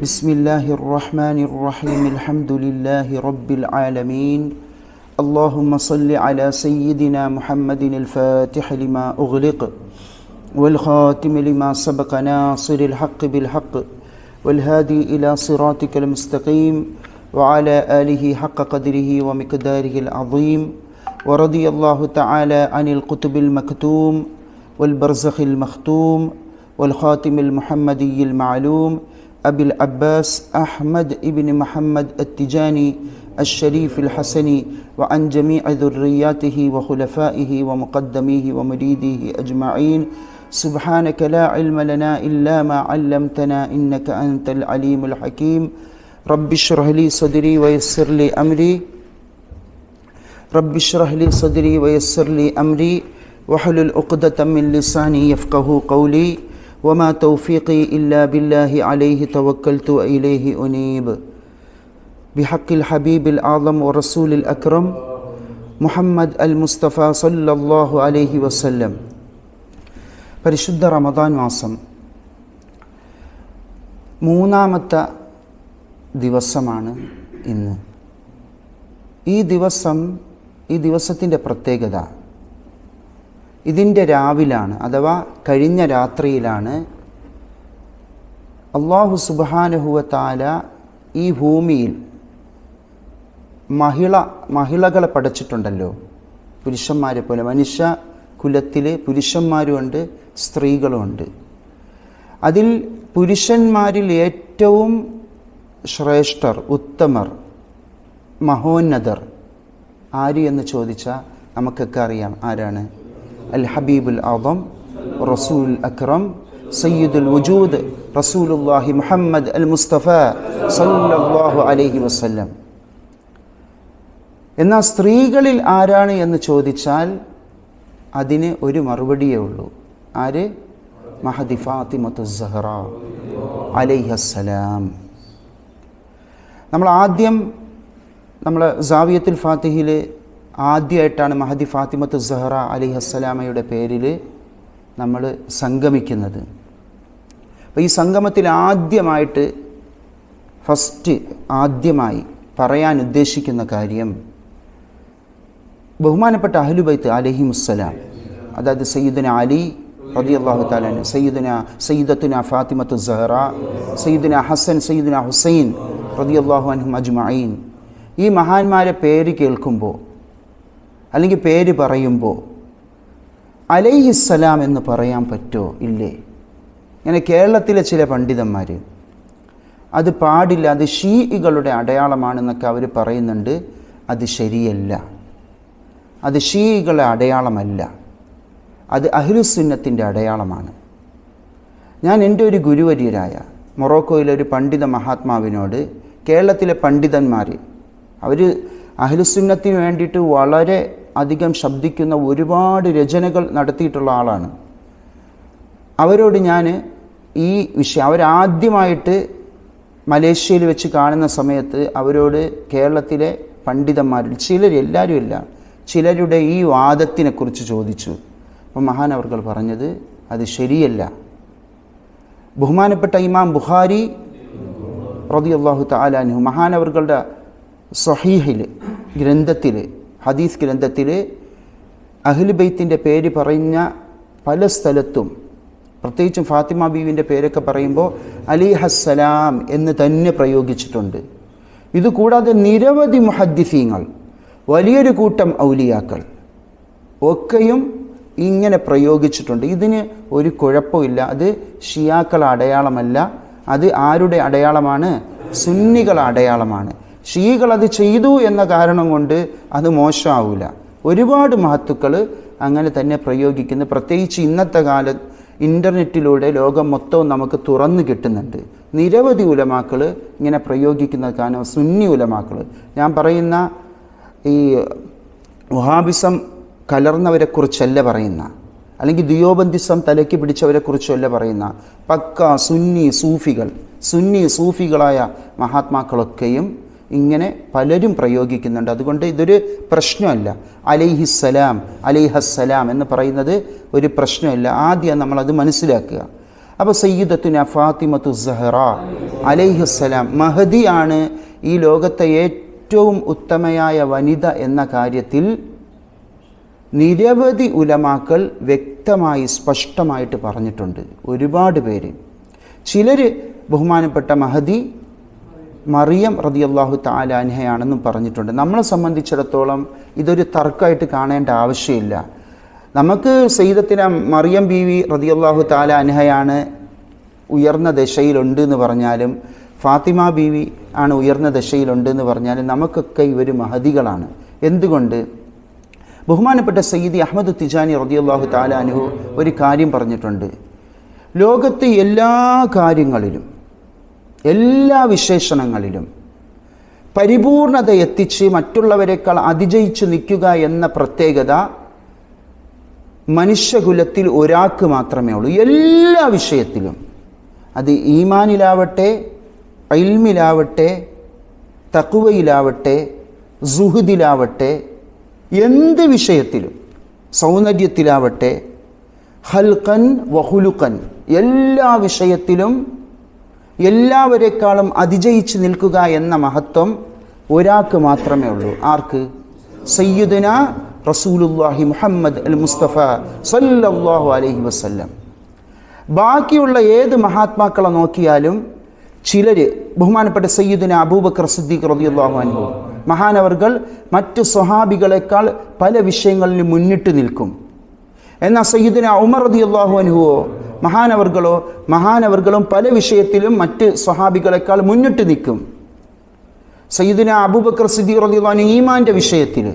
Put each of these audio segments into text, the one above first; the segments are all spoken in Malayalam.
بسم الله الرحمن الرحيم الحمد لله رب العالمين اللهم صل على سيدنا محمد الفاتح لما أغلق والخاتم لما سبق ناصر الحق بالحق والهادي إلى صراطك المستقيم وعلى آله حق قدره ومقداره العظيم ورضي الله تعالى عن القطب المكتوم والبرزخ المختوم والخاتم المحمدي المعلوم أبي العباس أحمد ابن محمد التجاني الشريف الحسني وعن جميع ذرياته وخلفائه ومقدميه ومريديه أجمعين سبحانك لا علم لنا إلا ما علمتنا إنك أنت العليم الحكيم رب اشرح لي صدري ويسر لي أمري رب اشرح لي صدري ويسر لي أمري واحلل عقدة من لساني يفقه قولي وما توفيقي إلا بالله عليه توكلت وإليه أنيب بحق الحبيب الأعظم ورسول الأكرم محمد المصطفى صلى الله عليه وسلم പരിശുദ്ധ റമദാൻ മാസം മൂന്നാമത്തെ ദിവസമാണ് ഇന്ന്. ഈ ദിവസത്തിൻ്റെ പ്രത്യേകത ഇതിൻ്റെ രാവിലാണ് അഥവാ കഴിഞ്ഞ രാത്രിയിലാണ് അല്ലാഹു സുബ്ഹാനഹു വ തആല ഈ ഭൂമിയിൽ മഹിളകളെ പടച്ചിട്ടുണ്ടല്ലോ. പുരുഷന്മാരെ പോലെ മനുഷ്യ കുലത്തിൽ പുരുഷന്മാരുമുണ്ട് സ്ത്രീകളുമുണ്ട്. അതിൽ പുരുഷന്മാരിൽ ഏറ്റവും ശ്രേഷ്ഠർ, ഉത്തമർ, മഹോന്നതർ ആര് എന്ന് ചോദിച്ചാൽ നമുക്കൊക്കെ അറിയാം ആരാണ്. അൽ ഹബീബുൽ ആദം റസൂൽ അക്രം സയ്യിദുൽ വജൂദ് റസൂലുള്ളാഹി മുഹമ്മദ് അൽ മുസ്തഫ സല്ലല്ലാഹു അലൈഹി വസല്ലം. എന്നാൽ സ്ത്രീകളിൽ ആരാണ് എന്ന് ചോദിച്ചാൽ അതിന് ഒരു മറുപടിയേ ഉള്ളൂ. ആര്? മഹദി ഫാത്തിമത്തു സഹറ അലൈഹസ്സലാം. നമ്മൾ സാവിയത്തുൽ ഫാത്തിഹിൽ ആദ്യമായിട്ടാണ് മഹദി ഫാത്തിമത്തു സഹറ അലൈഹസ്സലാമയുടെ പേരിൽ നമ്മൾ സംഗമിക്കുന്നത്. അപ്പോൾ ഈ സംഗമത്തിൽ ആദ്യമായി പറയാൻ ഉദ്ദേശിക്കുന്ന കാര്യം ബഹുമാനപ്പെട്ട അഹ്ലുബൈത്ത് അലൈഹിമുസ്സലാം, അതായത് സയ്യിദുന അലി റളിയല്ലാഹു തആല അൻഹു, സയ്യിദത്തുന ഫാത്തിമത്തു സഹറ, സയ്യിദുന ഹസൻ, സയ്യിദുന ഹുസൈൻ റളിയല്ലാഹു അൻഹും അജ്മഈൻ. ഈ മഹാന്മാരെ പേര് കേൾക്കുമ്പോൾ അല്ലെങ്കിൽ പേര് പറയുമ്പോൾ അലൈഹിസ്സലാം എന്ന് പറയാൻ പറ്റുമോ? ഇല്ലേ? ഇങ്ങനെ കേരളത്തിലെ ചില പണ്ഡിതന്മാർ അത് പാടില്ല, അത് ഷീഇകളുടെ അടയാളമാണെന്നൊക്കെ അവർ പറയുന്നുണ്ട്. അത് ശരിയല്ല, അത് ഷീഇകളുടെ അടയാളമല്ല, അത് അഹ്ലുസുന്നത്തിൻ്റെ അടയാളമാണ്. ഞാൻ എൻ്റെ ഒരു ഗുരുവര്യരായ മൊറോക്കോയിലെ ഒരു പണ്ഡിത മഹാത്മാവിനോട് കേരളത്തിലെ പണ്ഡിതന്മാർ അവർ അഹ്ലുസുന്നത്തിന് വേണ്ടിയിട്ട് വളരെ അധികം ശബ്ദിക്കുന്ന ഒരുപാട് രചനകൾ നടത്തിയിട്ടുള്ള ആളാണ്. അവരോട് ഞാൻ ഈ വിഷയം അവരാദ്യമായിട്ട് മലേഷ്യയിൽ വെച്ച് കാണുന്ന സമയത്ത് അവരോട് കേരളത്തിലെ പണ്ഡിതന്മാരിൽ ചിലർ, എല്ലാവരും ഇല്ല, ചിലരുടെ ഈ വാദത്തിനെക്കുറിച്ച് ചോദിച്ചു. അപ്പോൾ മഹാനവർകൾ പറഞ്ഞത് അത് ശരിയല്ല. ബഹുമാനപ്പെട്ട ഇമാം ബുഖാരി റളിയല്ലാഹു തആല അൻഹു മഹാനവർകളുടെ സ്വഹീഹിൽ ഗ്രന്ഥത്തിൽ, ഹദീസ് ഗ്രന്ഥത്തിൽ അഹ്ലു ബൈത്തിൻ്റെ പേര് പറഞ്ഞ പല സ്ഥലത്തും, പ്രത്യേകിച്ചും ഫാത്തിമ ബീവിൻ്റെ പേരൊക്കെ പറയുമ്പോൾ അലിഹസ്സലാം എന്ന് തന്നെ പ്രയോഗിച്ചിട്ടുണ്ട്. ഇതുകൂടാതെ നിരവധി മുഹദ്ദിസീങ്ങൾ, വലിയൊരു കൂട്ടം ഔലിയാക്കൾ ഒക്കെയും ഇങ്ങനെ പ്രയോഗിച്ചിട്ടുണ്ട്. ഇതിന് ഒരു കുഴപ്പമില്ല. അത് ഷിയാക്കളുടെ അടയാളമല്ല, അത് ആരുടെ അടയാളമാണ്? സുന്നികളുടെ അടയാളമാണ്. ഷീകൾ അത് ചെയ്തു എന്ന കാരണം കൊണ്ട് അത് മോശമാവില്ല. ഒരുപാട് മഹത്തുക്കൾ അങ്ങനെ തന്നെ പ്രയോഗിക്കുന്നു. പ്രത്യേകിച്ച് ഇന്നത്തെ കാലത്ത് ഇൻ്റർനെറ്റിലൂടെ ലോകം മൊത്തവും നമുക്ക് തുറന്നു കിട്ടുന്നുണ്ട്. നിരവധി ഉലമാക്കൾ ഇങ്ങനെ പ്രയോഗിക്കുന്നത് കാരണം സുന്നി ഉലമാക്കൾ, ഞാൻ പറയുന്ന ഈ വഹാബിസം കലർന്നവരെക്കുറിച്ചല്ല പറയുന്ന, അല്ലെങ്കിൽ ദിയോബന്ദിസം തലയ്ക്ക് പിടിച്ചവരെക്കുറിച്ചല്ല പറയുന്ന, പക്ക സുന്നി സൂഫികളായ മഹാത്മാക്കളൊക്കെയും ഇങ്ങനെ പലരും പ്രയോഗിക്കുന്നുണ്ട്. അതുകൊണ്ട് ഇതൊരു പ്രശ്നമല്ല. അലൈഹസ്സലാം എന്ന് പറയുന്നത് ഒരു പ്രശ്നമല്ല. ആദ്യം നമ്മളത് മനസ്സിലാക്കുക. അപ്പോൾ സയ്യിദത്തുന ഫാത്തിമത്തു സഹറ അലൈഹിസ്സലാം മഹദിയാണ് ഈ ലോകത്തെ ഏറ്റവും ഉത്തമയായ വനിത എന്ന കാര്യത്തിൽ നിരവധി ഉലമാക്കൾ വ്യക്തമായി സ്പഷ്ടമായിട്ട് പറഞ്ഞിട്ടുണ്ട്. ഒരുപാട് പേര്. ചിലർ ബഹുമാനപ്പെട്ട മഹദി മറിയം റളിയല്ലാഹു തആല അൻഹയാണെന്നും പറഞ്ഞിട്ടുണ്ട്. നമ്മളെ സംബന്ധിച്ചിടത്തോളം ഇതൊരു തർക്കമായിട്ട് കാണേണ്ട ആവശ്യമില്ല. നമുക്ക് സയ്യിദത്തിന മറിയം ബീവി റളിയല്ലാഹു തആല അൻഹയാണ് ഉയർന്ന ദശയിലുണ്ട് എന്ന് പറഞ്ഞാലും ഫാത്തിമ ബീവി ആണ് ഉയർന്ന ദശയിലുണ്ട് എന്ന് പറഞ്ഞാലും നമുക്കൊക്കെ ഇവർ മഹദികളാണ്. എന്തുകൊണ്ട്? ബഹുമാനപ്പെട്ട സയ്യിദി അഹ്മദ് തിജാനി റളിയല്ലാഹു തആല അൻഹു ഒരു കാര്യം പറഞ്ഞിട്ടുണ്ട്. ലോകത്തെ എല്ലാ കാര്യങ്ങളിലും എല്ലാ വിശേഷണങ്ങളിലും പരിപൂർണത എത്തിച്ച് മറ്റുള്ളവരെക്കാൾ അതിജയിച്ചു നിൽക്കുക എന്ന പ്രത്യേകത മനുഷ്യകുലത്തിൽ ഒരാൾക്ക് മാത്രമേ ഉള്ളൂ. എല്ലാ വിഷയത്തിലും, അത് ഈമാനിലാവട്ടെ, ഇൽമിലാവട്ടെ, തഖ്വയിലാവട്ടെ, സുഹുദിലാവട്ടെ, എന്ത് വിഷയത്തിലും, സൗന്ദര്യത്തിലാവട്ടെ, ഖൽഖൻ വഖുലുഖൻ, എല്ലാ വിഷയത്തിലും എല്ലാവരെക്കാളും അതിജയിച്ച് നിൽക്കുക എന്ന മഹത്വം ഒരാൾക്ക് മാത്രമേ ഉള്ളൂ. ആർക്ക്? സയ്യിദുന റസൂലുള്ളാഹി മുഹമ്മദ് അൽ മുസ്തഫ സല്ലല്ലാഹു അലൈഹി വസല്ലം. ബാക്കിയുള്ള ഏത് മഹാത്മാക്കളെ നോക്കിയാലും ചിലർ, ബഹുമാനപ്പെട്ട സയ്യിദുന അബൂബക്കർ സിദ്ദീഖ് റളിയല്ലാഹു അൻഹു മഹാനവർകൾ മറ്റ് സ്വഹാബികളെക്കാൾ പല വിഷയങ്ങളിലും മുന്നിട്ട് നിൽക്കും. എന്നാൽ സയ്യിദുന ഉമർ റളിയല്ലാഹു അൻഹുവോ മഹാനവർകളും പല വിഷയത്തിലും മറ്റ് സ്വഹാബികളെക്കാൾ മുന്നിട്ട് നിൽക്കും. സയ്യിദുന അബൂബക്കർ സിദ്ദീഖ് റളിയല്ലാഹു അൻഹു ഈമാന്റെ വിഷയത്തിൽ,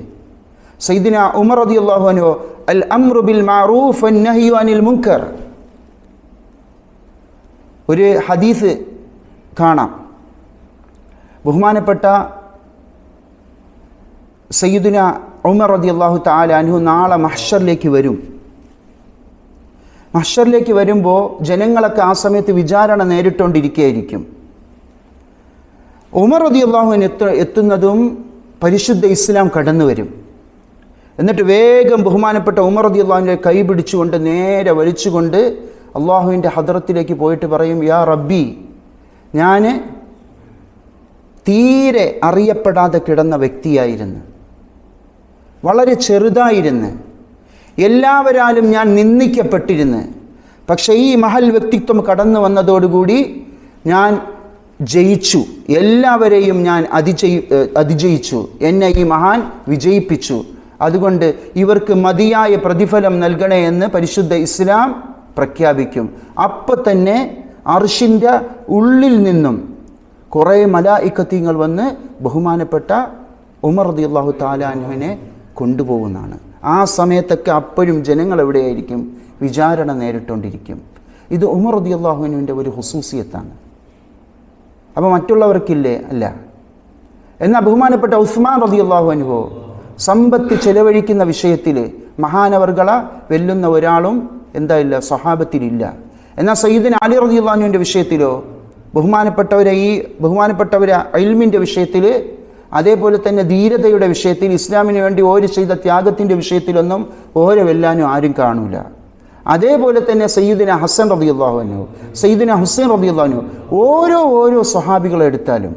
സയ്യിദുന ഉമർ റളിയല്ലാഹു അൻഹു അൽ അംറു ബിൽ മഅറൂഫ് വൻ നഹ്യു അനിൽ മുൻകർ. ഒരു ഹദീസ് കാണാം. ബഹുമാനപ്പെട്ട സയ്യിദുന ഉമർ റളിയല്ലാഹു തആല അൻഹു നാളെ മഹ്ശറിലേക്ക് വരും. മഹ്ശറിലേക്ക് വരുമ്പോൾ ജനങ്ങളൊക്കെ ആ സമയത്ത് വിചാരണ നേരിട്ടുകൊണ്ടിരിക്കുകയായിരിക്കും. ഉമർ റളിയല്ലാഹു അൻഹു എത്തുന്നതും പരിശുദ്ധ ഇസ്ലാം കടന്നു വരും. എന്നിട്ട് വേഗം ബഹുമാനപ്പെട്ട ഉമർ റളിയല്ലാഹു അൻഹുവിനെ കൈ പിടിച്ചുകൊണ്ട് നേരെ വലിച്ചുകൊണ്ട് അള്ളാഹുവിൻ്റെ ഹദ്റത്തിലേക്ക് പോയിട്ട് പറയും, യാ റബ്ബി, ഞാൻ തീരെ അറിയപ്പെടാതെ കിടന്ന വ്യക്തിയായിരുന്നു, വളരെ ചെറുതായിരുന്നു, എല്ലാവരാലും ഞാൻ നിന്ദിക്കപ്പെട്ടിരുന്നു. പക്ഷേ ഈ മഹൽ വ്യക്തിത്വം കടന്നു വന്നതോടുകൂടി ഞാൻ ജയിച്ചു, എല്ലാവരെയും ഞാൻ അതിജയിച്ചു, എന്നെ ഈ മഹാൻ വിജയിപ്പിച്ചു. അതുകൊണ്ട് ഇവർക്ക് മതിയായ പ്രതിഫലം നൽകണേ എന്ന് പരിശുദ്ധ ഇസ്ലാം പ്രഖ്യാപിക്കും. അപ്പം തന്നെ അർശിൻ്റെ ഉള്ളിൽ നിന്നും കുറേ മലായിക്കത്തീങ്ങൾ വന്ന് ബഹുമാനപ്പെട്ട ഉമർ റളിയല്ലാഹു തആല അൻഹുവിനെ കൊണ്ടുപോകുന്നതാണ്. ആ സമയത്തൊക്കെ അപ്പോഴും ജനങ്ങൾ എവിടെയായിരിക്കും? വിചാരണ നേരിട്ടുകൊണ്ടിരിക്കും. ഇത് ഉമർ റളിയല്ലാഹു അൻഹുവിൻ്റെ ഒരു ഹുസൂസിയത്താണ്. അപ്പോൾ മറ്റുള്ളവർക്കില്ലേ? അല്ല. എന്നാൽ ബഹുമാനപ്പെട്ട ഉസ്മാൻ റളിയല്ലാഹു അൻഹു സമ്പത്ത് ചെലവഴിക്കുന്ന വിഷയത്തിൽ മഹാനവർകളെ വെല്ലുന്ന ഒരാളും എന്തായില്ല, സ്വഹാബത്തിലില്ല. എന്നാൽ സയ്യിദുന അലി റളിയല്ലാഹു അൻഹുവിൻ്റെ വിഷയത്തിലോ, ബഹുമാനപ്പെട്ടവരെ ഇൽമിൻ്റെ വിഷയത്തിൽ, അതേപോലെ തന്നെ ധീരതയുടെ വിഷയത്തിൽ, ഇസ്ലാമിന് വേണ്ടി ഓര് ചെയ്ത ത്യാഗത്തിൻ്റെ വിഷയത്തിലൊന്നും ഓരെ വെല്ലാനും ആരും കാണൂല. അതേപോലെ തന്നെ സയ്യിദുന ഹസൻ റളിയല്ലാഹു അൻഹു, സയ്യിദുന ഹുസൈൻ റളിയല്ലാഹു അൻഹു, ഓരോ സ്വഹാബികളെ എടുത്താലും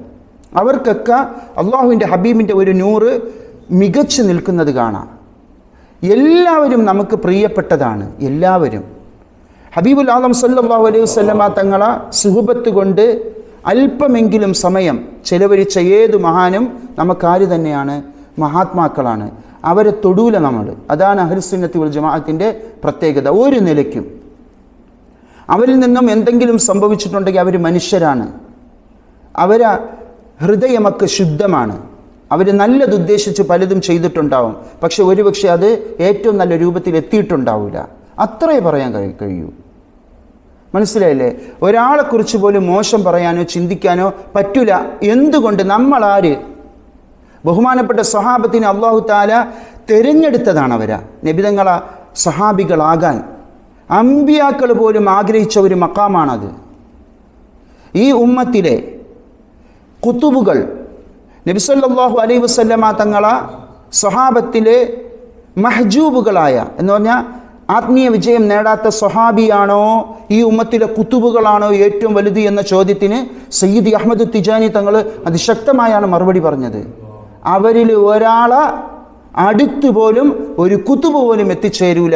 അവർക്കൊക്കെ അള്ളാഹുവിൻ്റെ ഹബീബിൻ്റെ ഒരു നൂറ് മികച്ചു നിൽക്കുന്നത് കാണാം. എല്ലാവരും നമുക്ക് പ്രിയപ്പെട്ടതാണ്. എല്ലാവരും ഹബീബുൽ ആലം സല്ലല്ലാഹു അലൈഹി വസല്ലമ തങ്ങളെ സുഹബത്ത് കൊണ്ട് അല്പമെങ്കിലും സമയം ചെലവഴിച്ച ഏതു മഹാനും നമുക്കാര് തന്നെയാണ്? മഹാത്മാക്കളാണ്. അവരെ തൊടൂല നമ്മൾ. അതാണ് അഹ്ലുസുന്നത്തി വൽ ജമാഅത്തിൻ്റെ പ്രത്യേകത. ഒരു നിലയ്ക്കും അവരിൽ നിന്നും എന്തെങ്കിലും സംഭവിച്ചിട്ടുണ്ടെങ്കിൽ അവർ മനുഷ്യരാണ്. അവരെ ഹൃദയമൊക്കെ ശുദ്ധമാണ്. അവർ നല്ലത് ഉദ്ദേശിച്ച് പലതും ചെയ്തിട്ടുണ്ടാവും, പക്ഷെ ഒരുപക്ഷെ അത് ഏറ്റവും നല്ല രൂപത്തിൽ എത്തിയിട്ടുണ്ടാവില്ല. അത്രേ പറയാൻ കഴിയൂ. മനസ്സിലായില്ലേ? ഒരാളെക്കുറിച്ച് പോലും മോശം പറയാനോ ചിന്തിക്കാനോ പറ്റില്ല. എന്തുകൊണ്ട്? നമ്മളാര്? ബഹുമാനപ്പെട്ട സഹാബത്തിനെ അല്ലാഹു തആല തിരഞ്ഞെടുത്തതാണ്. അവരാ നബിതങ്ങളെ സഹാബികളാകാൻ അമ്പിയാക്കൾ പോലും ആഗ്രഹിച്ച ഒരു മഖാമാണത്. ഈ ഉമ്മത്തിലെ ഖുതുബുകൾ നബി സല്ലല്ലാഹു അലൈഹി വസല്ലമ തങ്ങളെ സഹാബത്തിലെ മഹ്ജൂബുകളായ എന്ന് പറഞ്ഞാൽ ആത്മീയ വിജയം നേടാത്ത സ്വഹാബിയാണോ ഈ ഉമ്മത്തിലെ കുത്തുബുകളാണോ ഏറ്റവും വലുത് എന്ന ചോദ്യത്തിന് സയ്യിദ് അഹ്മദ് തിജാനി തങ്ങൾ അതിശക്തമായാണ് മറുപടി പറഞ്ഞത്. അവരിൽ ഒരാളെ അടുത്ത് പോലും ഒരു കുത്തുബ് പോലും എത്തിച്ചേരൂല.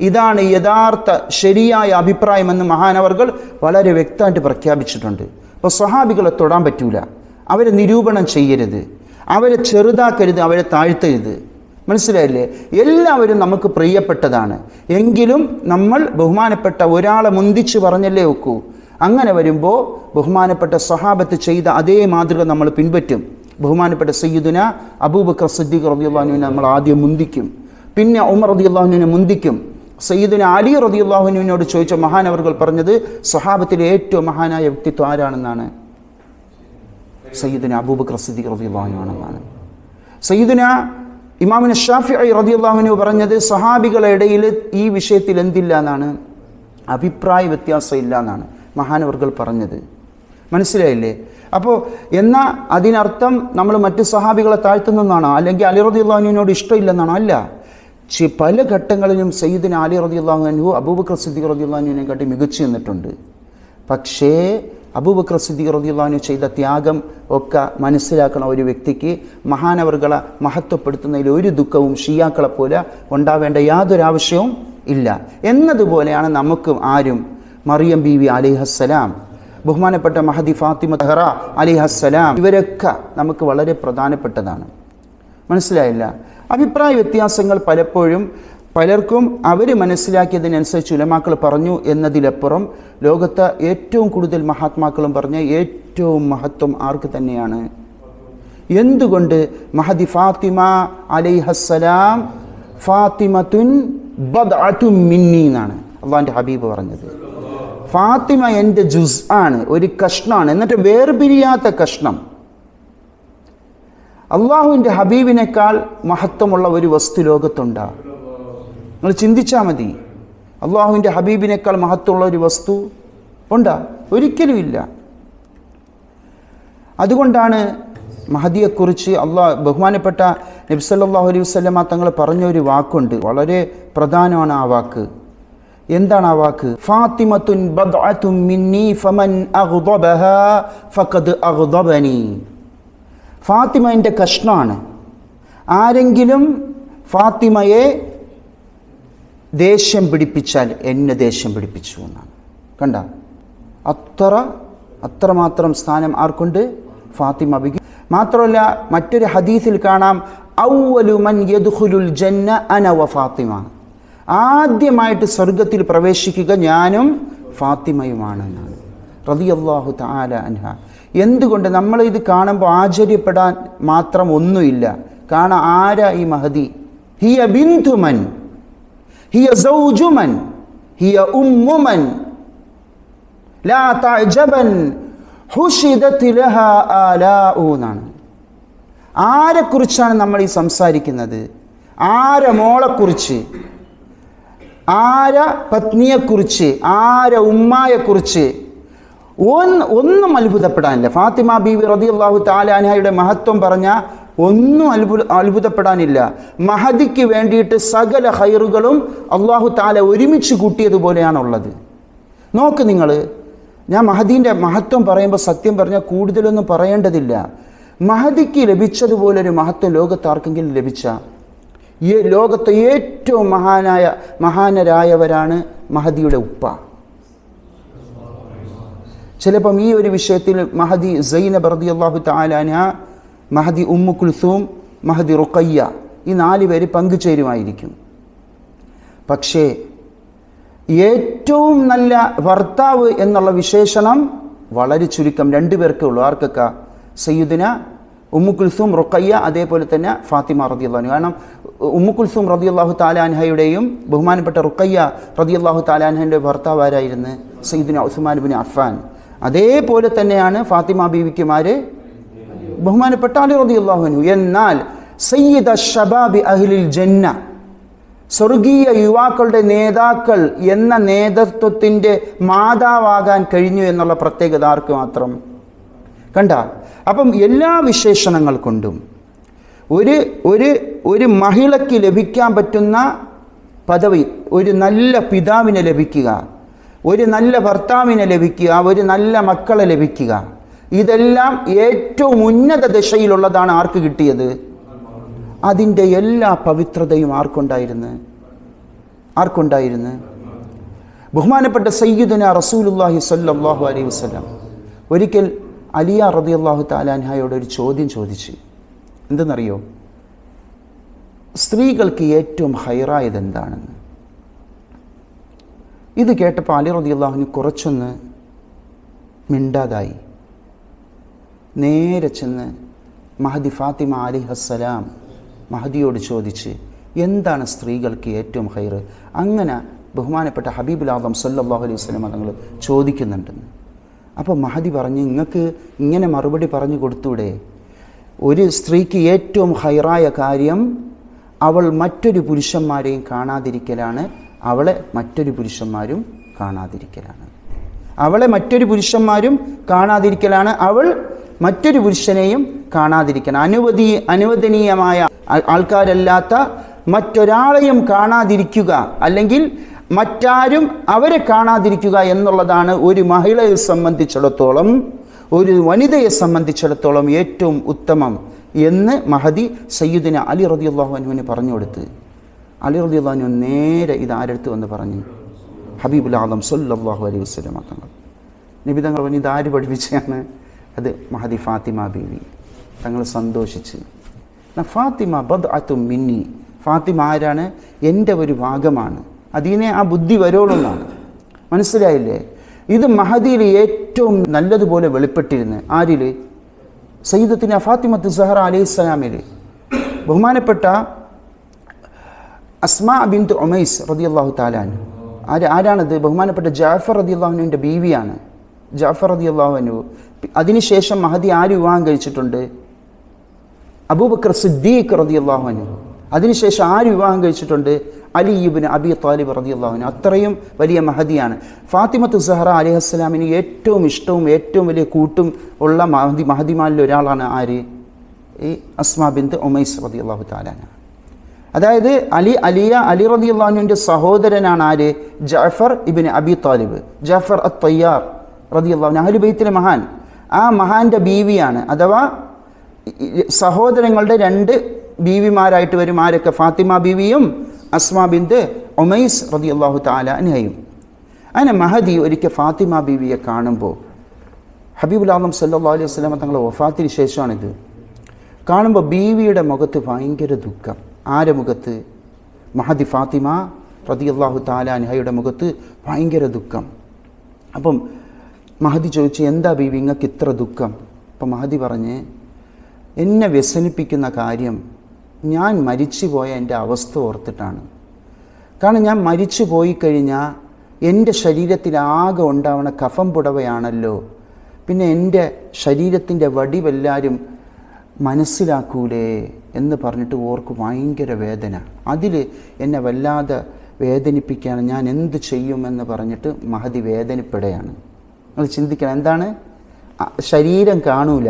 ഇതാണ് യഥാർത്ഥ ശരിയായ അഭിപ്രായമെന്ന് മഹാനവർകൾ വളരെ വ്യക്തമായിട്ട് പ്രഖ്യാപിച്ചിട്ടുണ്ട്. അപ്പോൾ സ്വഹാബികളെ തൊടാൻ പറ്റൂല, അവരെ നിരൂപണം ചെയ്യരുത്, അവരെ ചെറുതാക്കരുത്, അവരെ താഴ്ത്തരുത്. മനസ്സിലായില്ലേ? എല്ലാവരും നമുക്ക് പ്രിയപ്പെട്ടതാണ്. എങ്കിലും നമ്മൾ ബഹുമാനപ്പെട്ട ഒരാളെ മുന്തിച്ച് പറഞ്ഞല്ലേ ഒക്കൂ. അങ്ങനെ വരുമ്പോൾ ബഹുമാനപ്പെട്ട സ്വഹാബത്ത് ചെയ്ത അതേ മാതൃക നമ്മൾ പിൻപറ്റും. ബഹുമാനപ്പെട്ട സയ്യിദുന അബൂബക്കർ സിദ്ദീഖ് റളിയല്ലാഹു അൻഹുവിനെ നമ്മൾ ആദ്യം മുന്തിക്കും, പിന്നെ ഉമർ റളിയല്ലാഹു അൻഹുവിനെ മുന്തിക്കും. സയ്യിദുന അലി റളിയല്ലാഹു അൻഹുവിനോട് ചോദിച്ച മഹാനവർകൾ പറഞ്ഞത് സ്വഹാബത്തിലെ ഏറ്റവും മഹാനായ വ്യക്തിത്വം ആരാണെന്നാണ്? സയ്യിദുന അബൂബക്കർ സിദ്ദീഖ് റളിയല്ലാഹു അൻഹു ആണെന്നാണ്. സയ്യിദുന ഇമാമുന ഷാഫിഈ റളിയല്ലാഹു അൻഹു പറഞ്ഞത് സ്വഹാബികളുടെ ഇടയിൽ ഈ വിഷയത്തിൽ എന്തില്ല എന്നാണ്? അഭിപ്രായ വ്യത്യാസം ഇല്ല എന്നാണ് മഹാനവർകൾ പറഞ്ഞത്. മനസ്സിലായില്ലേ? അപ്പോൾ എന്നാൽ അതിനർത്ഥം നമ്മൾ മറ്റ് സ്വഹാബികളെ താഴ്ത്തുന്നതാണോ, അല്ലെങ്കിൽ അലി റളിയല്ലാഹു അൻഹുവിനോട് ഇഷ്ടമില്ലെന്നാണോ? അല്ല. പല ഘട്ടങ്ങളിലും സയ്യിദുന അലി റളിയല്ലാഹു അൻഹു അബൂബക്കർ സിദ്ദീഖ് റളിയല്ലാഹു അൻഹുവിനെ കാട്ടി മികച്ചു നിന്നിട്ടുണ്ട്. പക്ഷേ അബൂബക്കർ സിദ്ദീഖ് റളിയല്ലാഹു അൻഹു ചെയ്ത ത്യാഗം ഒക്കെ മനസ്സിലാക്കുന്ന ഒരു വ്യക്തിക്ക് മഹാനവർകളെ മഹത്വപ്പെടുത്തുന്നതിൽ ഒരു ദുഃഖവും ഷിയാക്കളെ പോലെ ഉണ്ടാവേണ്ട യാതൊരു ആവശ്യവും ഇല്ല. എന്നതുപോലെയാണ് നമുക്കും ആരും മറിയം ബീവി അലൈഹസ്സലാം, ബഹുമാനപ്പെട്ട മഹദി ഫാത്തിമ തഹറ അലൈഹസ്സലാം, ഇവരൊക്കെ നമുക്ക് വളരെ പ്രധാനപ്പെട്ടതാണ്. മനസ്സിലായില്ല? അഭിപ്രായ വ്യത്യാസങ്ങൾ പലപ്പോഴും പലർക്കും അവർ മനസ്സിലാക്കിയതിനനുസരിച്ച് ഉലമാക്കൾ പറഞ്ഞു എന്നതിലപ്പുറം ലോകത്തെ ഏറ്റവും കൂടുതൽ മഹാത്മാക്കളും പറഞ്ഞ ഏറ്റവും മഹത്വം ആർക്ക് തന്നെയാണ്? എന്തുകൊണ്ട്? മഹദി ഫാത്തിമ അലൈഹസ്സലാം ഫാത്തിമത്തുൻ ബദ്അത്തും മിന്നി എന്നാണ് അള്ളാഹിൻ്റെ ഹബീബ് പറഞ്ഞത്. ഫാത്തിമ എൻ്റെ ജുസ് ആണ്, ഒരു കഷ്ണമാണ്, എന്നിട്ട് വേർപിരിയാത്ത കഷ്ണം. അള്ളാഹുവിൻ്റെ ഹബീബിനേക്കാൾ മഹത്വമുള്ള ഒരു വസ്തു ലോകത്തുണ്ടാ? നിങ്ങൾ ചിന്തിച്ചാൽ മതി. അള്ളാഹുവിൻ്റെ ഹബീബിനേക്കാൾ മഹത്വമുള്ള ഒരു വസ്തു ഉണ്ടാ? ഒരിക്കലും ഇല്ല. അതുകൊണ്ടാണ് മഹദിയെക്കുറിച്ച് ബഹുമാനപ്പെട്ട നബി സല്ലല്ലാഹു അലൈഹി വസല്ലമ തങ്ങൾ പറഞ്ഞൊരു വാക്കുണ്ട്, വളരെ പ്രധാനമാണ് ആ വാക്ക്. എന്താണ് ആ വാക്ക്? ഫാത്തിമത്തുൻ ബദ്അത്തും മിന്നി ഫമൻ അഗ്ദബഹാ ഫഖദ് അഗ്ദബനി. ഫാത്തിമ എൻ്റെ കഷ്ണമാണ്, ആരെങ്കിലും ഫാത്തിമയെ ദേഷ്യം പിടിപ്പിച്ചാൽ എന്നെ ദേഷ്യം പിടിപ്പിച്ചു എന്നാണ്. കണ്ട, അത്രമാത്രം സ്ഥാനം ആർക്കുണ്ട്? ഫാത്തിമ ബിക്ക്. മാത്രമല്ല മറ്റൊരു ഹദീസിൽ കാണാം, അവ്വലു മൻ യദ്ഖുലുൽ ജന്ന അന വ ഫാത്തിമ. ആദ്യമായിട്ട് സ്വർഗത്തിൽ പ്രവേശിക്കുക ഞാനും ഫാത്തിമയുമാണെന്നാണ് റളിയല്ലാഹു തആല അൻഹ. എന്തുകൊണ്ട്? നമ്മൾ ഇത് കാണുമ്പോൾ ആശ്ചര്യപ്പെടാൻ മാത്രം ഒന്നുമില്ല. കാണാൻ ആരാ ഈ മഹദി? ഹിയ ബിന്തു മൻ, ഹിയ സൗജു മൻ, ഹിയ ഉമ്മു മൻ, ലാ തഅജബൻ ഹുഷിദത് ലഹാ ആലാഉ എന്നാണ്. ആരെക്കുറിച്ചാണ് നമ്മൾ ഈ സംസാരിക്കുന്നത്? ആരെ മോളെക്കുറിച്ച്, ആരെ പത്നിയെക്കുറിച്ച്, ആരെ ഉമ്മായെക്കുറിച്ച്? ഒന്നും അത്ഭുതപ്പെടാനില്ല. ഫാത്തിമ ബീവി റളിയല്ലാഹു തആല അൻഹയുടെ മഹത്വം പറഞ്ഞ ഒന്നും അത്ഭുതപ്പെടാനില്ല. മഹദിക്ക് വേണ്ടിയിട്ട് സകല ഖൈറുകളും അല്ലാഹു തആല ഒരുമിച്ച് കൂട്ടിയതുപോലെയാണുള്ളത്. നോക്ക് നിങ്ങൾ, ഞാൻ മഹദീൻ്റെ മഹത്വം പറയുമ്പോൾ സത്യം പറഞ്ഞാൽ കൂടുതലൊന്നും പറയേണ്ടതില്ല. മഹദിക്ക് ലഭിച്ചതുപോലൊരു മഹത്വം ലോകത്താർക്കെങ്കിലും ലഭിച്ച? ഈ ലോകത്തെ ഏറ്റവും മഹാനരായവരാണ് മഹദിയുടെ ഉപ്പ. ചിലപ്പം ഈ ഒരു വിഷയത്തിൽ മഹദി സൈനബ് റളിയല്ലാഹു തആല അൻഹ, മഹദി ഉമ്മു കുൽസൂം, മഹദി റുഖയ്യ, ഈ 4 പേര് പങ്കുചേരുമായിരിക്കും. പക്ഷേ ഏറ്റവും നല്ല ഭർത്താവ് എന്നുള്ള വിശേഷണം വളരെ ചുരുക്കം 2 പേർക്കേ ഉള്ളൂ. ആർക്കൊക്കെ? സയ്യിദുന ഉമ്മു കുൽസൂം, റുഖയ്യ, അതേപോലെ തന്നെ ഫാത്തിമ റളിയല്ലാഹു അൻഹ. കാരണം ഉമ്മു കുൽസൂം റളിയല്ലാഹു തആല അൻഹയുടെയും ബഹുമാനപ്പെട്ട റുഖയ്യ റളിയല്ലാഹു തആല അൻഹയുടെ ഭർത്താവ് ആരായിരുന്നു? സയ്യിദുന ഉസ്മാൻ ഇബ്നു അഫ്ഫാൻ. അതേപോലെ തന്നെയാണ് ഫാത്തിമ ബീവിക്കുമാര് ബഹുമാനപ്പെട്ട അലി റളിയല്ലാഹു അൻഹു. എന്നാൽ സയ്യിദ ശബാബി അഹ്ലിൽ ജന്ന, സ്വർഗീയ യുവാക്കളുടെ നേതാക്കൾ എന്ന നേതൃത്വത്തിൻ്റെ മാതാവാകാൻ കഴിഞ്ഞു എന്നുള്ള പ്രത്യേകത ആർക്ക് മാത്രം? കണ്ട, അപ്പം എല്ലാ വിശേഷണങ്ങൾ കൊണ്ടും ഒരു മഹിളയ്ക്ക് ലഭിക്കാൻ പറ്റുന്ന പദവി, ഒരു നല്ല പിതാവിനെ ലഭിക്കുക, ഒരു നല്ല ഭർത്താവിനെ ലഭിക്കുക, ഒരു നല്ല മക്കളെ ലഭിക്കുക, ഇതെല്ലാം ഏറ്റവും ഉന്നത ദശയിലുള്ളതാണ്. ആർക്ക് കിട്ടിയത്? അതിൻ്റെ എല്ലാ പവിത്രതയും ആർക്കുണ്ടായിരുന്നു? ബഹുമാനപ്പെട്ട സയ്യിദുന റസൂലുള്ളാഹി സ്വല്ലല്ലാഹു അലൈഹി വസല്ലം ഒരിക്കൽ അലിയ റളിയല്ലാഹു തആല അൻഹയോട് ഒരു ചോദ്യം ചോദിച്ചു. എന്തെന്നറിയോ? സ്ത്രീകൾക്ക് ഏറ്റവും ഹൈറായത് എന്താണെന്ന്. ഇത് കേട്ടപ്പോൾ അലി റളിയല്ലാഹു അൻഹു കുറച്ചൊന്ന് മിണ്ടാതായി. നേരെ ചെന്ന് മഹദി ഫാത്തിമ അലൈഹിസ്സലാം മഹദിയോട് ചോദിച്ച്, എന്താണ് സ്ത്രീകൾക്ക് ഏറ്റവും ഹൈറ്? അങ്ങനെ ബഹുമാനപ്പെട്ട ഹബീബുൽ ആദം സല്ലല്ലാഹു അലൈഹി വസല്ലം തങ്ങൾ ചോദിക്കുന്നുണ്ടെന്ന്. അപ്പോൾ മഹദി പറഞ്ഞു, നിങ്ങൾക്ക് ഇങ്ങനെ മറുപടി പറഞ്ഞു കൊടുത്തൂടെ? ഒരു സ്ത്രീക്ക് ഏറ്റവും ഹൈറായ കാര്യം അവൾ മറ്റൊരു പുരുഷന്മാരെയും കാണാതിരിക്കലാണ്. അവളെ മറ്റൊരു പുരുഷന്മാരും കാണാതിരിക്കലാണ്. അവൾ മറ്റൊരു പുരുഷനെയും കാണാതിരിക്കണം. അനുവദനീയമായ ആൾക്കാരല്ലാത്ത മറ്റൊരാളെയും കാണാതിരിക്കുക, അല്ലെങ്കിൽ മറ്റാരും അവരെ കാണാതിരിക്കുക എന്നുള്ളതാണ് ഒരു മഹിളയെ സംബന്ധിച്ചിടത്തോളം, ഒരു വനിതയെ സംബന്ധിച്ചിടത്തോളം ഏറ്റവും ഉത്തമം എന്ന് മഹദി സയ്യിദുന അലി റളിയല്ലാഹു അൻഹുവിന് പറഞ്ഞു കൊടുത്ത്, അലി റളിയല്ലാഹു അൻഹു നേരെ ഇത് ആരെടുത്ത് വന്ന് പറഞ്ഞു? ഹബീബുൽ ആദം സല്ലല്ലാഹു അലൈഹി വസല്ലം തങ്ങൾ. നബി തങ്ങൾ പറഞ്ഞു, ഇതാര് പഠിപ്പിച്ചാണ്? അത് മഹദി ഫാത്തിമ ബീവി. തങ്ങൾ സന്തോഷിച്ച്, ഫാത്തിമ ബദ്അത്തും മിന്നി, ഫാത്തിമ ആരാണ്? എൻ്റെ ഒരു ഭാഗമാണ്, അതിനെ ആ ബുദ്ധി വരോളെന്നാണ്. മനസ്സിലായില്ലേ? ഇത് മഹദിയിൽ ഏറ്റവും നല്ലതുപോലെ വെളിപ്പെട്ടിരുന്നു. ആരിൽ? സയ്യിദത്തുന ഫാത്തിമത്ത് സഹറ അലൈഹിസ്സലാമിൽ. ബഹുമാനപ്പെട്ട അസ്മാ ബിൻത് ഉമൈസ് റളിയല്ലാഹു തആല അൻഹു. ആരാണത്? ബഹുമാനപ്പെട്ട ജഅഫർ റളിയല്ലാഹു അൻഹുവിൻ്റെ ബീവിയാണ്. ജഅഫർ റളിയല്ലാഹു അൻഹു. അതിനുശേഷം മഹദി ആര് വിവാഹം കഴിച്ചിട്ടുണ്ട്? അബൂബക്കർ സിദ്ദീഖ് റളിയല്ലാഹു അൻഹു. അതിനുശേഷം ആര് വിവാഹം കഴിച്ചിട്ടുണ്ട്? അലി ഇബ്നു അബി ത്വാലിബ് റളിയല്ലാഹു അൻഹു. അത്രയും വലിയ മഹദിയാണ്. ഫാത്തിമത്തു സഹറ അലൈഹിസ്സലാമിന് ഏറ്റവും ഇഷ്ടവും ഏറ്റവും വലിയ കൂട്ടും ഉള്ള മഹദിമാരിൽ ഒരാളാണ് ആര്? ഈ അസ്മാ ബിൻത് ഉമൈസ് റളിയല്ലാഹു തആല അൻഹ. അതായത് അലി റളിയല്ലാഹു അൻഹുവിൻ്റെ സഹോദരനാണ് ആര്? ജഅഫർ ഇബ്നു അബി ത്വാലിബ്, ജഅഫർ അത്ത്-തയ്യാർ റളിയല്ലാഹു അൻഹു, അഹ്ലു ബൈത്തിലെ മഹാൻ. ആ മഹാന്റെ ബീവിയാണ്, അഥവാ സഹോദരങ്ങളുടെ രണ്ട് ബീവിമാരായിട്ട് വരും. ആരൊക്കെ? ഫാത്തിമ ബീവിയും അസ്മാ ബിൻത് ഉമൈസ് റളിയല്ലാഹു തആല അൻഹയും. അങ്ങനെ മഹദി ഒരിക്കൽ ഫാത്തിമ ബീവിയെ കാണുമ്പോൾ, ഹബീബുൽ ആദം സല്ലല്ലാഹു അലൈഹി വസല്ലം തങ്ങളുടെ വഫാത്തിന് ശേഷമാണിത്, കാണുമ്പോൾ ബീവിയുടെ മുഖത്ത് ഭയങ്കര ദുഃഖം. ആരുടെ മുഖത്ത്? മഹദി ഫാത്തിമ റളിയല്ലാഹു തആല അൻഹയുടെ മുഖത്ത് ഭയങ്കര ദുഃഖം. അപ്പം മഹദി ചോദിച്ചു, എന്താ ബീവി നിങ്ങൾക്ക് ഇത്ര ദുഃഖം? അപ്പം മഹദി പറഞ്ഞ്, എന്നെ വ്യസനിപ്പിക്കുന്ന കാര്യം ഞാൻ മരിച്ചു പോയ എൻ്റെ അവസ്ഥ ഓർത്തിട്ടാണ്. കാരണം ഞാൻ മരിച്ചു പോയി കഴിഞ്ഞാൽ എൻ്റെ ശരീരത്തിലാകെ ഉണ്ടാവുന്ന കഫം പുടവയാണല്ലോ, പിന്നെ എൻ്റെ ശരീരത്തിൻ്റെ വടിവെല്ലാവരും മനസ്സിലാക്കൂലേ എന്ന് പറഞ്ഞിട്ട് ഓർക്ക് ഭയങ്കര വേദന. അതിൽ എന്നെ വല്ലാതെ വേദനിപ്പിക്കുകയാണ്, ഞാൻ എന്ത് ചെയ്യുമെന്ന് പറഞ്ഞിട്ട് മഹദി വേദനപ്പെടുകയാണ്. നിങ്ങൾ ചിന്തിക്കണം, എന്താണ്? ശരീരം കാണൂല,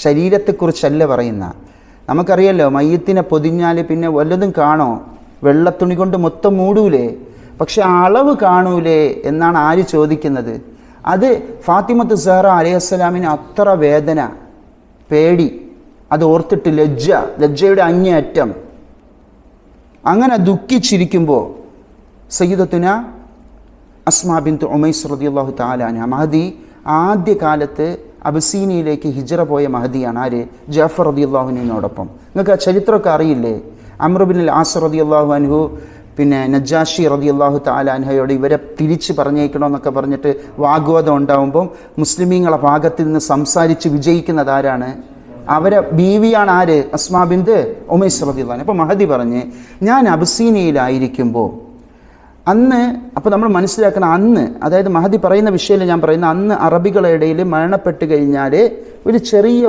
ശരീരത്തെക്കുറിച്ചല്ല പറയുന്ന. നമുക്കറിയാലോ, മയ്യത്തിനെ പൊതിഞ്ഞാൽ പിന്നെ വല്ലതും കാണോ? വെള്ളത്തുണി കൊണ്ട് മൊത്തം മൂടൂലേ? പക്ഷെ അളവ് കാണൂലേ എന്നാണ് ആര് ചോദിക്കുന്നത്? അത് ഫാത്തിമത്ത് സഹറ അലൈഹിസ്സലാമിന് അത്ര വേദന, പേടി, അത് ഓർത്തിട്ട് ലജ്ജയുടെ അങ്ങേയറ്റം. അങ്ങനെ ദുഃഖിച്ചിരിക്കുമ്പോൾ സയ്യിദത്തുന അസ്മാ ബിൻത് ഉമൈസ് റളിയല്ലാഹു തആല അൻഹ, മഹദി ആദ്യകാലത്ത് അബസീനിയയിലേക്ക് ഹിജ്റ പോയ മഹദിയാണ്. ആര്? ജഅഫർ റളിയല്ലാഹു അൻഹുവിനോടൊപ്പം. നിങ്ങൾക്ക് ആ ചരിത്രമൊക്കെ അറിയില്ലേ? അംർ ഇബ്നുൽ ആസ് റളിയല്ലാഹു അൻഹു പിന്നെ നജ്ജാഷി റളിയല്ലാഹു തആല അൻഹയോട് ഇവരെ തിരിച്ച് പറഞ്ഞേക്കണമെന്നൊക്കെ പറഞ്ഞിട്ട് വാഗ്വാദം ഉണ്ടാകുമ്പം മുസ്ലിമീങ്ങളെ ഭാഗത്തിൽ നിന്ന് സംസാരിച്ച് വിജയിക്കുന്നത് ആരാണ്? അവരെ ബീവിയാണ്. ആര്? അസ്മാ ബിൻത് ഉമൈസ് റളിയല്ലാഹു അൻഹ. അപ്പോൾ മഹദി പറഞ്ഞ്, ഞാൻ അബസീനിയയിലായിരിക്കുമ്പോൾ അന്ന്, അപ്പോൾ നമ്മൾ മനസ്സിലാക്കണം, അന്ന്, അതായത് മഹദി പറയുന്ന വിഷയത്തിൽ ഞാൻ പറയുന്ന, അന്ന് അറബികളുടെ ഇടയിൽ മരണപ്പെട്ട് കഴിഞ്ഞാൽ ഒരു ചെറിയ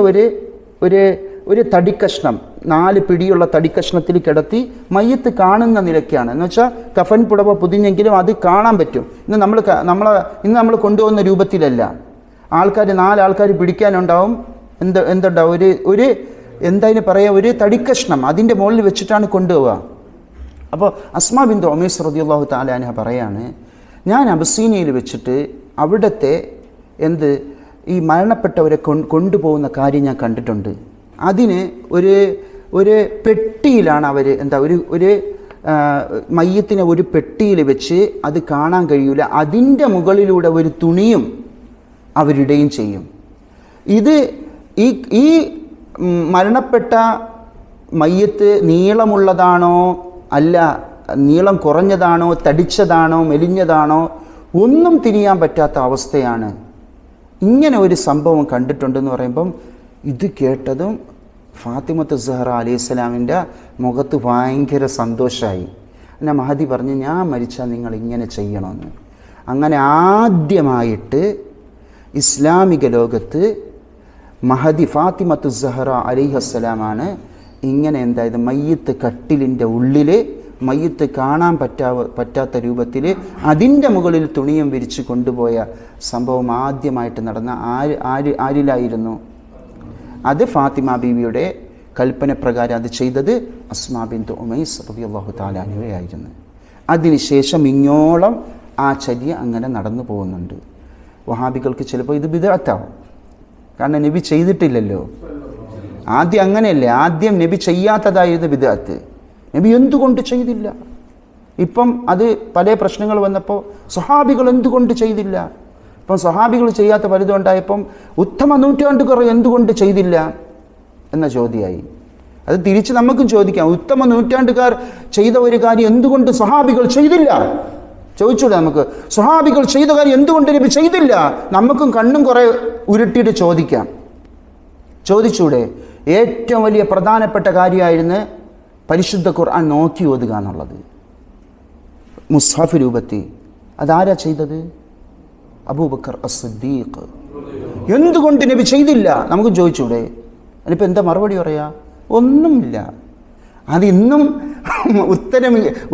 ഒരു തടിക്കഷ്ണം, 4 പിടിയുള്ള തടിക്കഷ്ണത്തിൽ കിടത്തി മയ്യത്ത് കാണുന്ന നിലയ്ക്കാണ്. എന്ന് വെച്ചാൽ കഫൻ പുടവ പൊതിഞ്ഞെങ്കിലും അത് കാണാൻ പറ്റും. ഇന്ന് നമ്മൾ കൊണ്ടുപോകുന്ന രൂപത്തിലല്ല. 4 ആൾക്കാർ പിടിക്കാനുണ്ടാവും. എന്തുണ്ടാവും? എന്താ പറയുക, ഒരു തടിക്കഷ്ണം അതിൻ്റെ മുകളിൽ വെച്ചിട്ടാണ് കൊണ്ടുപോവുക. അപ്പോൾ അസ്മാ ബിന്തു ഉമൈസ് റളിയല്ലാഹു തആല അൻഹ പറയാണ്, ഞാൻ അബസീനിയയിൽ വെച്ചിട്ട് അവിടുത്തെ ഈ മരണപ്പെട്ടവരെ കൊണ്ടുപോകുന്ന കാര്യം ഞാൻ കണ്ടിട്ടുണ്ട്. അതിന് ഒരു പെട്ടിയിലാണ് അവർ ഒരു മയ്യത്തിനെ ഒരു പെട്ടിയിൽ വെച്ച് അത് കാണാൻ കഴിയില്ല, അതിൻ്റെ മുകളിലൂടെ ഒരു തുണിയും അവരിടുകയും ചെയ്യും. ഇത് ഈ മരണപ്പെട്ട മയ്യത്ത് നീളമുള്ളതാണോ അല്ല നീളം കുറഞ്ഞതാണോ തടിച്ചതാണോ മെലിഞ്ഞതാണോ ഒന്നും തിരിയാൻ പറ്റാത്ത അവസ്ഥയാണ്. ഇങ്ങനെ ഒരു സംഭവം കണ്ടിട്ടുണ്ടെന്ന് പറയുമ്പം ഇത് കേട്ടതും ഫാത്തിമത്ത് സഹറ അലൈഹിസ്സലാമിൻ്റെ മുഖത്ത് ഭയങ്കര സന്തോഷമായി. എന്നെ മഹദി പറഞ്ഞ്, ഞാൻ മരിച്ചാൽ നിങ്ങൾ ഇങ്ങനെ ചെയ്യണമെന്ന്. അങ്ങനെ ആദ്യമായിട്ട് ഇസ്ലാമിക ലോകത്ത് മഹദി ഫാത്തിമത്ത് സഹറ അലൈഹിസ്സലാമാണ് ഇങ്ങനെ മയ്യത്ത് കട്ടിലിൻ്റെ ഉള്ളിൽ മയ്യത്ത് കാണാൻ പറ്റാത്ത രൂപത്തിൽ അതിൻ്റെ മുകളിൽ തുണിയും വിരിച്ച് കൊണ്ടുപോയ സംഭവം ആദ്യമായിട്ട് നടന്ന ആരിലായിരുന്നു? അത് ഫാത്തിമ ബീവിയുടെ കൽപ്പന പ്രകാരം അത് ചെയ്തത് അസ്മാ ബിന്തു ഉമൈസ് റളിയല്ലാഹു തആല അൻഹയായിരുന്നു. അതിനുശേഷം ഇങ്ങോളം ആ ചര്യ അങ്ങനെ നടന്നു പോകുന്നുണ്ട്. വഹാബികൾക്ക് ചിലപ്പോൾ ഇത് ബിദ്അത്താവും, കാരണം നബി ചെയ്തിട്ടില്ലല്ലോ. ആദ്യം അങ്ങനെയല്ലേ, ആദ്യം നബി ചെയ്യാത്തതായിരുന്നു ബിദ്അത്ത്. നബി എന്തുകൊണ്ട് ചെയ്തില്ല? ഇപ്പം അത് പല പ്രശ്നങ്ങൾ വന്നപ്പോൾ സ്വഹാബികൾ എന്തുകൊണ്ട് ചെയ്തില്ല? ഇപ്പം സ്വഹാബികൾ ചെയ്യാത്ത പലതും ഉണ്ടായപ്പം ഉത്തമ നൂറ്റാണ്ടുകാർ എന്തുകൊണ്ട് ചെയ്തില്ല എന്ന ചോദ്യമായി. അത് തിരിച്ച് നമുക്കും ചോദിക്കാം, ഉത്തമ നൂറ്റാണ്ടുകാർ ചെയ്ത ഒരു കാര്യം എന്തുകൊണ്ട് സ്വഹാബികൾ ചെയ്തില്ല? ചോദിച്ചൂടെ നമുക്ക്? സ്വഹാബികൾ ചെയ്ത കാര്യം എന്തുകൊണ്ട് നബി ചെയ്തില്ല? നമുക്കും കണ്ണും കുറെ ഉരുട്ടിയിട്ട് ചോദിച്ചൂടെ? ഏറ്റവും വലിയ പ്രധാനപ്പെട്ട കാര്യമായിരുന്നു പരിശുദ്ധ ഖുർആൻ നോക്കി ഓതുക എന്നുള്ളത്, മുസ്ഹഫ് രൂപത്തിൽ. അതാരാ ചെയ്തത്? അബൂബക്കർ അസ്-സിദ്ദീഖ്. എന്തുകൊണ്ട് നബി ചെയ്തില്ല? നമുക്ക് ചോദിച്ചൂടെ? അതിനിപ്പോൾ എന്താ മറുപടി പറയാ? ഒന്നുമില്ല. അതിന്നും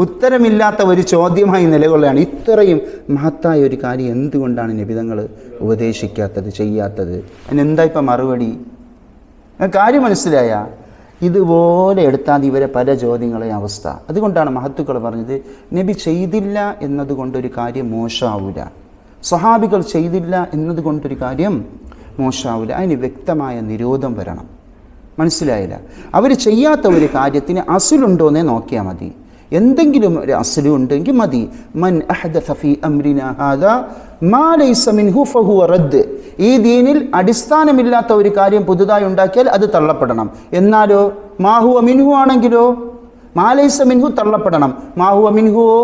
ഉത്തരമില്ലാത്ത ഒരു ചോദ്യമായി നിലകൊള്ളുകയാണ്. ഇത്രയും മഹത്തായ ഒരു കാര്യം എന്തുകൊണ്ടാണ് നബിതങ്ങൾ ഉപദേശിക്കാത്തത്, ചെയ്യാത്തത്? അതിനെന്താ ഇപ്പം മറുപടി? കാര്യം മനസ്സിലായ? ഇതുപോലെ എടുത്താൽ ഇവരെ പല ചോദ്യങ്ങളെയും അവസ്ഥ. അതുകൊണ്ടാണ് മഹത്തുക്കൾ പറഞ്ഞത്, നബി ചെയ്തില്ല എന്നതുകൊണ്ടൊരു കാര്യം മോശമാവില്ല, സ്വഹാബികൾ ചെയ്തില്ല എന്നതുകൊണ്ടൊരു കാര്യം മോശമാവില്ല. അതിന് വ്യക്തമായ നിരോധം വരണം. മനസ്സിലായില്ല? അവർ ചെയ്യാത്ത ഒരു കാര്യത്തിന് അസുലുണ്ടോയെന്നേ നോക്കിയാൽ മതി. എന്തെങ്കിലും ഒരു അസുലു ഉണ്ടെങ്കിൽ മതി. മൻ അഹ്ദസ ഫീ അംരിനാ ഹാദാ മാ ലൈസ മിൻഹു ഫഹുവ റദ്ദ്. ഈ ദീനിൽ അടിസ്ഥാനമില്ലാത്ത ഒരു കാര്യം പുതുതായി ഉണ്ടാക്കിയാൽ അത് തള്ളപ്പെടണം. എന്നാലോ മാഹുവ മിൻഹു ആണെങ്കിലോ മാ ലൈസ മിൻഹു തള്ളപ്പെടണം, മാഹുവ മിൻഹുവോ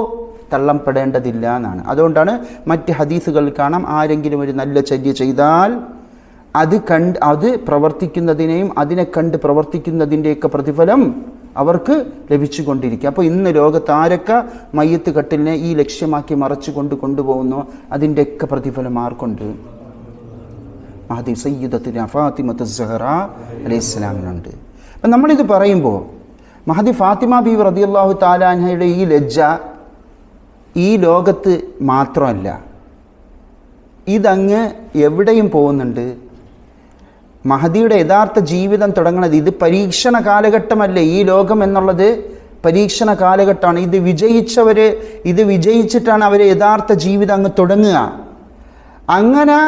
തള്ളപ്പെടേണ്ടതില്ല എന്നാണ്. അതുകൊണ്ടാണ് മറ്റ് ഹദീസുകളിൽ കാണാം, ആരെങ്കിലും ഒരു നല്ല ചര്യ ചെയ്താൽ അത് പ്രവർത്തിക്കുന്നതിനെയും അതിനെ കണ്ട് പ്രവർത്തിക്കുന്നതിൻ്റെയൊക്കെ പ്രതിഫലം അവർക്ക് ലഭിച്ചുകൊണ്ടിരിക്കുക. അപ്പോൾ ഇന്ന് ലോകത്ത് ആരൊക്കെ മയ്യത്ത് കട്ടിലിനെ ഈ ലക്ഷ്യമാക്കി മറച്ചു കൊണ്ടുപോകുന്നു, അതിൻ്റെയൊക്കെ പ്രതിഫലം ആർക്കുണ്ട്? മഹദി സയ്യിദത്തുന ഫാത്തിമത്ത് സഹറ അലൈഹിസ്സലാമിനുണ്ട്. അപ്പം നമ്മളിത് പറയുമ്പോൾ മഹദി ഫാത്തിമ ബീവി റളിയല്ലാഹു തആല അൻഹയുടെ ഈ ലജ്ജ ഈ ലോകത്ത് മാത്രമല്ല, ഇതങ്ങ് എവിടെയും പോകുന്നുണ്ട്. മഹദിയുടെ യഥാർത്ഥ ജീവിതം തുടങ്ങുന്നത്, ഇത് പരീക്ഷണ കാലഘട്ടമല്ലേ? ഈ ലോകം എന്നുള്ളത് പരീക്ഷണ കാലഘട്ടമാണ്. ഇത് വിജയിച്ചിട്ടാണ് അവർ യഥാർത്ഥ ജീവിതം അങ്ങ് തുടങ്ങുക. അങ്ങനെ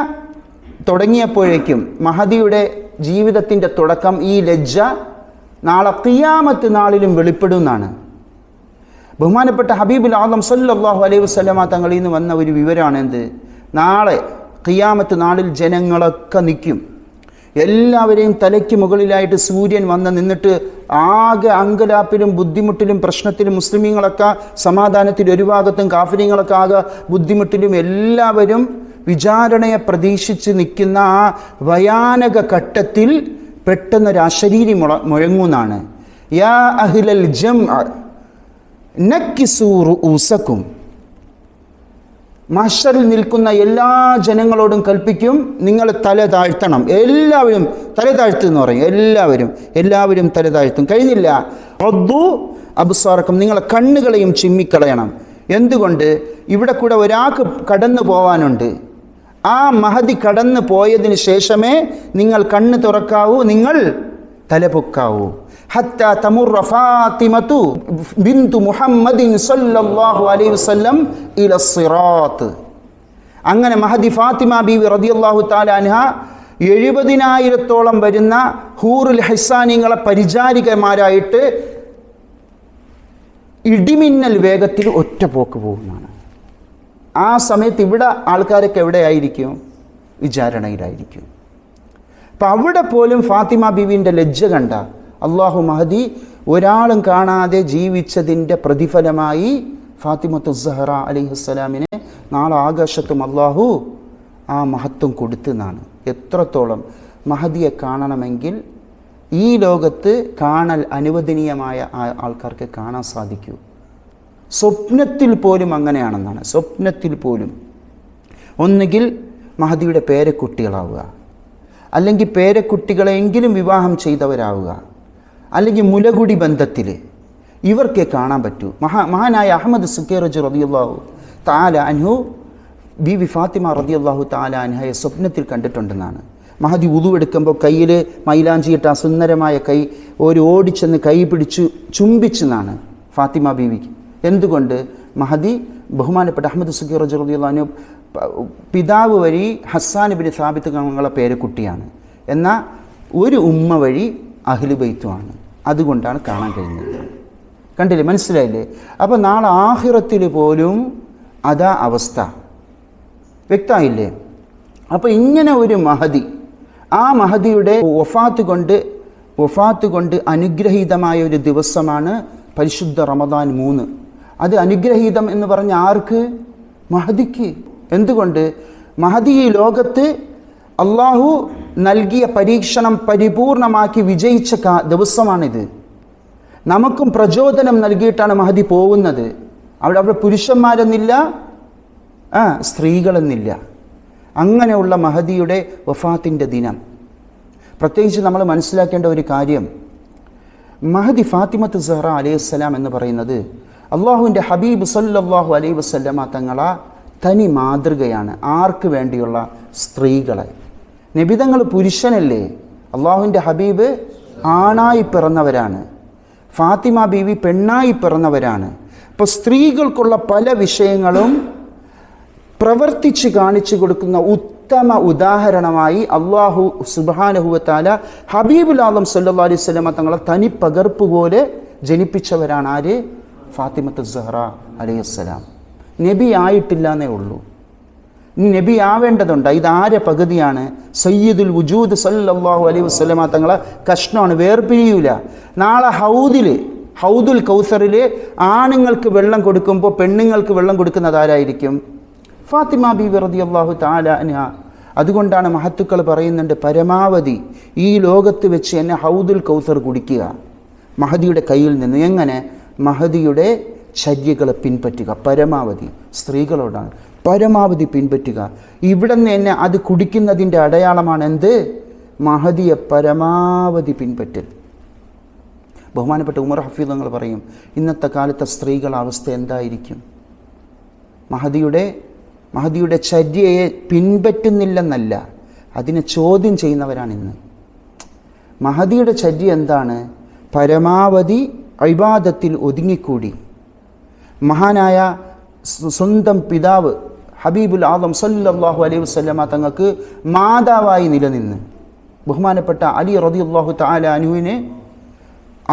തുടങ്ങിയപ്പോഴേക്കും മഹദിയുടെ ജീവിതത്തിൻ്റെ തുടക്കം ഈ ലജ്ജ നാളെ ഖിയാമത്ത് നാളിലും വെളിപ്പെടുമെന്നാണ്. ബഹുമാനപ്പെട്ട ഹബീബുൽ ആദം സല്ലല്ലാഹു അലൈഹി വസല്ലമ തങ്ങളിൽ നിന്ന് വന്ന ഒരു വിവരമാണ് എന്ത്? നാളെ ഖിയാമത്ത് നാളിൽ ജനങ്ങളൊക്കെ നിൽക്കും. എല്ലാവരെയും തലയ്ക്ക് മുകളിലായിട്ട് സൂര്യൻ വന്ന് നിന്നിട്ട് ആകെ അങ്കലാപ്പിലും ബുദ്ധിമുട്ടിലും പ്രശ്നത്തിലും, മുസ്ലിമീങ്ങളൊക്കെ സമാധാനത്തിൽ ഒരു ഭാഗത്തും കാഫിര്യങ്ങളൊക്കെ ആകെ ബുദ്ധിമുട്ടിലും, എല്ലാവരും വിചാരണയെ പ്രതീക്ഷിച്ച് നിൽക്കുന്ന ആ ഭയാനക ഘട്ടത്തിൽ പെട്ടെന്നൊരു അശരീരി മുഴങ്ങുന്നതാണ്. യാ അഹ്ലൽ ജംഅ നക്കിസൂ റൂസക്കും. മഹ്ശറിൽ നിൽക്കുന്ന എല്ലാ ജനങ്ങളോടും കൽപ്പിക്കും, നിങ്ങൾ തല താഴ്ത്തണം. എല്ലാവരും തല താഴ്ത്തും എന്ന് പറയും. എല്ലാവരും തല താഴ്ത്തും. കഴിഞ്ഞില്ല, റദ്ദു അബ്സാറക്കും, നിങ്ങളെ കണ്ണുകളെയും ചിമ്മിക്കളയണം. എന്തുകൊണ്ട്? ഇവിടെ കൂടെ ഒരാൾക്ക് കടന്നു പോവാനുണ്ട്. ആ മഹദി കടന്നു പോയതിന് ശേഷമേ നിങ്ങൾ കണ്ണ് തുറക്കാവൂ, നിങ്ങൾ തല പൊക്കാവൂ. ഹത്താ തമുറ ഫാത്തിമതു ബിന്തു മുഹമ്മദിൻ സല്ലല്ലാഹു അലൈഹി വസല്ലം ഇല സിറാത്ത്. അങ്ങനെ മഹദി ഫാത്തിമ ബീവി റളിയല്ലാഹു തആല അൻഹ 70,000-ഓളം വരുന്ന ഹൂറുൽ ഹിസാനിങ്ങളെ പരിചാരികമാരായിട്ട് ഇടിമിന്നൽ വേഗത്തിൽ ഒറ്റ പോക്ക് പോകുന്നതാണ്. ആ സമയത്ത് ഇവിടെ ആൾക്കാരൊക്കെ എവിടെയായിരിക്കും? വിചാരണയിലായിരിക്കും. അപ്പം അവിടെ പോലും ഫാത്തിമ ബീവിൻ്റെ ലജ്ജ കണ്ട അള്ളാഹു മഹദി ഒരാളും കാണാതെ ജീവിച്ചതിൻ്റെ പ്രതിഫലമായി ഫാത്തിമത്തു സഹറ അലൈഹിസ്സലാമിനെ നാളെ ആകാശത്തും അള്ളാഹു ആ മഹത്വം കൊടുത്തെന്നാണ്. എത്രത്തോളം മഹദിയെ കാണണമെങ്കിൽ ഈ ലോകത്ത് കാണൽ അനുവദനീയമായ ആൾക്കാർക്ക് കാണാൻ സാധിക്കൂ. സ്വപ്നത്തിൽ പോലും അങ്ങനെയാണെന്നാണ്. സ്വപ്നത്തിൽ പോലും ഒന്നുകിൽ മഹദിയുടെ പേരക്കുട്ടികളാവുക, അല്ലെങ്കിൽ പേരക്കുട്ടികളെങ്കിലും വിവാഹം ചെയ്തവരാവുക, അല്ലെങ്കിൽ മുലകുടി ബന്ധത്തിൽ ഇവർക്കേ കാണാൻ പറ്റൂ. മഹാനായ അഹമ്മദ് സുക്കൈറജി റളിയല്ലാഹു തആല അൻഹു ബീവി ഫാത്തിമ റളിയല്ലാഹു തആല അൻഹയെ സ്വപ്നത്തിൽ കണ്ടിട്ടുണ്ടെന്നാണ്. മഹദി വുളു എടുക്കുമ്പോൾ കയ്യിൽ മൈലാഞ്ചിയിട്ട് ആ സുന്ദരമായ കൈ ഒരു ഓടിച്ചെന്ന് കൈ പിടിച്ചു ചുംബിച്ചെന്നാണ് ഫാത്തിമ ബീവിക്ക്. എന്തുകൊണ്ട്? മഹദി ബഹുമാനപ്പെട്ട അഹമ്മദ് സുക്കൈറജി റളിയല്ലാഹു അൻഹു പിതാവ് വഴി ഹസ്സാൻ ഇബ്നു സാബിത്ത് തങ്ങളുടെ പേരക്കുട്ടിയാണ്, എന്നാൽ ഒരു ഉമ്മ വഴി അഹ്ലു ബൈത്തുമാണ്. അതുകൊണ്ടാണ് കാണാൻ കഴിയുന്നത്. കണ്ടില്ലേ? മനസ്സിലായില്ലേ? അപ്പോൾ നാളെ ആഖിറത്തിൽ പോലും അതാ അവസ്ഥ. വ്യക്തമായില്ലേ? അപ്പോൾ ഇങ്ങനെ ഒരു മഹദി, ആ മഹദിയുടെ വഫാത്ത് കൊണ്ട് അനുഗ്രഹീതമായ ഒരു ദിവസമാണ് പരിശുദ്ധ റമദാൻ 3. അത് അനുഗ്രഹീതം എന്ന് പറഞ്ഞ ആർക്ക്? മഹദിക്ക്. എന്തുകൊണ്ട്? മഹദി ഈ ലോകത്ത് അള്ളാഹു നൽകിയ പരീക്ഷണം പരിപൂർണമാക്കി വിജയിച്ച ദിവസമാണിത്. നമുക്കും പ്രചോദനം നൽകിയിട്ടാണ് മഹദി പോകുന്നത്. അവിടെ പുരുഷന്മാരെന്നില്ല, സ്ത്രീകളെന്നില്ല. അങ്ങനെയുള്ള മഹദിയുടെ വഫാത്തിൻ്റെ ദിനം പ്രത്യേകിച്ച് നമ്മൾ മനസ്സിലാക്കേണ്ട ഒരു കാര്യം, മഹദി ഫാത്തിമത്ത് സഹറ അലൈഹിസ്സലാം എന്ന് പറയുന്നത് അള്ളാഹുവിൻ്റെ ഹബീബ് സല്ലല്ലാഹു അലൈഹി വസല്ലമ തങ്ങളെ തനി മാതൃകയാണ്. ആർക്ക് വേണ്ടിയുള്ള? സ്ത്രീകളെ. നബിതങ്ങൾ പുരുഷനല്ലേ, അള്ളാഹുവിൻ്റെ ഹബീബ് ആണായി പിറന്നവരാണ്, ഫാത്തിമ ബീവി പെണ്ണായി പിറന്നവരാണ്. അപ്പോൾ സ്ത്രീകൾക്കുള്ള പല വിഷയങ്ങളും പ്രവർത്തിച്ച് കാണിച്ചു കൊടുക്കുന്ന ഉത്തമ ഉദാഹരണമായി അള്ളാഹു സുബ്ഹാനഹു വ തആല ഹബീബുൽ ആലം സല്ലല്ലാഹു അലൈഹി വസല്ലമ തങ്ങളെ തനി പകർപ്പ് പോലെ ജനിപ്പിച്ചവരാണ് ആര്? ഫാത്തിമത്ത് സഹറ അലൈഹിസ്സലാം. നബി ആയിട്ടില്ല എന്നേ ഉള്ളൂ. ഇനി നബി ആവേണ്ടതുണ്ട്. ഇതാരെ പകുതിയാണ്? സയ്യിദുൽ വുജൂദ് സല്ലല്ലാഹു അലൈഹി വസല്ലമ തങ്ങളെ കഷ്ണമാണ്, വേർപിരിയൂല. നാളെ ഹൗദുൽ കൗസറിൽ ആണുങ്ങൾക്ക് വെള്ളം കൊടുക്കുമ്പോൾ പെണ്ണുങ്ങൾക്ക് വെള്ളം കൊടുക്കുന്നത് ആരായിരിക്കും? ഫാത്തിമ ബീവി റളിയല്ലാഹു തആല അൻഹ. അതുകൊണ്ടാണ് മഹത്തുക്കൾ പറയുന്നുണ്ട്, പരമാവധി ഈ ലോകത്ത് വെച്ച് എന്നെ ഹൗദുൽ കൗസർ കുടിക്കുക മഹദിയുടെ കയ്യിൽ നിന്ന്. എങ്ങനെ? മഹദിയുടെ ചര്യകളെ പിൻപറ്റുക. പരമാവധി സ്ത്രീകളോടാണ് പരമാവധി പിൻപറ്റുക. ഇവിടെ നിന്ന് എന്നെ അത് കുടിക്കുന്നതിൻ്റെ അടയാളമാണ് എന്ത്? മഹദിയെ പരമാവധി പിൻപറ്റൽ. ബഹുമാനപ്പെട്ട ഉമർ ഹഫീദ് തങ്ങൾ പറയും, ഇന്നത്തെ കാലത്തെ സ്ത്രീകളുടെ അവസ്ഥ എന്തായിരിക്കും? മഹദിയുടെ ചര്യയെ പിൻപറ്റുന്നില്ലെന്നല്ല, അതിനെ ചോദ്യം ചെയ്യുന്നവരാണ് ഇന്ന്. മഹദിയുടെ ചര്യ എന്താണ്? പരമാവധി ഇബാദത്തിൽ ഒതുങ്ങിക്കൂടി. മഹാനായ സ്വന്തം പിതാവ് ഹബീബുൽ ആദം സല്ലല്ലാഹു അലൈഹി വസല്ലമ തങ്ങൾക്ക് മാതാവായി നിലനിന്ന് ബഹുമാനപ്പെട്ട അലി റളിയല്ലാഹു തആല അൻഹുവിനെ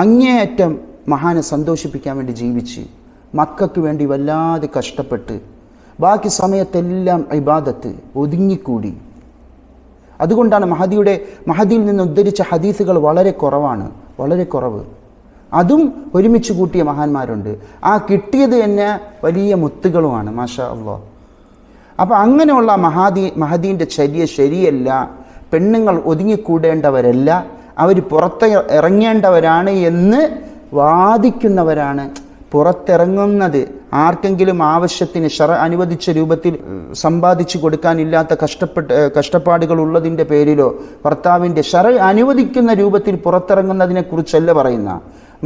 അങ്ങേയറ്റം മഹാനെ സന്തോഷിപ്പിക്കാൻ വേണ്ടി ജീവിച്ച് മക്കൾക്ക് വേണ്ടി വല്ലാതെ കഷ്ടപ്പെട്ട് ബാക്കി സമയത്തെല്ലാം ഇബാദത്ത് ഒതുങ്ങിക്കൂടി. അതുകൊണ്ടാണ് മഹദിയിൽ നിന്ന് ഉദ്ധരിച്ച ഹദീസുകൾ വളരെ കുറവ്. അതും ഒരുമിച്ച് കൂട്ടിയ മഹാന്മാരുണ്ട്. ആ കിട്ടിയത് തന്നെ വലിയ മുത്തുകളുമാണ്. മാഷാ അല്ലാഹ്. അപ്പം അങ്ങനെയുള്ള മഹദീൻ്റെ ചര്യ ശരിയല്ല. പെണ്ണുങ്ങൾ ഒതുങ്ങിക്കൂടേണ്ടവരല്ല, അവർ ഇറങ്ങേണ്ടവരാണ് എന്ന് വാദിക്കുന്നവരാണ്. പുറത്തിറങ്ങുന്നത് ആർക്കെങ്കിലും ആവശ്യത്തിന് അനുവദിച്ച രൂപത്തിൽ സമ്പാദിച്ചു കൊടുക്കാനില്ലാത്ത കഷ്ടപ്പാടുകൾ ഉള്ളതിൻ്റെ പേരിലോ ഭർത്താവിൻ്റെ അനുവദിക്കുന്ന രൂപത്തിൽ പുറത്തിറങ്ങുന്നതിനെക്കുറിച്ചല്ല പറയുന്ന,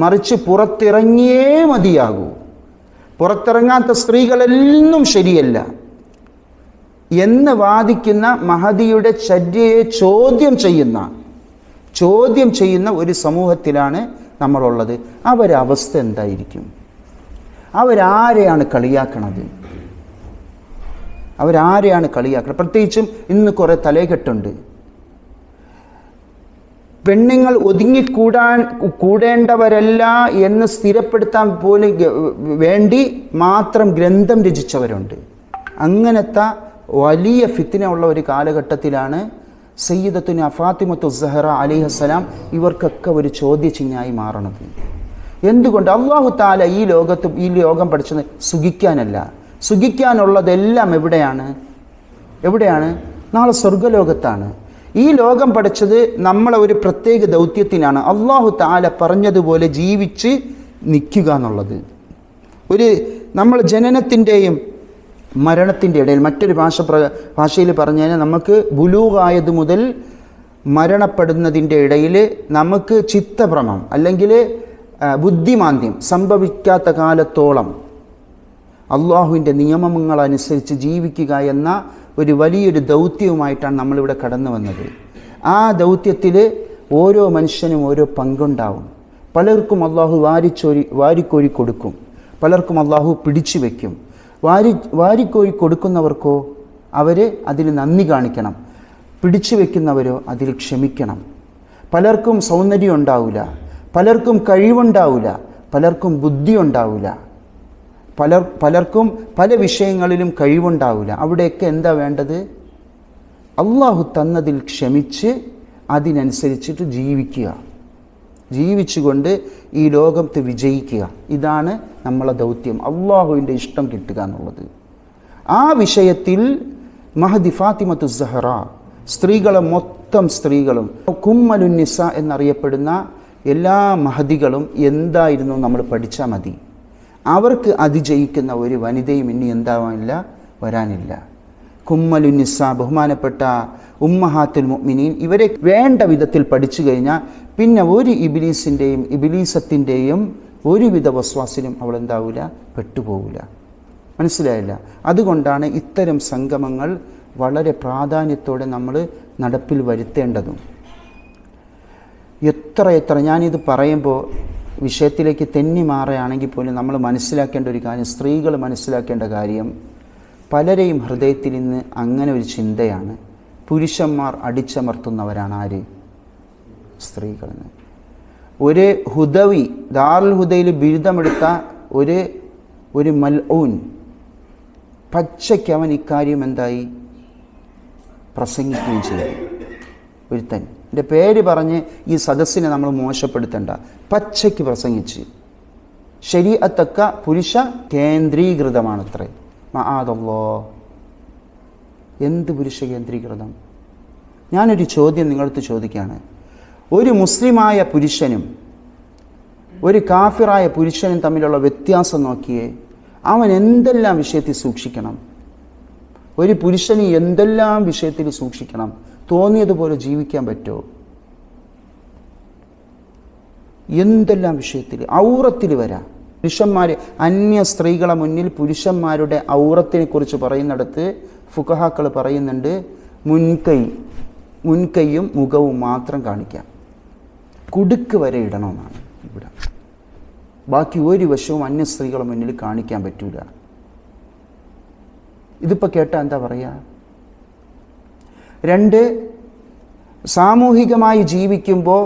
മറിച്ച് പുറത്തിറങ്ങിയേ മതിയാകൂ, പുറത്തിറങ്ങാത്ത സ്ത്രീകളെല്ലാം ശരിയല്ല എന്ന് വാദിക്കുന്ന മഹദിയുടെ ചര്യയെ ചോദ്യം ചെയ്യുന്ന ഒരു സമൂഹത്തിലാണ് നമ്മളുള്ളത്, അവരവസ്ഥ എന്തായിരിക്കും? അവരാരെയാണ് കളിയാക്കണത്? അവരാരെയാണ് കളിയാക്കുന്നത്? പ്രത്യേകിച്ചും ഇന്ന് കുറേ തലകെട്ടുണ്ട്. പെണ്ണുങ്ങൾ കൂടേണ്ടവരല്ല എന്ന് സ്ഥിരപ്പെടുത്താൻ പോലും വേണ്ടി മാത്രം ഗ്രന്ഥം രചിച്ചവരുണ്ട്. അങ്ങനത്തെ വലിയ ഫിത്ന ഉള്ള ഒരു കാലഘട്ടത്തിലാണ് സയ്യിദത്തുന ഫാത്തിമത്തു സഹറ അലൈഹിസ്സലാം ഇവർക്കൊക്കെ ഒരു ചോദ്യചിഹ്നമായി മാറണത്. എന്തുകൊണ്ട്? അല്ലാഹു തആല ഈ ലോകം പഠിച്ചത് സുഖിക്കാനല്ല. സുഖിക്കാനുള്ളതെല്ലാം എവിടെയാണ്? നാളെ സ്വർഗലോകത്താണ്. ഈ ലോകം പഠിച്ചത് നമ്മളെ ഒരു പ്രത്യേക ദൗത്യത്തിനാണ്. അല്ലാഹു തആല പറഞ്ഞതുപോലെ ജീവിച്ച് നിൽക്കുക എന്നുള്ളത്. നമ്മൾ ജനനത്തിൻ്റെയും മരണത്തിൻ്റെ ഇടയിൽ, മറ്റൊരു ഭാഷയിൽ പറഞ്ഞു കഴിഞ്ഞാൽ, നമുക്ക് ബുലൂഗായത് മുതൽ മരണപ്പെടുന്നതിൻ്റെ ഇടയിൽ നമുക്ക് ചിത്തഭ്രമം അല്ലെങ്കിൽ ബുദ്ധിമാന്ദ്യം സംഭവിക്കാത്ത കാലത്തോളം അള്ളാഹുവിൻ്റെ നിയമങ്ങളനുസരിച്ച് ജീവിക്കുക എന്ന ഒരു വലിയൊരു ദൗത്യവുമായിട്ടാണ് നമ്മളിവിടെ കടന്നു വന്നത്. ആ ദൗത്യത്തിൽ ഓരോ മനുഷ്യനും ഓരോ പങ്കുണ്ടാവും. പലർക്കും അള്ളാഹു വാരിക്കോരി കൊടുക്കും, പലർക്കും അള്ളാഹു പിടിച്ചു വയ്ക്കും. വാരിക്കോരി കൊടുക്കുന്നവർക്കോ അവർ അതിൽ നന്ദി കാണിക്കണം, പിടിച്ചു വയ്ക്കുന്നവരോ അതിൽ ക്ഷമിക്കണം. പലർക്കും സൗന്ദര്യം ഉണ്ടാവില്ല, പലർക്കും കഴിവുണ്ടാവില്ല, പലർക്കും ബുദ്ധി ഉണ്ടാവില്ല, പലർക്കും പല വിഷയങ്ങളിലും കഴിവുണ്ടാവില്ല. അവിടെയൊക്കെ എന്താ വേണ്ടത്? അള്ളാഹു തന്നതിൽ ക്ഷമിച്ച് അതിനനുസരിച്ചിട്ട് ജീവിച്ചുകൊണ്ട് ഈ ലോകത്ത് വിജയിക്കുക. ഇതാണ് നമ്മളെ ദൗത്യം, അള്ളാഹുവിൻ്റെ ഇഷ്ടം കിട്ടുക എന്നുള്ളത്. ആ വിഷയത്തിൽ മഹദി ഫാത്തിമത്തു സഹറ, മൊത്തം സ്ത്രീകളും കുമ്മലുന്നിസ എന്നറിയപ്പെടുന്ന എല്ലാ മഹദികളും എന്തായിരുന്നു നമ്മൾ പഠിച്ചാൽ മതി. അവർക്ക് അതിജയിക്കുന്ന ഒരു വനിതയും ഇനി വരാനില്ല. കുമ്മലുന്നിസ, ബഹുമാനപ്പെട്ട ഉമ്മഹാത്തുൽ മുഅ്മിനീൻ, ഇവരെ വേണ്ട വിധത്തിൽ പഠിച്ചു കഴിഞ്ഞാൽ പിന്നെ ഒരു ഇബിലീസത്തിൻ്റെയും ഒരുവിധ വസ്വാസിലും അവൾ പെട്ടുപോകില്ല. മനസ്സിലായില്ല? അതുകൊണ്ടാണ് ഇത്തരം സംഗമങ്ങൾ വളരെ പ്രാധാന്യത്തോടെ നമ്മൾ നടപ്പിൽ വരുത്തേണ്ടതും. എത്ര ഞാനിത് പറയുമ്പോൾ വിഷയത്തിലേക്ക് തെന്നി മാറുകയാണെങ്കിൽ പോലും നമ്മൾ മനസ്സിലാക്കേണ്ട ഒരു കാര്യം, സ്ത്രീകൾ മനസ്സിലാക്കേണ്ട കാര്യം, പലരെയും ഹൃദയത്തിൽ ഇന്ന് അങ്ങനെ ഒരു ചിന്തയാണ്, പുരുഷന്മാർ അടിച്ചമർത്തുന്നവരാണ് ആര്? സ്ത്രീകളെന്ന്. ഒരു ഹുദവി, ദാറുൽ ഹുദയിൽ ബിരുദമെടുത്ത ഒരു മൽഊൻ, പച്ചയ്ക്ക് അവൻ ഇക്കാര്യം പ്രസംഗിക്കുകയും ചെയ്തു. ഒരുത്തൻ, എൻ്റെ പേര് പറഞ്ഞ് ഈ സദസ്സിനെ നമ്മൾ മോശപ്പെടുത്തണ്ട, പച്ചയ്ക്ക് പ്രസംഗിച്ച് ശരീഅത്തൊക്കെ പുരുഷ കേന്ദ്രീകൃതമാണത്രേ. മആദല്ലോ, എന്ത് പുരുഷ കേന്ദ്രീകൃതം? ഞാനൊരു ചോദ്യം നിങ്ങളടുത്ത് ചോദിക്കുകയാണ്. ഒരു മുസ്ലിമായ പുരുഷനും ഒരു കാഫിറായ പുരുഷനും തമ്മിലുള്ള വ്യത്യാസം നോക്കിയേ. അവൻ എന്തെല്ലാം വിഷയത്തിൽ സൂക്ഷിക്കണം? ഒരു പുരുഷന് എന്തെല്ലാം വിഷയത്തിൽ സൂക്ഷിക്കണം? തോന്നിയതുപോലെ ജീവിക്കാൻ പറ്റുമോ? എന്തെല്ലാം വിഷയത്തിൽ, ഔറത്തിൽ വരാം. പുരുഷന്മാർ, അന്യ സ്ത്രീകളെ മുന്നിൽ പുരുഷന്മാരുടെ ഔറത്തിനെ കുറിച്ച് പറയുന്നിടത്ത് ഫുഖഹാക്കൾ പറയുന്നുണ്ട്, മുൻകൈയും മുഖവും മാത്രം കാണിക്കാം, കുടുക്ക് വരെ ഇടണമെന്നാണ് ഇവിടെ. ബാക്കി ഒരു വശവും അന്യ സ്ത്രീകളെ മുന്നിൽ കാണിക്കാൻ പറ്റൂല. ഇതിപ്പോൾ കേട്ടാൽ എന്താ പറയുക? 2, സാമൂഹികമായി ജീവിക്കുമ്പോൾ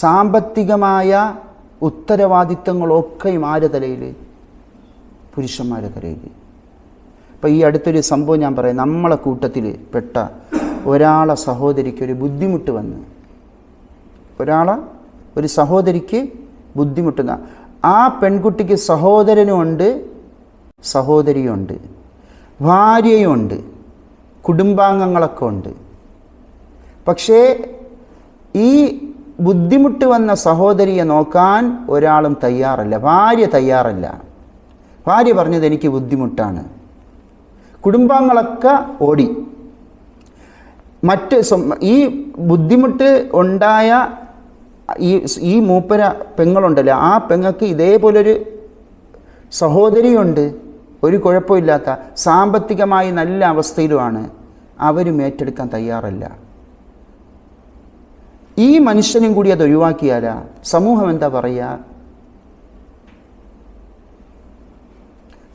സാമ്പത്തികമായ ഉത്തരവാദിത്തങ്ങളൊക്കെയും ആരുടെ തലയിൽ? പുരുഷന്മാരുടെ തലയിൽ. ഇപ്പം ഈ അടുത്തൊരു സംഭവം ഞാൻ പറയാം. നമ്മളെ കൂട്ടത്തിൽ പെട്ട ഒരാളെ സഹോദരിക്ക് ഒരു ബുദ്ധിമുട്ട് വന്ന്, ഒരു സഹോദരിക്ക് ബുദ്ധിമുട്ടുന്ന, ആ പെൺകുട്ടിക്ക് സഹോദരനുമുണ്ട്, സഹോദരിയുമുണ്ട്, ഭാര്യയുമുണ്ട്, കുടുംബാംഗങ്ങളൊക്കെ ഉണ്ട്. പക്ഷേ ഈ ബുദ്ധിമുട്ട് വന്ന സഹോദരിയെ നോക്കാൻ ഒരാളും തയ്യാറല്ല. ഭാര്യ തയ്യാറല്ല. ഭാര്യ പറഞ്ഞത് എനിക്ക് ബുദ്ധിമുട്ടാണ്. കുടുംബാംഗങ്ങളൊക്കെ ഓടി. ഈ ബുദ്ധിമുട്ട് ഉണ്ടായ ഈ മൂപ്പര പെങ്ങളുണ്ടല്ലോ, ആ പെങ്ങൾക്ക് ഇതേപോലൊരു സഹോദരിയുണ്ട്, ഒരു കുഴപ്പമില്ലാത്ത, സാമ്പത്തികമായി നല്ല അവസ്ഥയിലുമാണ്. അവരും ഏറ്റെടുക്കാൻ തയ്യാറല്ല. ഈ മനുഷ്യനും കൂടി അത് ഒഴിവാക്കിയാലാ സമൂഹം എന്താ പറയുക?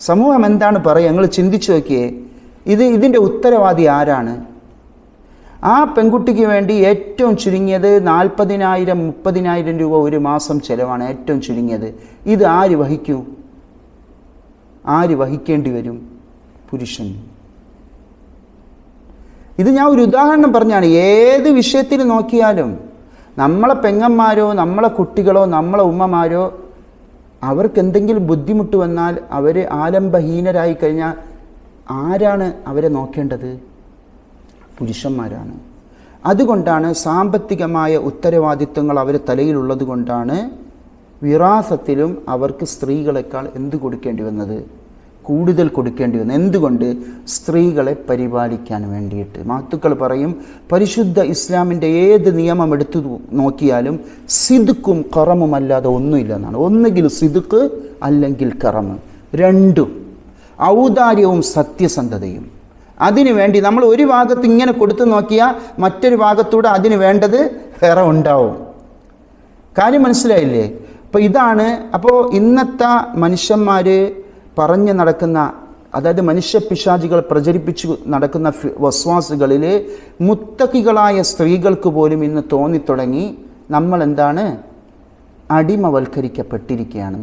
സമൂഹം എന്താണ് പറയുക? ഞങ്ങൾ ചിന്തിച്ചു നോക്കിയേ. ഇതിൻ്റെ ഉത്തരവാദി ആരാണ്? ആ പെൺകുട്ടിക്ക് വേണ്ടി ഏറ്റവും ചുരുങ്ങിയത് 40,000-30,000 രൂപ ഒരു മാസം ചിലവാണ് ഏറ്റവും ചുരുങ്ങിയത്. ഇത് ആര് വഹിക്കൂ? ആര് വഹിക്കേണ്ടി വരും? പുരുഷൻ. ഇത് ഞാൻ ഒരു ഉദാഹരണം പറഞ്ഞാണ്. ഏത് വിഷയത്തിൽ നോക്കിയാലും നമ്മളെ പെങ്ങന്മാരോ നമ്മളെ കുട്ടികളോ നമ്മളെ ഉമ്മമാരോ അവർക്ക് എന്തെങ്കിലും ബുദ്ധിമുട്ട് വന്നാൽ, അവർ ആലംബഹീനരായി കഴിഞ്ഞാൽ ആരാണ് അവരെ നോക്കേണ്ടത്? പുരുഷന്മാരാണ്. അതുകൊണ്ടാണ് സാമ്പത്തികമായ ഉത്തരവാദിത്വങ്ങൾ അവർ തലയിലുള്ളത് കൊണ്ടാണ് വിറാസത്തിലും അവർക്ക് സ്ത്രീകളെക്കാൾ എന്ത് കൊടുക്കേണ്ടി വന്നത്? കൂടുതൽ കൊടുക്കേണ്ടി വന്നു. എന്തുകൊണ്ട്? സ്ത്രീകളെ പരിപാലിക്കാൻ വേണ്ടിയിട്ട്. മഹത്തുക്കൾ പറയും, പരിശുദ്ധ ഇസ്ലാമിൻ്റെ ഏത് നിയമം എടുത്തു നോക്കിയാലും സിദ്ക്കും കറമും അല്ലാതെ ഒന്നുമില്ല എന്നാണ്. ഒന്നുകിൽ സിദ്ക്ക് അല്ലെങ്കിൽ കറമ്, രണ്ടും. ഔദാര്യവും സത്യസന്ധതയും. അതിനു വേണ്ടി നമ്മൾ ഒരു ഭാഗത്ത് ഇങ്ങനെ കൊടുത്തു നോക്കിയാൽ മറ്റൊരു ഭാഗത്തൂടെ അതിന് വേണ്ടത് വേറെ ഉണ്ടാവും. കാര്യം മനസ്സിലായില്ലേ? അപ്പോൾ ഇതാണ്. അപ്പോൾ ഇന്നത്തെ മനുഷ്യന്മാർ പറഞ്ഞു നടക്കുന്ന, അതായത് മനുഷ്യ പിശാചികൾ പ്രചരിപ്പിച്ചു നടക്കുന്ന വസ്വാസുകളിൽ മുത്തക്കികളായ സ്ത്രീകൾക്ക് പോലും ഇന്ന് തോന്നിത്തുടങ്ങി നമ്മൾ എന്താണ്? അടിമവൽക്കരിക്കപ്പെട്ടിരിക്കുകയാണ്.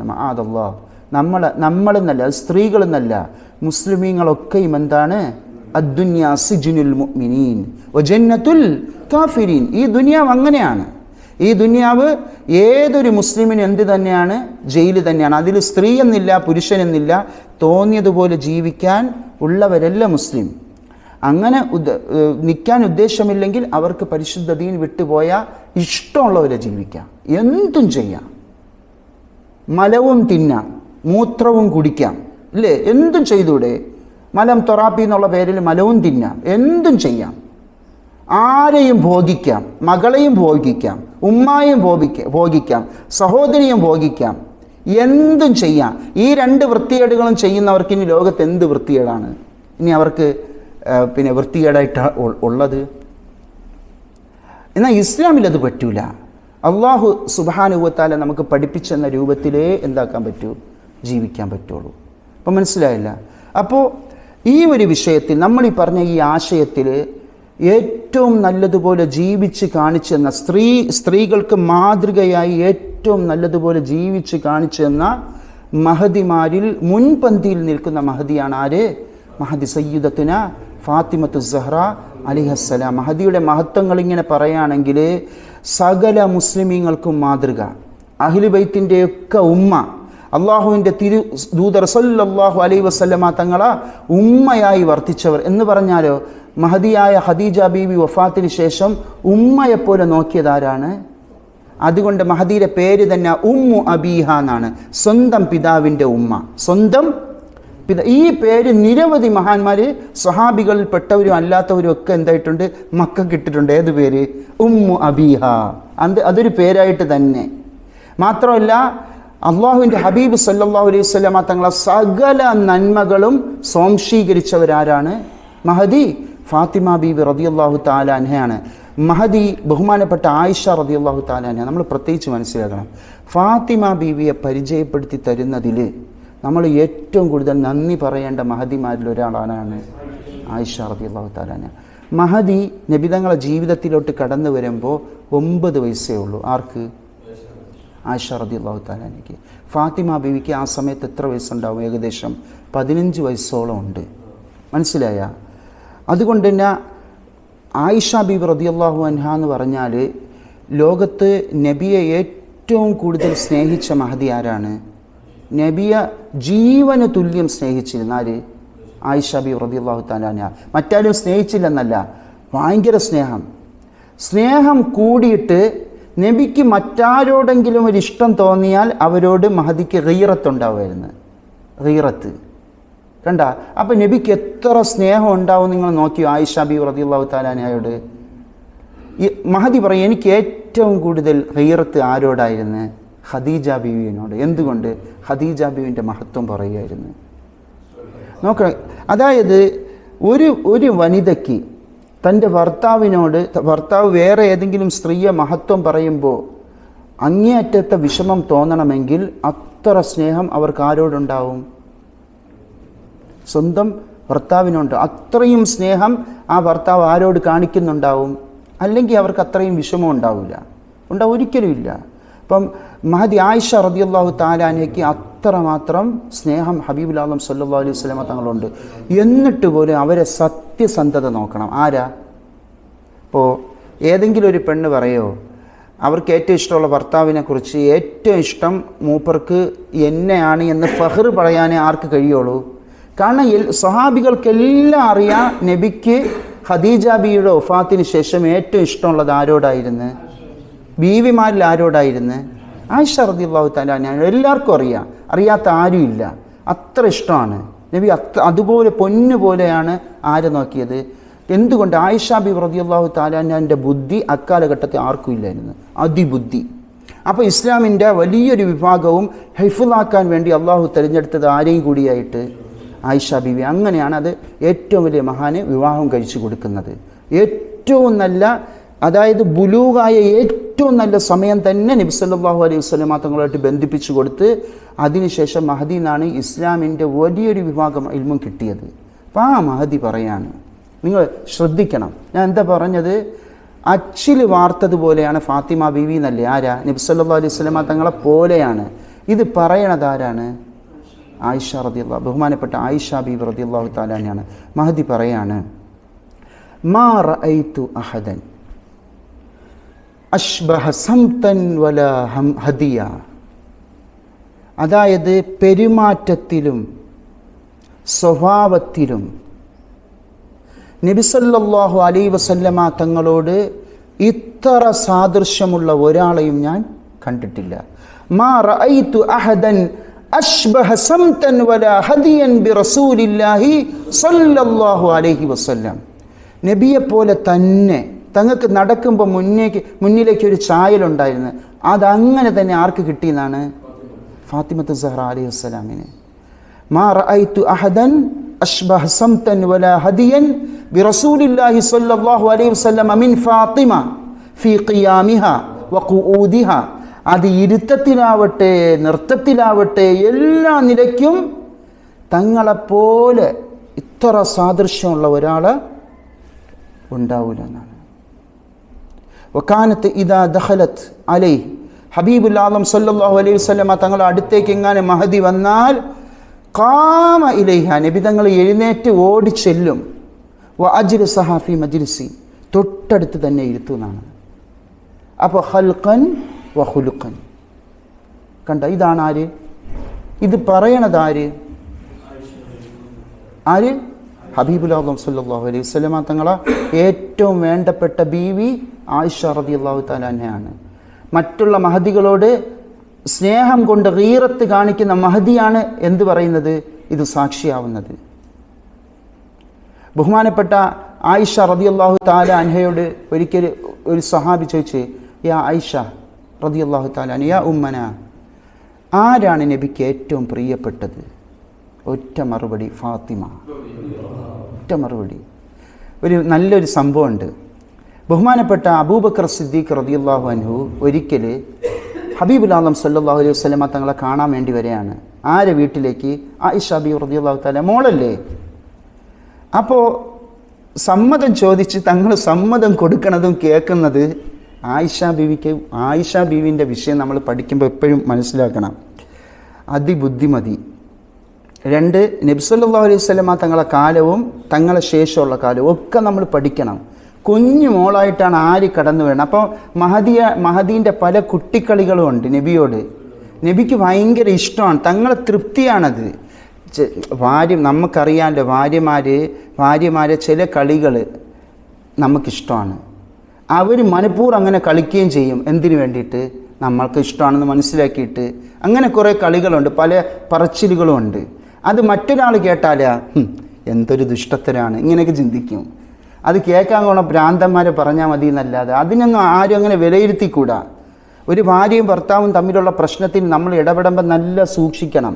നമ്മളെന്നല്ല, സ്ത്രീകളെന്നല്ല, മുസ്ലിമീങ്ങളൊക്കെയും എന്താണ്? അദ്ദുന്യാ സിജ്നുൽ മുഅ്മിനീൻ വജന്നത്തുൽ കാഫിരീൻ. ഈ ദുനിയാവ് അങ്ങനെയാണ്. ഈ ദുനിയാവ് ഏതൊരു മുസ്ലിമിനും എന്ത് തന്നെയാണ്? ജയില് തന്നെയാണ്. അതിൽ സ്ത്രീ എന്നില്ല പുരുഷനെന്നില്ല, തോന്നിയതുപോലെ ജീവിക്കാൻ ഉള്ളവരല്ല മുസ്ലിം. അങ്ങനെ നിൽക്കാൻ ഉദ്ദേശമില്ലെങ്കിൽ അവർക്ക് പരിശുദ്ധ ദീൻ വിട്ടുപോയാൽ ഇഷ്ടമുള്ളവരെ ജീവിക്കാം, എന്തും ചെയ്യാം. മലവും തിന്നാം, മൂത്രവും കുടിക്കാം, ഇല്ലേ? എന്തും ചെയ്തൂടെ? മലം തൊറാപ്പി എന്നുള്ള പേരിൽ മലവും തിന്നാം, എന്തും ചെയ്യാം. ആരെയും ഭോഗിക്കാം, മകളെയും ഭോഗിക്കാം, ഉമ്മായും ഭോഗിക്കാം, സഹോദരിയും ഭോഗിക്കാം, എന്തും ചെയ്യാം. ഈ രണ്ട് വൃത്തികേടുകളും ചെയ്യുന്നവർക്ക് ഇനി ലോകത്ത് എന്ത് വൃത്തികേടാണ് ഇനി അവർക്ക് പിന്നെ വൃത്തികേടായിട്ട് ഉള്ളത്? എന്നാൽ ഇസ്ലാമിൽ അത് പറ്റൂല. അള്ളാഹു സുബ്ഹാനഹു വ തആല നമുക്ക് പഠിപ്പിച്ചെന്ന രൂപത്തിലേ എന്താക്കാൻ പറ്റൂ? ജീവിക്കാൻ പറ്റുള്ളൂ. അപ്പം മനസ്സിലായില്ല? അപ്പോൾ ഈ ഒരു വിഷയത്തിൽ നമ്മൾ ഈ പറഞ്ഞ ഈ ആശയത്തിൽ ഏറ്റവും നല്ലതുപോലെ ജീവിച്ച് കാണിച്ചെന്ന സ്ത്രീകൾക്ക് മാതൃകയായി ഏറ്റവും നല്ലതുപോലെ ജീവിച്ച് കാണിച്ചെന്ന മഹദിമാരിൽ മുൻപന്തിയിൽ നിൽക്കുന്ന മഹദിയാണ് ആര്? മഹദി സയ്യിദത്തുന ഫാത്തിമത്തു സഹ്റ അലൈഹിസ്സലാം. മഹദിയുടെ മഹത്വങ്ങൾ ഇങ്ങനെ പറയുകയാണെങ്കിൽ സകല മുസ്ലിമീങ്ങൾക്കും മാതൃക. അഹ്ലു ബൈത്തിൻ്റെയൊക്കെ ഉമ്മ, അള്ളാഹുവിൻ്റെ ദൂതർ സല്ലല്ലാഹു അലൈഹി വസല്ലമ തങ്ങളെ ഉമ്മയായി വർത്തിച്ചവർ എന്ന് പറഞ്ഞാലോ, മഹദിയായ ഖദീജ ബീവി വഫാത്തിന് ശേഷം ഉമ്മയെപ്പോലെ നോക്കിയതാരാണ്? അതുകൊണ്ട് മഹദിയുടെ പേര് തന്നെ ഉമ്മു അബീഹ എന്നാണ്, സ്വന്തം പിതാവിൻ്റെ ഉമ്മ, സ്വന്തം ഈ പേര് നിരവധി മഹാന്മാർ സ്വഹാബികളിൽ പെട്ടവരും അല്ലാത്തവരും ഒക്കെ എന്തായിട്ടുണ്ട്? മക്കൾക്ക് ഇട്ടിട്ടുണ്ട്. ഏത് പേര്? ഉമ്മു അബീഹ. അതൊരു പേരായിട്ട് തന്നെ. മാത്രമല്ല അള്ളാഹുവിൻ്റെ ഹബീബ് സല്ലല്ലാഹു അലൈഹി വസല്ലമ തങ്ങളെ സകല നന്മകളും സ്വാംശീകരിച്ചവരാരാണ്? മഹദി ഫാത്തിമ ബീബി റളിയല്ലാഹു തആല അൻഹയാണ്. മഹദി ബഹുമാനപ്പെട്ട ആയിഷ റളിയല്ലാഹു തആല അൻഹ. നമ്മൾ പ്രത്യേകിച്ച് മനസ്സിലാക്കണം, ഫാത്തിമ ബീവിയെ പരിചയപ്പെടുത്തി തരുന്നതിൽ നമ്മൾ ഏറ്റവും കൂടുതൽ നന്ദി പറയേണ്ട മഹദിമാരിൽ ഒരാളാണ് ആയിഷ റളിയല്ലാഹു തആല അൻഹ. മഹദി നബിതങ്ങളെ ജീവിതത്തിലോട്ട് കടന്നു വരുമ്പോൾ 9 വയസ്സേ ഉള്ളൂ. ആർക്ക്? ആയിഷ റളിയല്ലാഹു തആല അൻഹയ്ക്ക്. ഫാത്തിമ ബീവിക്ക് ആ സമയത്ത് എത്ര വയസ്സുണ്ടാവും? ഏകദേശം 15 വയസ്സോളം ഉണ്ട്. മനസ്സിലായ? അതുകൊണ്ട് തന്നെ ആയിഷ ബീബി റളിയല്ലാഹു അൻഹ എന്ന് പറഞ്ഞാൽ ലോകത്ത് നബിയെ ഏറ്റവും കൂടുതൽ സ്നേഹിച്ച മഹദി ആരാണ്? നബിയെ ജീവന് തുല്യം സ്നേഹിച്ചിരുന്ന ആര്? ആയിഷ ബീബി റളിയല്ലാഹു തആല അൻഹ. മറ്റാരും സ്നേഹിച്ചില്ലെന്നല്ല, ഭയങ്കര സ്നേഹം കൂടിയിട്ട് നബിക്ക് മറ്റാരോടെങ്കിലും ഒരു ഇഷ്ടം തോന്നിയാൽ അവരോട് മഹദിക്ക് ഗീറത്തുണ്ടാവുമായിരുന്നു. ഗീറത്ത് കണ്ട. അപ്പം നബിക്ക് എത്ര സ്നേഹം ഉണ്ടാവും നിങ്ങൾ നോക്കിയോ ആയിഷ ബീവി റളിയല്ലാഹു തആല അൻഹയോട്? ഈ മഹദി പറയും, എനിക്ക് ഏറ്റവും കൂടുതൽ ഗീറത്ത് ആരോടായിരുന്നു? ഖദീജ ബീവിയോട്. എന്തുകൊണ്ട്? ഖദീജ ബീവിൻ്റെ മഹത്വം പറയുമായിരുന്നു. നോക്കണം, അതായത് ഒരു വനിതയ്ക്ക് തൻ്റെ ഭർത്താവ് വേറെ ഏതെങ്കിലും സ്ത്രീയെ മഹത്വം പറയുമ്പോൾ അങ്ങേയറ്റത്തെ വിഷമം തോന്നണമെങ്കിൽ അത്ര സ്നേഹം അവർക്ക് ആരോടുണ്ടാവും? സ്വന്തം ഭർത്താവിനുണ്ട്. അത്രയും സ്നേഹം ആ ഭർത്താവ് ആരോട് കാണിക്കുന്നുണ്ടാവും? അല്ലെങ്കിൽ അവർക്ക് അത്രയും വിഷമം ഉണ്ടാവില്ല. ഒരിക്കലും ഇല്ല. അപ്പം മഹദി ആയിഷ റളിയല്ലാഹു തആല അൻഹയ്ക്ക് അത്രമാത്രം സ്നേഹം ഹബീബുൽ ആലം സല്ലല്ലാഹു അലൈഹി വസല്ലമ തങ്ങളുണ്ട്. എന്നിട്ട് പോലും അവരെ സത്യസന്ധത നോക്കണം. ആരാ? ഇപ്പോൾ ഏതെങ്കിലും ഒരു പെണ്ണ് പറയോ അവർക്ക് ഏറ്റവും ഇഷ്ടമുള്ള ഭർത്താവിനെ കുറിച്ച് ഏറ്റവും ഇഷ്ടം മൂപ്പർക്ക് എന്നെയാണ് എന്ന് ഫഖർ പറയാനേ ആർക്ക് കഴിയുള്ളൂ? കാരണം സ്വഹാബികൾക്കെല്ലാം അറിയാം നബിക്ക് ഖദീജ ബീവിയുടെ വഫാത്തിന് ശേഷം ഏറ്റവും ഇഷ്ടമുള്ളത് ആരോടായിരുന്നു? ബീവിമാരിൽ ആരോടായിരുന്നു? ആയിഷ റളിയല്ലാഹു തആല അൻഹ. എല്ലാവർക്കും അറിയാം, അറിയാത്ത ആരുമില്ല. അത്ര ഇഷ്ടമാണ് നബി. അതുപോലെ പൊന്നുപോലെയാണ് ആരെ നോക്കിയത്? എന്തുകൊണ്ട്? ആയിഷ ബീവി റളിയല്ലാഹു തആല അൻഹയുടെ ബുദ്ധി അക്കാലഘട്ടത്തിൽ ആർക്കും ഇല്ലായിരുന്നു, അതിബുദ്ധി. അപ്പോൾ ഇസ്ലാമിൻ്റെ വലിയൊരു വിഭാഗവും ഹിഫ്ളാക്കാൻ വേണ്ടി അള്ളാഹു തിരഞ്ഞെടുത്തത് ആരെയും കൂടിയായിട്ട്? ആയിഷ ബീവി. അങ്ങനെയാണ് അത് ഏറ്റവും വലിയ മഹാന് വിവാഹം കഴിച്ചു കൊടുക്കുന്നത്. ഏറ്റവും നല്ല, അതായത് ബുലൂഗായ ഏറ്റവും നല്ല സമയം തന്നെ നബി സല്ലല്ലാഹു അലൈഹി വസല്ലം തങ്ങളുമായിട്ട് ബന്ധിപ്പിച്ചു കൊടുത്ത് അതിനുശേഷം മഹദി എന്നാണ് ഇസ്ലാമിൻ്റെ വലിയൊരു വിഭാഗം ഇൽമും കിട്ടിയത്. അപ്പം ആ മഹദി പറയാണ്, നിങ്ങൾ ശ്രദ്ധിക്കണം. ഞാൻ എന്താ പറഞ്ഞത്? അച്ചിൽ വാർത്തതുപോലെയാണ് ഫാത്തിമ ബീവി എന്നല്ലേ? ആരാ? നബി സല്ലല്ലാഹു അലൈഹി വസല്ലം തങ്ങളെ പോലെയാണ്. ഇത് പറയണത് ആരാണ്? ആയിഷ റളിയല്ലാഹു, ബഹുമാനപ്പെട്ട ആയിഷ ബീവി റളിയല്ലാഹു തആല അൻഹയാണ്. മഹദി പറയാണ്, മാ റഅയ്തു അഹദൻ അഷ്ബഹ സംതൻ വലാ ഹദിയ. അതായത് പെരുമാറ്റത്തിലും സ്വഭാവത്തിലും നബി സല്ലല്ലാഹു അലൈഹി വസല്ലമ തങ്ങളോട് ഇത്ര സാദൃശ്യമുള്ള ഒരാളെയും ഞാൻ കണ്ടിട്ടില്ല. മാ റഅയ്തു അഹദൻ അഷ്ബഹ സംതൻ വലാ ഹദിയൻ ബിറസൂലില്ലാഹി സല്ലല്ലാഹു അലൈഹി വസല്ലം. നബിയെപ്പോലെ തന്നെ തങ്ങൾക്ക് നടക്കുമ്പോൾ മുന്നിലേക്ക് ഒരു ചായലുണ്ടായിരുന്നു. അതങ്ങനെ തന്നെ ആർക്ക് കിട്ടിയെന്നാണ്? ഫാത്തിമത്ത് സഹ്റ അലൈഹി വസല്ലമിന്. മാ റഅയ്തു അഹദൻ അഷ്ബഹ സംതൻ വലാ ഹദിയൻ ബിറസൂലില്ലാഹി സല്ലല്ലാഹു അലൈഹി വസല്ലം മിൻ ഫാത്തിമ ഫീ ഖിയാമിഹാ വഖുഊദിഹാ. അത് ഇരുത്തത്തിലാവട്ടെ നൃത്തത്തിലാവട്ടെ എല്ലാ നിലയ്ക്കും തങ്ങളെപ്പോലെ ഇത്ര സാദൃശ്യമുള്ള ഒരാൾ ഉണ്ടാവില്ല എന്നാണ്. വകാനത്ത് ഇദാ ദഖലത് അലൈഹി, ഹബീബുൽ ആലം സല്ലല്ലാഹു അലൈഹി വസല്ലമ തങ്ങളുടെ അടുത്തേക്ക് എങ്ങാനും മഹദി വന്നാൽ ഖാമ ഇലൈഹ, നബി തങ്ങൾ എഴുന്നേറ്റ് ഓടി ചെല്ലും. വഅജ്ലസഹ ഫീ മജ്ലിസി, തൊട്ടടുത്ത് തന്നെ ഇരുത്തുന്നതാണ്. അപ്പോൾ ഖൽഖൻ വഖുലുഖൻ കണ്ട, ഇതാണ് ആര്? ഇത് പറയണത് ആര്? ഹബീബുൽ ആലം സല്ലല്ലാഹു അലൈഹി വസല്ലമ തങ്ങളെ ഏറ്റവും വേണ്ടപ്പെട്ട ബീവി ആയിഷ റളിയല്ലാഹു തആല അൻഹയാണ്. മറ്റുള്ള മഹദികളോട് സ്നേഹം കൊണ്ട് ഗീറത്ത് കാണിക്കുന്ന മഹദിയാണ് എന്ത് പറയുന്നത്? ഇത് സാക്ഷിയാവുന്നത്. ബഹുമാനപ്പെട്ട ആയിഷ റളിയല്ലാഹു തആല അൻഹയോട് ഒരിക്കൽ ഒരു സഹാബി ചോദിച്ചു, യാ ആയിഷ റളിയല്ലാഹു തആല അൻഹ, യാ ഉമ്മന, ആരാണ് നബിക്ക് ഏറ്റവും പ്രിയപ്പെട്ടത്? ഒറ്റ മറുപടി, ഫാത്തിമ. ഒറ്റ മറുപടി. ഒരു നല്ലൊരു സംഭവമുണ്ട്. ബഹുമാനപ്പെട്ട അബൂബക്കർ സിദ്ദീഖ് റളിയല്ലാഹു അൻഹു ഒരിക്കൽ ഹബീബുൽ ആലം സല്ലല്ലാഹു അലൈഹി വസല്ലമ തങ്ങളെ കാണാൻ വേണ്ടി വരെയാണ്. ആരെ വീട്ടിലേക്ക്? ആയിഷ ബീവി റളിയല്ലാഹു തആല, മോളല്ലേ. അപ്പോൾ സമ്മതം ചോദിച്ച് തങ്ങൾ സമ്മതം കൊടുക്കുന്നതും കേൾക്കുന്നത് ആയിഷ ബീവിൻ്റെ വിഷയം നമ്മൾ പഠിക്കുമ്പോൾ എപ്പോഴും മനസ്സിലാക്കണം. അതിബുദ്ധിമതി. 2, നബി സല്ലല്ലാഹു അലൈഹി വസല്ലമ തങ്ങളെ കാലവും തങ്ങളെ ശേഷമുള്ള കാലവും ഒക്കെ നമ്മൾ പഠിക്കണം. കുഞ്ഞു മോളായിട്ടാണ് ആര് കടന്നു വേണം. അപ്പോൾ മഹദീൻ്റെ പല കുട്ടിക്കളികളും ഉണ്ട് നബിയോട്. നബിക്ക് ഭയങ്കര ഇഷ്ടമാണ്, തങ്ങളെ തൃപ്തിയാണത്. നമുക്കറിയാമല്ലോ, ഭാര്യമാരെ ചില കളികൾ നമുക്കിഷ്ടമാണ്. അവർ മനഃപൂർവ്വം അങ്ങനെ കളിക്കുകയും ചെയ്യും. എന്തിനു വേണ്ടിയിട്ട്? നമ്മൾക്ക് ഇഷ്ടമാണെന്ന് മനസ്സിലാക്കിയിട്ട്. അങ്ങനെ കുറേ കളികളുണ്ട്, പല പറച്ചിലുകളും ഉണ്ട്. അത് മറ്റൊരാൾ കേട്ടാൽ എന്തൊരു ദുഷ്ടത്തരാണ് ഇങ്ങനെയൊക്കെ ചിന്തിക്കും. അത് കേൾക്കാൻ പോണ ഭ്രാന്തന്മാരെ പറഞ്ഞാൽ മതി എന്നല്ലാതെ അതിനൊന്നും ആരും അങ്ങനെ വിലയിരുത്തിക്കൂടാ. ഒരു ഭാര്യയും ഭർത്താവും തമ്മിലുള്ള പ്രശ്നത്തിൽ നമ്മൾ ഇടപെടുമ്പോൾ നല്ല സൂക്ഷിക്കണം.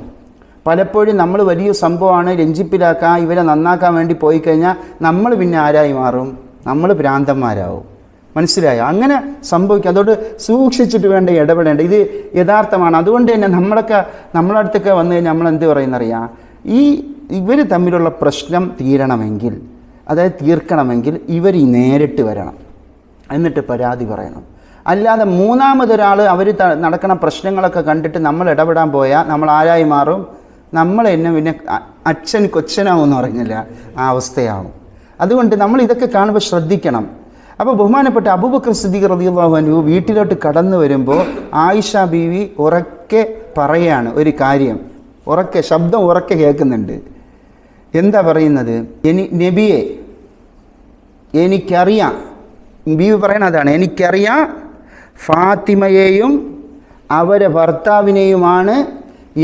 പലപ്പോഴും നമ്മൾ വലിയ സംഭവമാണ് രഞ്ജിപ്പിലാക്കാൻ, ഇവരെ നന്നാക്കാൻ വേണ്ടി പോയി കഴിഞ്ഞാൽ നമ്മൾ പിന്നെ ആരായി മാറും? നമ്മൾ ഭ്രാന്തന്മാരാവും. മനസ്സിലായോ? അങ്ങനെ സംഭവിക്കും. അതുകൊണ്ട് സൂക്ഷിച്ചിട്ട് വേണ്ട ഇടപെടേണ്ട. ഇത് യഥാർത്ഥമാണ്. അതുകൊണ്ട് തന്നെ നമ്മളെ അടുത്തൊക്കെ വന്നു കഴിഞ്ഞാൽ നമ്മൾ എന്ത് പറയുന്നറിയാം, ഇവർ തമ്മിലുള്ള പ്രശ്നം തീരണമെങ്കിൽ, അതായത് തീർക്കണമെങ്കിൽ ഇവർ നേരിട്ട് വരണം, എന്നിട്ട് പരാതി പറയണം. അല്ലാതെ മൂന്നാമതൊരാൾ അവർ നടക്കുന്ന പ്രശ്നങ്ങളൊക്കെ കണ്ടിട്ട് നമ്മൾ ഇടപെടാൻ പോയാൽ നമ്മൾ ആരായി മാറും? നമ്മൾ എന്നെ പിന്നെ അച്ഛൻ കൊച്ചനാവെന്ന് പറഞ്ഞില്ല, ആ അവസ്ഥയാവും. അതുകൊണ്ട് നമ്മൾ ഇതൊക്കെ കാണുമ്പോൾ ശ്രദ്ധിക്കണം. അപ്പോൾ ബഹുമാനപ്പെട്ട അബൂബക്കർ സിദ്ദീഖ് റളിയല്ലാഹു അൻഹു വീട്ടിലോട്ട് കടന്നു വരുമ്പോൾ ആയിഷ ബീവി ഉറക്കെ പറയാണ് ഒരു കാര്യം, ശബ്ദം ഉറക്കെ കേൾക്കുന്നുണ്ട്. എന്താ പറയുന്നത്? നബിയെ, എനിക്കറിയാം, ബീവി പറയണതാണ്, എനിക്കറിയാം ഫാത്തിമയെയും അവരെ ഭർത്താവിനെയുമാണ്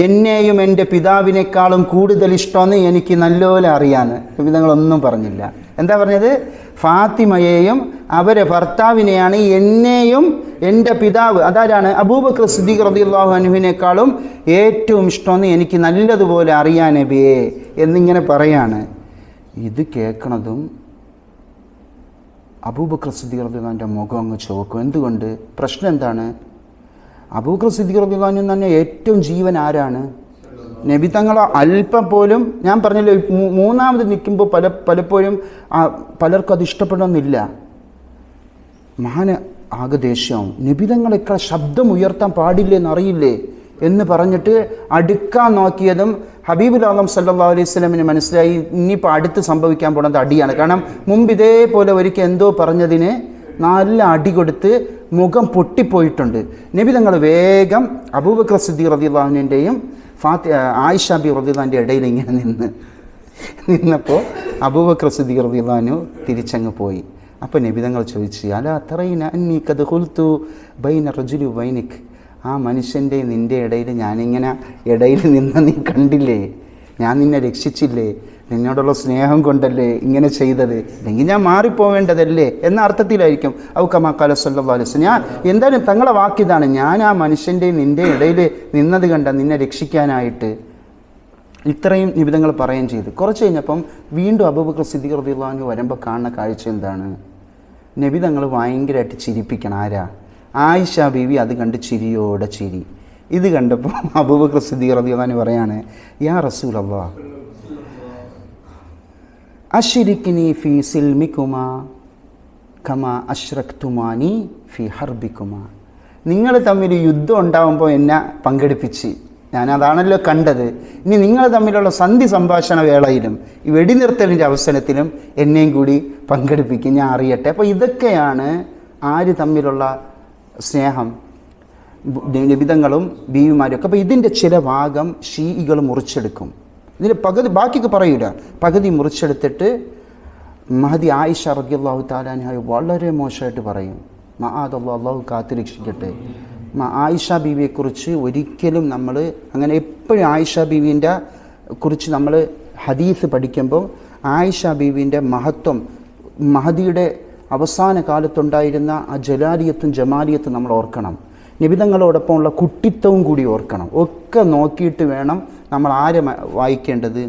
എന്നെയും എൻ്റെ പിതാവിനേക്കാളും കൂടുതൽ ഇഷ്ടമെന്ന് എനിക്ക് നല്ലപോലെ അറിയാമെന്ന്. നിങ്ങളൊന്നും പറഞ്ഞില്ല. എന്താ പറഞ്ഞത്? ഫാത്തിമയെയും അവരെ ഭർത്താവിനെയാണ് എന്നെയും എൻ്റെ പിതാവ്, അതാരാണ് അബൂബക്കർ സിദ്ദീഖ് റളിയല്ലാഹു അൻഹുവിനേക്കാളും ഏറ്റവും ഇഷ്ടമെന്ന് എനിക്ക് നല്ലതുപോലെ അറിയാൻ നബിയേ എന്നിങ്ങനെ പറയാണ്. ഇത് കേൾക്കണതും അബൂബക്കർ സിദ്ദീഖ് റളിയല്ലാഹു അൻഹുവിൻ്റെ മുഖം അങ്ങ് ചുവക്കും. എന്തുകൊണ്ട്? പ്രശ്നം എന്താണ്? അബൂബക്കർ സിദ്ദീഖ് റളിയല്ലാഹു അൻഹു തന്നെ ഏറ്റവും ജീവൻ ആരാണ്? നബി തങ്ങളെ അല്പം പോലും, ഞാൻ പറഞ്ഞല്ലോ, മൂന്നാമത് നിൽക്കുമ്പോൾ പലപ്പോഴും പലർക്കും അത് ഇഷ്ടപ്പെടണമെന്നില്ല. ആകെ ദേഷ്യവും. നബി തങ്ങളെക്കാൾ ശബ്ദം ഉയർത്താൻ പാടില്ലെന്ന് അറിയില്ലേ എന്ന് പറഞ്ഞിട്ട് അടുക്കാൻ നോക്കിയതും ഹബീബുൽ ആലം സല്ലല്ലാഹു അലൈഹി വസല്ലമിന് മനസ്സിലായി ഇനിയിപ്പോൾ അടുത്ത് സംഭവിക്കാൻ പോകുന്നത് അടിയാണ്. കാരണം മുമ്പ് ഇതേപോലെ ഒരിക്കൽ എന്തോ പറഞ്ഞതിന് നല്ല അടി കൊടുത്ത് മുഖം പൊട്ടിപ്പോയിട്ടുണ്ട്. നബി തങ്ങൾ വേഗം അബൂബക്കർ സിദ്ദീഖ് റളിയല്ലാഹു അൻഹുവിൻ്റെയും ആയിഷ ബി റളിയല്ലാഹു അൻഹയുടെ ഇടയിൽ ഇങ്ങനെ നിന്നപ്പോൾ അബൂബക്കർ സിദ്ദീഖ് റളിയല്ലാഹു അൻഹു തിരിച്ചങ്ങ് പോയി. അപ്പോൾ നബി തങ്ങൾ ചോദിച്ചു, അലാ തറൈന അന്നി ഖദ് ഖുൽതു ബൈന റജുലി വൈനിക്, ആ മനുഷ്യൻ്റെ നിൻ്റെ ഇടയിൽ ഞാനിങ്ങനെ ഇടയിൽ നിന്ന് നീ കണ്ടില്ലേ? ഞാൻ നിന്നെ രക്ഷിച്ചില്ലേ? നിന്നോടുള്ള സ്നേഹം കൊണ്ടല്ലേ ഇങ്ങനെ ചെയ്തത്? അല്ലെങ്കിൽ ഞാൻ മാറിപ്പോവേണ്ടതല്ലേ എന്ന അർത്ഥത്തിലായിരിക്കും. ഔ കമാ ഖാല സല്ലല്ലാഹു അലൈഹി വസല്ലം. ഞാൻ എന്തായാലും തങ്ങളെ വാക്കിതാണ്, ഞാൻ ആ മനുഷ്യൻ്റെ നിൻ്റെ ഇടയിൽ നിന്നത് കണ്ട നിന്നെ രക്ഷിക്കാനായിട്ട്. ഇത്രയും നിബിധങ്ങൾ പറയുകയും ചെയ്തു. കുറച്ച് കഴിഞ്ഞപ്പം വീണ്ടും അബൂബക്കർ സിദ്ദീഖ് റളിയല്ലാഹു അൻഹു വരുമ്പോൾ കാണുന്ന കാഴ്ച എന്താണ്? നബിതങ്ങൾ ഭയങ്കരമായിട്ട് ചിരിപ്പിക്കണം. ആരാ? ആയിഷ ബീവി. അത് കണ്ട് ചിരിയോടെ ചിരി. ഇത് കണ്ടപ്പോൾ അബൂബക്കർ സിദ്ദീഖ് റളിയല്ലാഹു അൻഹു പറയാണ്, യാ റസൂലല്ലാഹ് അശ്രിക്നി ഫീ സിൽമികുമാ കമാ അശ്റക്തുമാനി ഫീ ഹർബികുമാ. നിങ്ങൾ തമ്മിൽ യുദ്ധം ഉണ്ടാകുമ്പോൾ എന്നെ പങ്കെടുപ്പിച്ച്, ഞാനതാണല്ലോ കണ്ടത്. ഇനി നിങ്ങൾ തമ്മിലുള്ള സന്ധി സംഭാഷണ വേളയിലും ഈ വെടിനിർത്തലിൻ്റെ അവസരത്തിലും എന്നെയും കൂടി പങ്കെടുപ്പിക്കും, ഞാൻ അറിയട്ടെ. അപ്പോൾ ഇതൊക്കെയാണ് ആര് തമ്മിലുള്ള സ്നേഹം, നിബിധങ്ങളും ബീവിമാരും ഒക്കെ. അപ്പോൾ ഇതിൻ്റെ ചില ഭാഗം ഷീഇകൾ മുറിച്ചെടുക്കും. ഇതിൻ്റെ പകുതി, ബാക്കിയൊക്കെ പറയൂല, പകുതി മുറിച്ചെടുത്തിട്ട് മഹദി ആയിഷ റളിയല്ലാഹു തആല അൻഹ വളരെ മോശമായിട്ട് പറയും. മആദല്ലാഹ്, അല്ലാഹു കാത്തുരക്ഷിക്കട്ടെ. ആയിഷ ബീവിയെക്കുറിച്ച് ഒരിക്കലും നമ്മൾ അങ്ങനെ എപ്പോഴും ആയിഷ ബീവിൻ്റെ കുറിച്ച് നമ്മൾ ഹദീസ് പഠിക്കുമ്പോൾ ആയിഷ ബീവിൻ്റെ മഹത്വം, മഹദിയുടെ അവസാന കാലത്തുണ്ടായിരുന്ന ആ ജലാലിയത്തും ജമാലിയത്തും നമ്മൾ ഓർക്കണം. നിബിധങ്ങളോടൊപ്പമുള്ള കുട്ടിത്തവും കൂടി ഓർക്കണം. ഒക്കെ നോക്കിയിട്ട് വേണം നമ്മൾ ആരെ വായിക്കേണ്ടത്?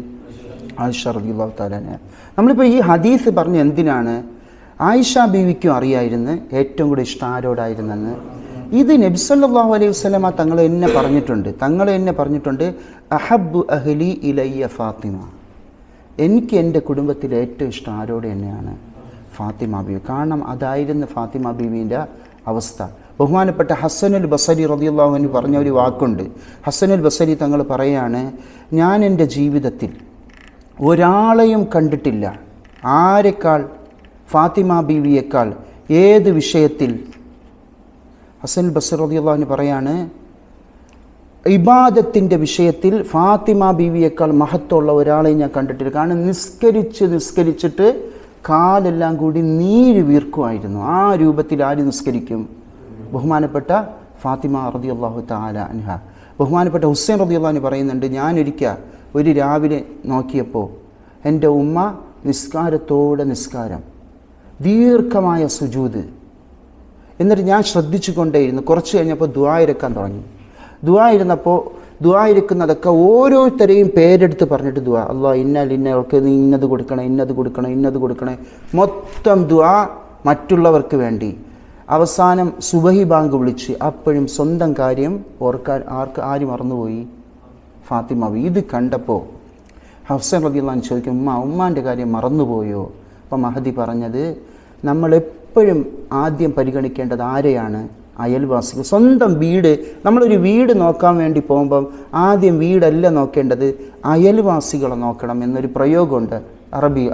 ആയിഷ റളിയല്ലാഹു തആല അൻഹ. നമ്മളിപ്പോൾ ഈ ഹദീസ് പറഞ്ഞ് എന്തിനാണ്? ആയിഷ ബീവിക്കും അറിയായിരുന്നു ഏറ്റവും കൂടി ഇഷ്ടം ആരോടായിരുന്നെന്ന്. ഇത് നബി സല്ലല്ലാഹു അലൈഹി വസല്ലമ തങ്ങൾ എന്നെ പറഞ്ഞിട്ടുണ്ട്, അഹബ്ബു അഹ്ലി ഇലയ്യ ഫാത്തിമ. എനിക്ക് എൻ്റെ കുടുംബത്തിൽ ഏറ്റവും ഇഷ്ടം ആരോട് തന്നെയാണ്? ഫാത്തിമ ബീവി. കാരണം അതായിരുന്നു ഫാത്തിമ ബീവിൻ്റെ അവസ്ഥ. ബഹുമാനപ്പെട്ട ഹസനുൽ ബസരി റളിയല്ലാഹു അൻഹു പറഞ്ഞ ഒരു വാക്കുണ്ട്. ഹസനുൽ ബസരി തങ്ങൾ പറയാണ്, ഞാൻ എൻ്റെ ജീവിതത്തിൽ ഒരാളെയും കണ്ടിട്ടില്ല ആരെക്കാൾ, ഫാത്തിമ ബീവിയേക്കാൾ ഏത് വിഷയത്തിൽ. ഹസൻ ബസരി റളിയല്ലാഹു അൻഹു പറയാണ്, ഇബാദത്തിൻ്റെ വിഷയത്തിൽ ഫാത്തിമ ബീവിയേക്കാൾ മഹത്വമുള്ള ഒരാളെയും ഞാൻ കണ്ടിട്ടില്ല. കാരണം നിസ്കരിച്ചിട്ട് കാലെല്ലാം കൂടി നീര് വീർക്കുമായിരുന്നു. ആ രൂപത്തിൽ ആര് നിസ്കരിക്കും? ബഹുമാനപ്പെട്ട ഫാത്തിമ റളിയല്ലാഹു തആല അൻഹ. ബഹുമാനപ്പെട്ട ഹുസൈൻ റളിയല്ലാഹു അൻഹു പറയുന്നുണ്ട്, ഞാനൊരിക്കൽ ഒരു രാവിലെ നോക്കിയപ്പോൾ എൻ്റെ ഉമ്മ നിസ്കാരം, ദീർഘമായ സുജൂദ്. എന്നിട്ട് ഞാൻ ശ്രദ്ധിച്ചു കൊണ്ടേയിരുന്നു. കുറച്ച് കഴിഞ്ഞപ്പോൾ ദുആ ഇരക്കാൻ തുടങ്ങി. ദുആ ഇരുന്നപ്പോൾ ദുആ ഇരിക്കുന്നതൊക്കെ ഓരോരുത്തരെയും പേരെടുത്ത് പറഞ്ഞിട്ട് ദുആ, അല്ലാഹ് ഇന്നവർക്ക് നീ ഇന്നത് കൊടുക്കണേ, ഇന്നത് കൊടുക്കണേ, ഇന്നത് കൊടുക്കണേ, മൊത്തം ദുആ മറ്റുള്ളവർക്ക് വേണ്ടി. അവസാനം സുബഹി ബാങ്ക് വിളിച്ച് അപ്പോഴും സ്വന്തം കാര്യം ഓർക്കാൻ ആര് മറന്നുപോയി? ഫാത്തിമ. ഇത് കണ്ടപ്പോൾ ഹഫ്സ റളിയല്ലാഹു അൻഹ ചോദിക്കും, ഉമ്മാൻ്റെ കാര്യം മറന്നുപോയോ? അപ്പം മഹദി പറഞ്ഞത്, നമ്മളെപ്പോഴും ആദ്യം പരിഗണിക്കേണ്ടത് ആരെയാണ്? അയൽവാസികൾ. സ്വന്തം വീട്, നമ്മളൊരു വീട് നോക്കാൻ വേണ്ടി പോകുമ്പം ആദ്യം വീടല്ല നോക്കേണ്ടത്, അയൽവാസികളെ നോക്കണം എന്നൊരു പ്രയോഗമുണ്ട്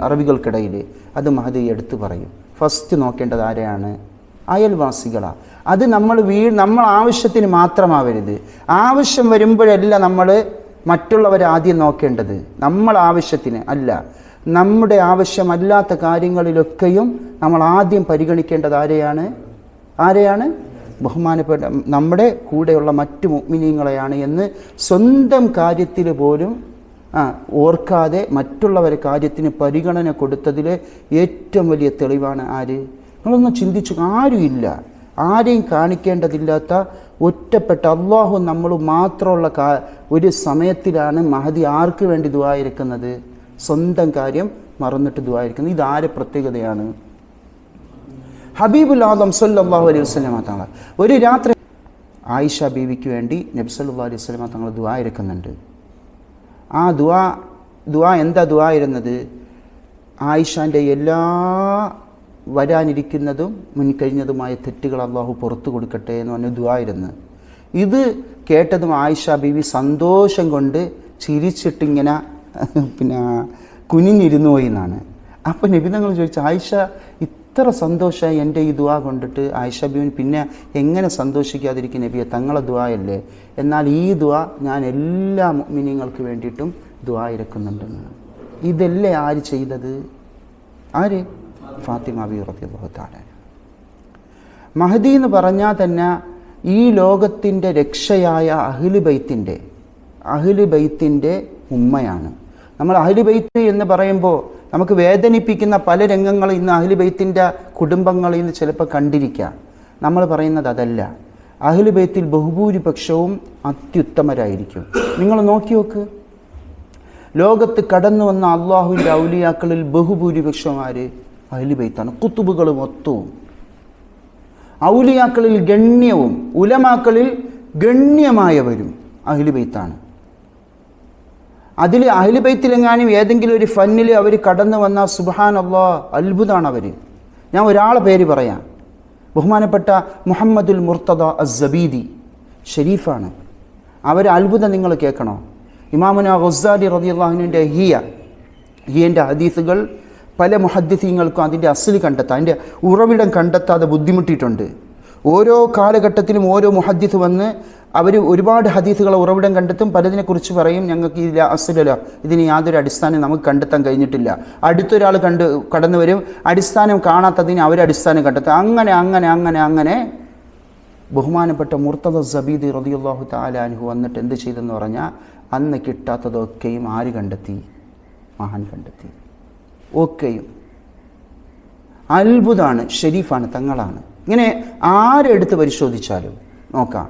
അറബികൾക്കിടയിൽ. അത് മഹദി എടുത്തു പറയും. ഫസ്റ്റ് നോക്കേണ്ടത് ആരെയാണ്? അയൽവാസികളാണ്. അത് നമ്മൾ ആവശ്യത്തിന് മാത്രമാവരുത്. ആവശ്യം വരുമ്പോഴല്ല നമ്മൾ മറ്റുള്ളവരെ ആദ്യം നോക്കേണ്ടത്, നമ്മൾ ആവശ്യത്തിന് അല്ല. നമ്മുടെ ആവശ്യമല്ലാത്ത കാര്യങ്ങളിലൊക്കെയും നമ്മൾ ആദ്യം പരിഗണിക്കേണ്ടത് ആരെയാണ്? ബഹുമാനപ്പെട്ട നമ്മുടെ കൂടെയുള്ള മറ്റു മുഅ്മിനീങ്ങളെയാണ് എന്ന് സ്വന്തം കാര്യത്തിൽ പോലും ഓർക്കാതെ മറ്റുള്ളവരെ കാര്യത്തിന് പരിഗണന കൊടുത്തതിൽ ഏറ്റവും വലിയ തെളിവാണ് ആര്? നിങ്ങളൊന്ന് ചിന്തിച്ചു. ആരുമില്ല, ആരെയും കാണിക്കേണ്ടതില്ലാത്ത ഒറ്റപ്പെട്ട അള്ളാഹു നമ്മൾ മാത്രമുള്ള ഒരു സമയത്തിലാണ് മഹദി ആർക്ക് വേണ്ടി ദുആ ഇരിക്കുന്നത്? സ്വന്തം കാര്യം മറന്നിട്ട് ദുആ ഇരിക്കുന്നത്. ഇതാരെ പ്രത്യേകതയാണ്? ഹബീബുൽ ആദം സല്ലല്ലാഹു അലൈഹി വസല്ലം തങ്ങൾ ഒരു രാത്രി ആയിഷ ബീവിക്ക് വേണ്ടി നബി സല്ലല്ലാഹു അലൈഹി വസല്ലം തങ്ങൾ ദുആ ഇരിക്കുന്നുണ്ട്. ആ ദുആ എന്താ ദുആ ഇരുന്നത്? ആയിഷാൻ്റെ എല്ലാ വരാനിരിക്കുന്നതും മുൻകഴിഞ്ഞതുമായ തെറ്റുകൾ അള്ളാഹു പുറത്തു കൊടുക്കട്ടെ എന്ന് പറഞ്ഞ് ദുആ ഇരുന്ന്. ഇത് കേട്ടതും ആയിഷ ബീവി സന്തോഷം കൊണ്ട് ചിരിച്ചിട്ടിങ്ങനെ കുനിഞ്ഞിരുന്നു പോയി എന്നാണ്. അപ്പം നബി തങ്ങൾ ചോദിച്ചു, ആയിഷ ഇത്ര സന്തോഷമായി എൻ്റെ ഈ ദുആ കൊണ്ടിട്ട്? ആയിഷ ബീവി പിന്നെ എങ്ങനെ സന്തോഷിക്കാതിരിക്കും നബിയെ, തങ്ങളെ ദുആയല്ലേ? എന്നാൽ ഈ ദുആ ഞാൻ എല്ലാ മുഅ്മിനീങ്ങൾക്ക് വേണ്ടിയിട്ടും ദുആ ഇരക്കുന്നുണ്ടെന്ന്. ഇതല്ലേ ആര് ചെയ്തത്? ആര്? ഫാത്തിമ ബി റളിയല്ലാഹു തആല. മഹദി എന്ന് പറഞ്ഞാൽ തന്നെ ഈ ലോകത്തിൻ്റെ രക്ഷയായ അഹ്ലു ബൈത്തിൻ്റെ ഉമ്മയാണ്. നമ്മൾ അഹ്ലു ബൈത്ത് എന്ന് പറയുമ്പോൾ നമുക്ക് വേദനിപ്പിക്കുന്ന പല രംഗങ്ങളും ഇന്ന് അഹ്ലു ബൈത്തിൻ്റെ കുടുംബങ്ങളിൽ നിന്ന് ചിലപ്പോൾ കണ്ടിരിക്കാം. നമ്മൾ പറയുന്നത് അതല്ല. അഹ്ലു ബൈത്തിൽ ബഹുഭൂരിപക്ഷവും അത്യുത്തമരായിരിക്കും. നിങ്ങൾ നോക്കി നോക്ക്, ലോകത്ത് കടന്നു വന്ന അള്ളാഹുവിൻ്റെ ഔലിയാക്കളിൽ ബഹുഭൂരിപക്ഷമാര്? അഹ്ലു ബൈത്താണ്. കുത്തുബുകൾ മൊത്തവും ഔലിയാക്കളിൽ ഗണ്യവും ഉലമാക്കളിൽ ഗണ്യമായവരും അഹ്ലു ബൈത്താണ്. അതിൽ അഹ്ലു ബൈത്തിലെങ്ങാനും ഏതെങ്കിലും ഒരു ഫന്നിൽ അവർ കടന്നു വന്ന സുബ്ഹാനല്ലാഹ് അത്ഭുതമാണ് അവർ. ഞാൻ ഒരാളെ പേര് പറയാം, ബഹുമാനപ്പെട്ട മുഹമ്മദുൽ മുർത്തദ അസ്സബീദി ഷരീഫാണ്. അവർ അത്ഭുതം നിങ്ങൾ കേൾക്കണോ? ഇമാമുന ഗസ്സാലി റളിയല്ലാഹു അൻഹുവിൻ്റെ ഹിയൻ്റെ ഹദീസുകൾ പല മുഹദ്ദിസീങ്ങൾക്കും അതിൻ്റെ അസ്ല് കണ്ടെത്താൻ, അതിൻ്റെ ഉറവിടം കണ്ടെത്താതെ ബുദ്ധിമുട്ടിയിട്ടുണ്ട്. ഓരോ കാലഘട്ടത്തിലും ഓരോ മുഹദ്ദിസ് വന്ന് അവർ ഒരുപാട് ഹദീസുകളെ ഉറവിടം കണ്ടെത്തും, പലതിനെക്കുറിച്ച് പറയും ഞങ്ങൾക്ക് ഇതിൽ അസ്ലല്ല, ഇതിന് യാതൊരു അടിസ്ഥാനം നമുക്ക് കണ്ടെത്താൻ കഴിഞ്ഞിട്ടില്ല. അടുത്തൊരാൾ കടന്നു വരും, അടിസ്ഥാനം കാണാത്തതിന് അവരടിസ്ഥാനം കണ്ടെത്തും. അങ്ങനെ അങ്ങനെ അങ്ങനെ അങ്ങനെ ബഹുമാനപ്പെട്ട മുർത്തദ സബീദി റളിയല്ലാഹു തആല അൻഹു വന്നിട്ട് എന്ത് ചെയ്തെന്ന് പറഞ്ഞാൽ, അന്ന് കിട്ടാത്തതൊക്കെയും ആര് കണ്ടെത്തി? മഹാൻ കണ്ടെത്തി. ഒക്കെയും അത്ഭുതമാണ്, ഷരീഫാണ്, തങ്ങളാണ്. ഇങ്ങനെ ആരെടുത്ത് പരിശോധിച്ചാലും നോക്കാം.